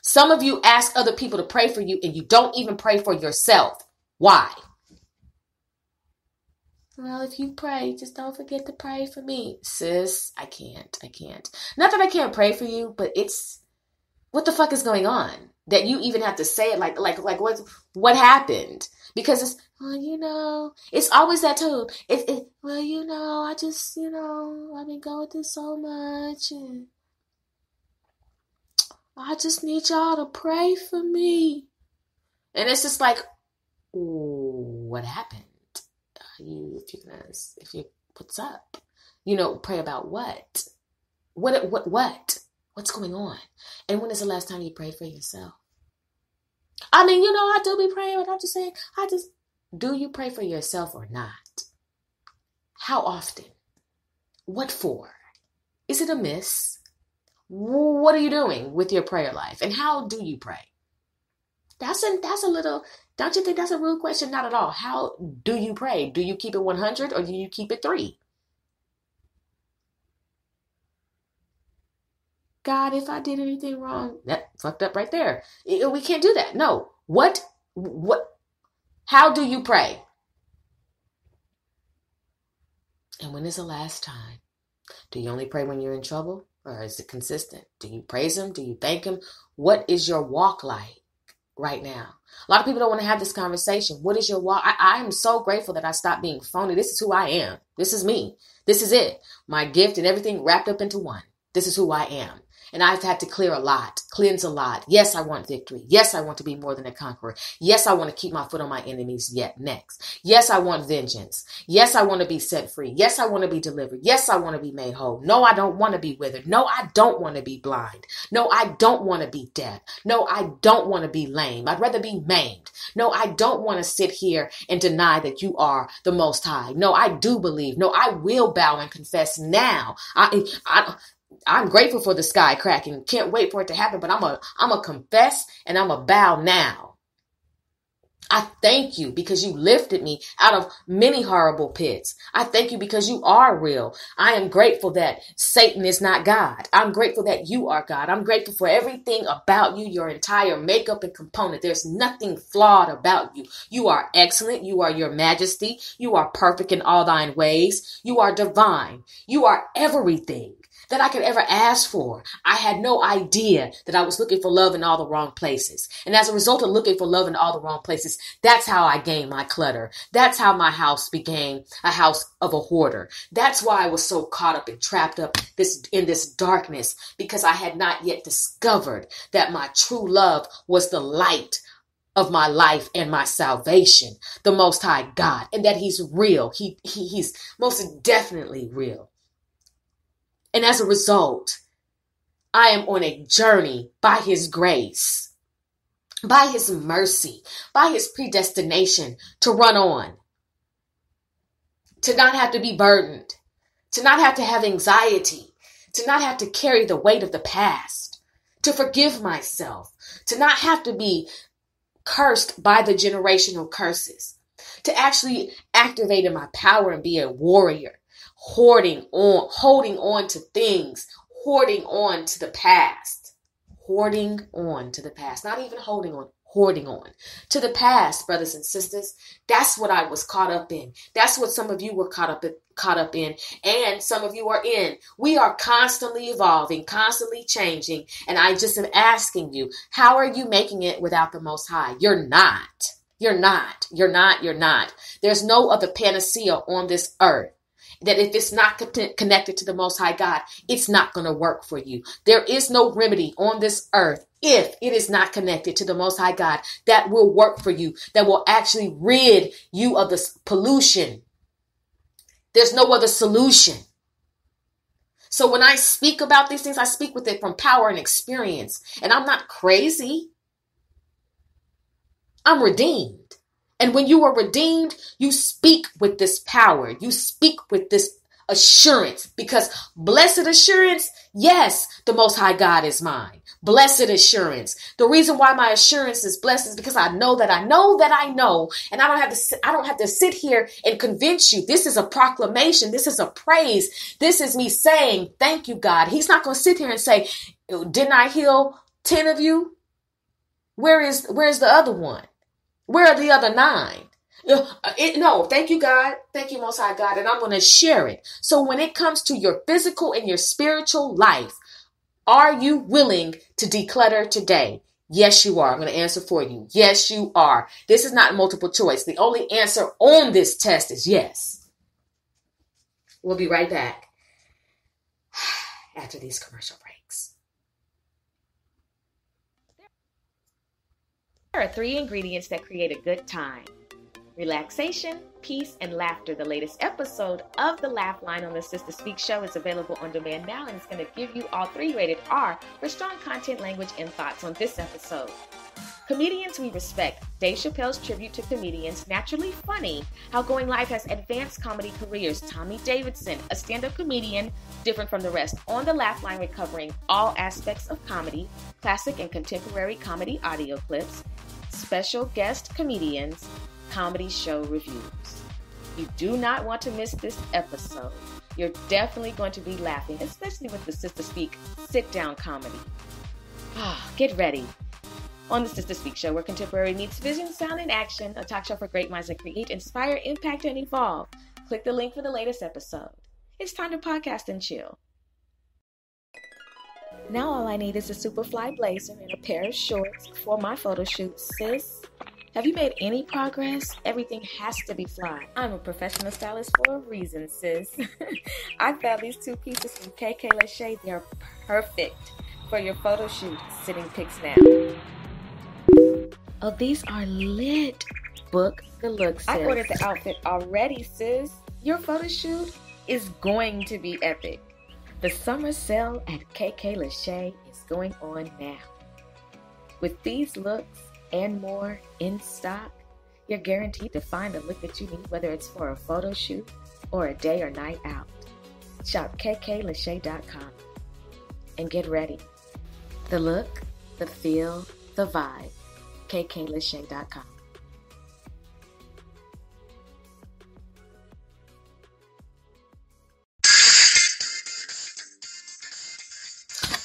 Some of you ask other people to pray for you and you don't even pray for yourself. Why? Well, if you pray, just don't forget to pray for me. Sis, I can't. Not that I can't pray for you, but it's, what the fuck is going on? That you even have to say it like what happened? Because it's, well, you know, it's always that tone. Well, you know, I just, you know, I've been going through so much and I just need y'all to pray for me. And it's just like, what happened? What's up? You know, pray about what? What's going on? And when is the last time you prayed for yourself? I mean, you know, I do be praying, but I'm just saying, do you pray for yourself or not? How often? What for? Is it a miss? What are you doing with your prayer life? And how do you pray? That's a little, don't you think that's a rude question? Not at all. How do you pray? Do you keep it 100 or do you keep it 3? God, if I did anything wrong, that fucked up right there. We can't do that. No. What, how do you pray? And when is the last time? Do you only pray when you're in trouble? Or is it consistent? Do you praise him? Do you thank him? What is your walk like right now? A lot of people don't want to have this conversation. What is your walk? I am so grateful that I stopped being phony. This is who I am. This is me. This is it. My gift and everything wrapped up into one. This is who I am. And I've had to clear a lot, cleanse a lot. Yes, I want victory. Yes, I want to be more than a conqueror. Yes, I want to keep my foot on my enemies yet next. Yes, I want vengeance. Yes, I want to be set free. Yes, I want to be delivered. Yes, I want to be made whole. No, I don't want to be withered. No, I don't want to be blind. No, I don't want to be deaf. No, I don't want to be lame. I'd rather be maimed. No, I don't want to sit here and deny that you are the Most High. No, I do believe. No, I will bow and confess now. I'm grateful for the sky cracking. Can't wait for it to happen, but I'm a confess and I'm a bow now. I thank you because you lifted me out of many horrible pits. I thank you because you are real. I am grateful that Satan is not God. I'm grateful that you are God. I'm grateful for everything about you, your entire makeup and component. There's nothing flawed about you. You are excellent. You are your majesty. You are perfect in all thine ways. You are divine. You are everything that I could ever ask for. I had no idea that I was looking for love in all the wrong places. And as a result of looking for love in all the wrong places, that's how I gained my clutter. That's how my house became a house of a hoarder. That's why I was so caught up and trapped up in this darkness, because I had not yet discovered that my true love was the light of my life and my salvation, the Most High God, and that he's real. He's most definitely real. And as a result, I am on a journey by his grace, by his mercy, by his predestination to run on, to not have to be burdened, to not have to have anxiety, to not have to carry the weight of the past, to forgive myself, to not have to be cursed by the generational curses, to actually activate in my power and be a warrior, holding on to things, hoarding on to the past, not even holding on, hoarding on to the past, brothers and sisters. That's what I was caught up in. That's what some of you were caught up in, and some of you are in. We are constantly evolving, constantly changing, and I just am asking you, how are you making it without the Most High? You're not. There's no other panacea on this earth that if it's not connected to the Most High God, it's not going to work for you. There is no remedy on this earth if it is not connected to the Most High God that will work for you, that will actually rid you of this pollution. There's no other solution. So when I speak about these things, I speak with it from power and experience. And I'm not crazy. I'm redeemed. And when you are redeemed, you speak with this power. You speak with this assurance, because blessed assurance, yes, the Most High God is mine. Blessed assurance. The reason why my assurance is blessed is because I know that I know that I know, and I don't have to sit here and convince you. This is a proclamation. This is a praise. This is me saying, thank you, God. He's not going to sit here and say, didn't I heal 10 of you? Where's the other one? Where are the other 9? No, thank you, God. Thank you, Most High God. And I'm going to share it. So when it comes to your physical and your spiritual life, are you willing to declutter today? Yes, you are. I'm going to answer for you. Yes, you are. This is not multiple choice. The only answer on this test is yes. We'll be right back after these commercial breaks. There are 3 ingredients that create a good time: relaxation, peace, and laughter. The latest episode of the Laugh Line on the Sister Speak Show is available on demand now, and it's going to give you all 3 rated R for strong content, language, and thoughts on this episode. Comedians we respect. Dave Chappelle's tribute to comedians, naturally funny. How Going Live has advanced comedy careers. Tommy Davidson, a stand-up comedian different from the rest. On the Laugh Line, we're covering all aspects of comedy, classic and contemporary comedy audio clips, special guest comedians, comedy show reviews. You do not want to miss this episode. You're definitely going to be laughing, especially with the Sister Speak sit-down comedy. Get ready. On the Sister Speak Show, where contemporary meets vision, sound, and action, a talk show for great minds that create, inspire, impact, and evolve. Click the link for the latest episode. It's time to podcast and chill. Now all I need is a super fly blazer and a pair of shorts for my photo shoot. Sis, have you made any progress? Everything has to be fly. I'm a professional stylist for a reason, sis. I found these 2 pieces from KK Lachey. They're perfect for your photo shoot. Sitting pics now. Oh, these are lit. Book the look, sis. I ordered the outfit already, sis. Your photo shoot is going to be epic. The summer sale at KK Lachey is going on now. With these looks and more in stock, you're guaranteed to find the look that you need, whether it's for a photo shoot or a day or night out. Shop kklachey.com and get ready. The look, the feel, the vibe. kklachey.com.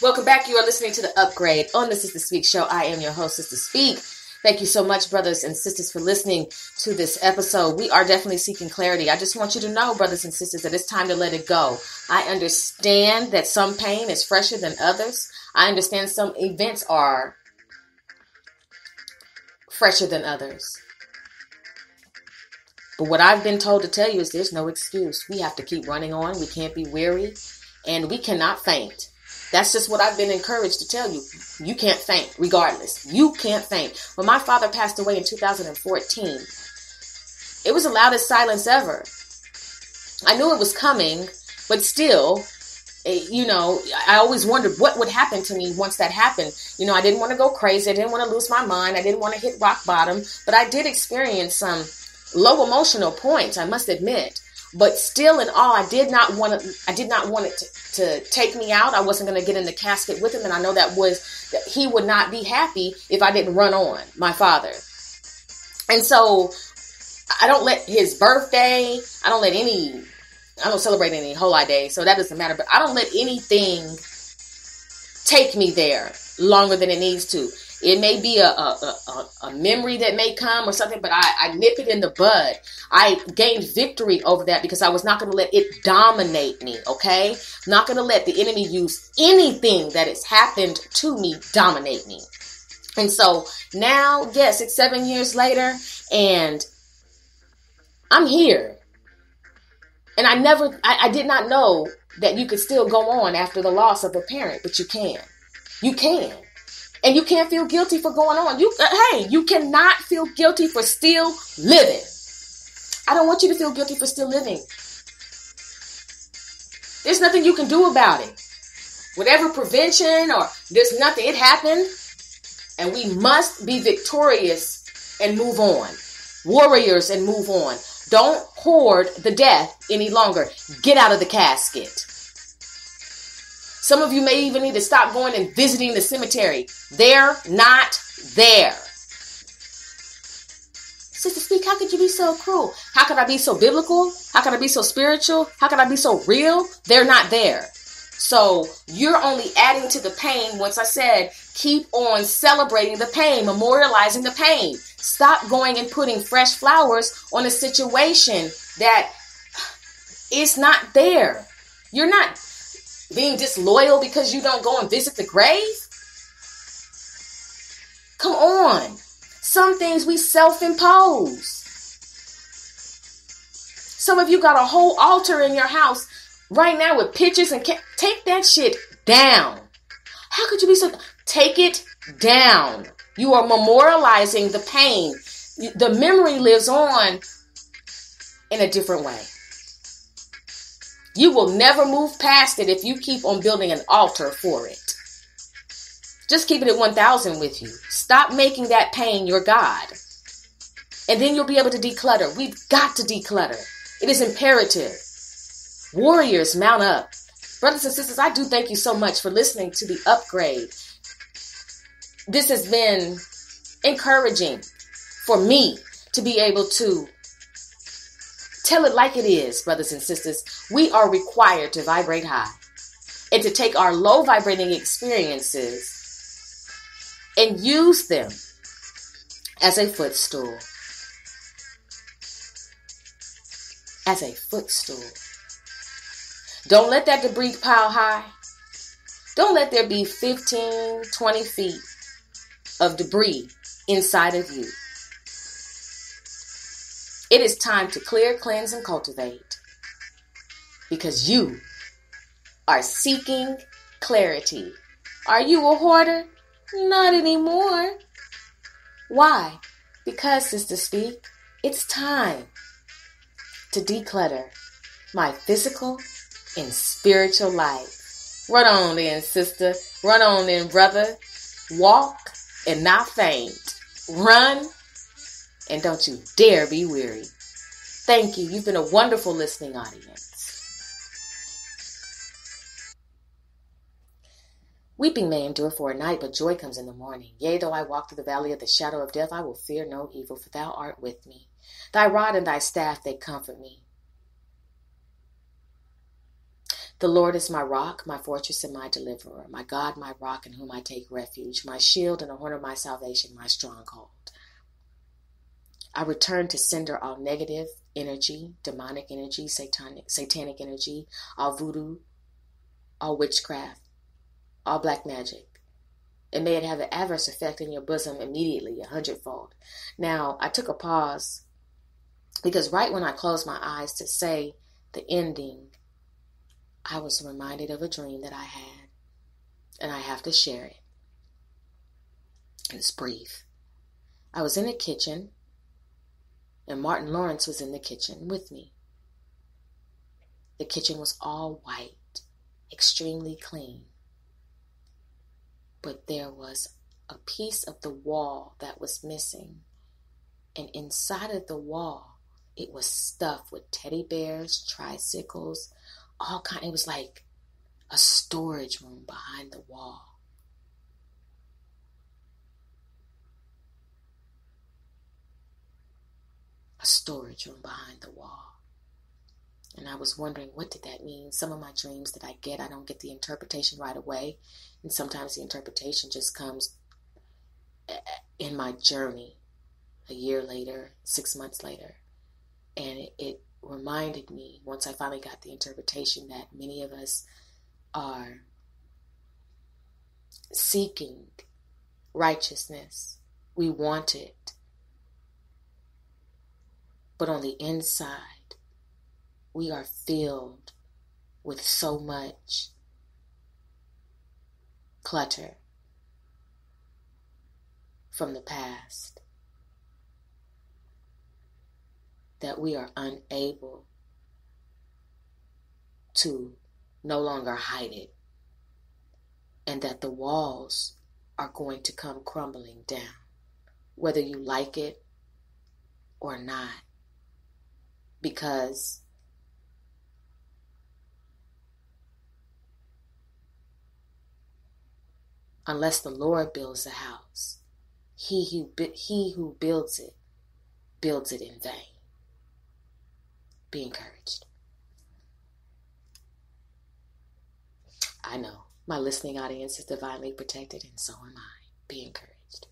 Welcome back. You are listening to The Upgrade on the Sister Speak Show. I am your host, Sister Speak. Thank you so much, brothers and sisters, for listening to this episode. We are definitely seeking clarity. I just want you to know, brothers and sisters, that it's time to let it go. I understand that some pain is fresher than others. I understand some events are fresher than others. But what I've been told to tell you is there's no excuse. We have to keep running on. We can't be weary, and we cannot faint. That's just what I've been encouraged to tell you. You can't faint, regardless. You can't faint. When my father passed away in 2014, it was the loudest silence ever. I knew it was coming, but still, I always wondered what would happen to me once that happened. I didn't want to go crazy. I didn't want to lose my mind. I didn't want to hit rock bottom, but I did experience some low emotional points, I must admit. But still in all, I did not want it to take me out. I wasn't going to get in the casket with him. And I know that he would not be happy if I didn't run on, my father. And so I don't let his birthday, I don't celebrate any holy day, so that doesn't matter. But I don't let anything take me there longer than it needs to. It may be a memory that may come or something, but I nip it in the bud. I gained victory over that because I was not going to let it dominate me, okay? Not going to let the enemy use anything that has happened to me dominate me. And so now, yes, it's 7 years later, and I'm here. And I did not know that you could still go on after the loss of a parent, but you can. You can. And you can't feel guilty for going on. You cannot feel guilty for still living. I don't want you to feel guilty for still living. There's nothing you can do about it. Whatever prevention or there's nothing, it happened. And we must be victorious and move on. Warriors and move on. Don't hoard the death any longer. Get out of the casket. Some of you may even need to stop going and visiting the cemetery. They're not there. Sister Speak, how could you be so cruel? How could I be so biblical? How could I be so spiritual? How could I be so real? They're not there. So you're only adding to the pain. Once I said, keep on celebrating the pain, memorializing the pain. Stop going and putting fresh flowers on a situation that is not there. You're not being disloyal because you don't go and visit the grave. Come on. Some things we self-impose. Some of you got a whole altar in your house right now with pictures and take that shit down. How could you be so... Take it down. You are memorializing the pain. The memory lives on in a different way. You will never move past it if you keep on building an altar for it. Just keep it at 1,000 with you. Stop making that pain your God. And then you'll be able to declutter. We've got to declutter. It is imperative. Warriors, mount up. Brothers and sisters, I do thank you so much for listening to the upgrade. This has been encouraging for me to be able to tell it like it is, brothers and sisters. We are required to vibrate high and to take our low vibrating experiences and use them as a footstool. As a footstool. Don't let that debris pile high. Don't let there be 15, 20 feet of debris inside of you. It is time to clear, cleanse, and cultivate because you are seeking clarity. Are you a hoarder? Not anymore. Why? Because, Sister Speak, it's time to declutter my physical and spiritual life. Run on in, sister. Run on in, brother. Walk and not faint. Run and don't you dare be weary. Thank you. You've been a wonderful listening audience. Weeping may endure for a night, but joy comes in the morning. Yea, though I walk through the valley of the shadow of death, I will fear no evil, for thou art with me. Thy rod and thy staff, they comfort me. The Lord is my rock, my fortress, and my deliverer, my God, my rock, in whom I take refuge, my shield and the horn of my salvation, my stronghold. I return to sender all negative energy, demonic energy, satanic energy, all voodoo, all witchcraft, all black magic. And may it have an adverse effect in your bosom immediately, 100-fold. Now, I took a pause because right when I closed my eyes to say the ending, I was reminded of a dream that I had, and I have to share it. It's brief. I was in the kitchen, and Martin Lawrence was in the kitchen with me. The kitchen was all white, extremely clean. But there was a piece of the wall that was missing. And inside of the wall, it was stuffed with teddy bears, tricycles, all kind. It was like a storage room behind the wall. a storage room behind the wall. And I was wondering, what did that mean? Some of my dreams that I get, I don't get the interpretation right away. And sometimes the interpretation just comes in my journey a year later, 6 months later. And it reminded me, once I finally got the interpretation, that many of us are seeking righteousness. We want it. But on the inside, we are filled with so much clutter from the past that we are unable to no longer hide it, and that the walls are going to come crumbling down, whether you like it or not, because unless the Lord builds the house, he who builds it in vain. Be encouraged. I know my listening audience is divinely protected, and so am I. Be encouraged.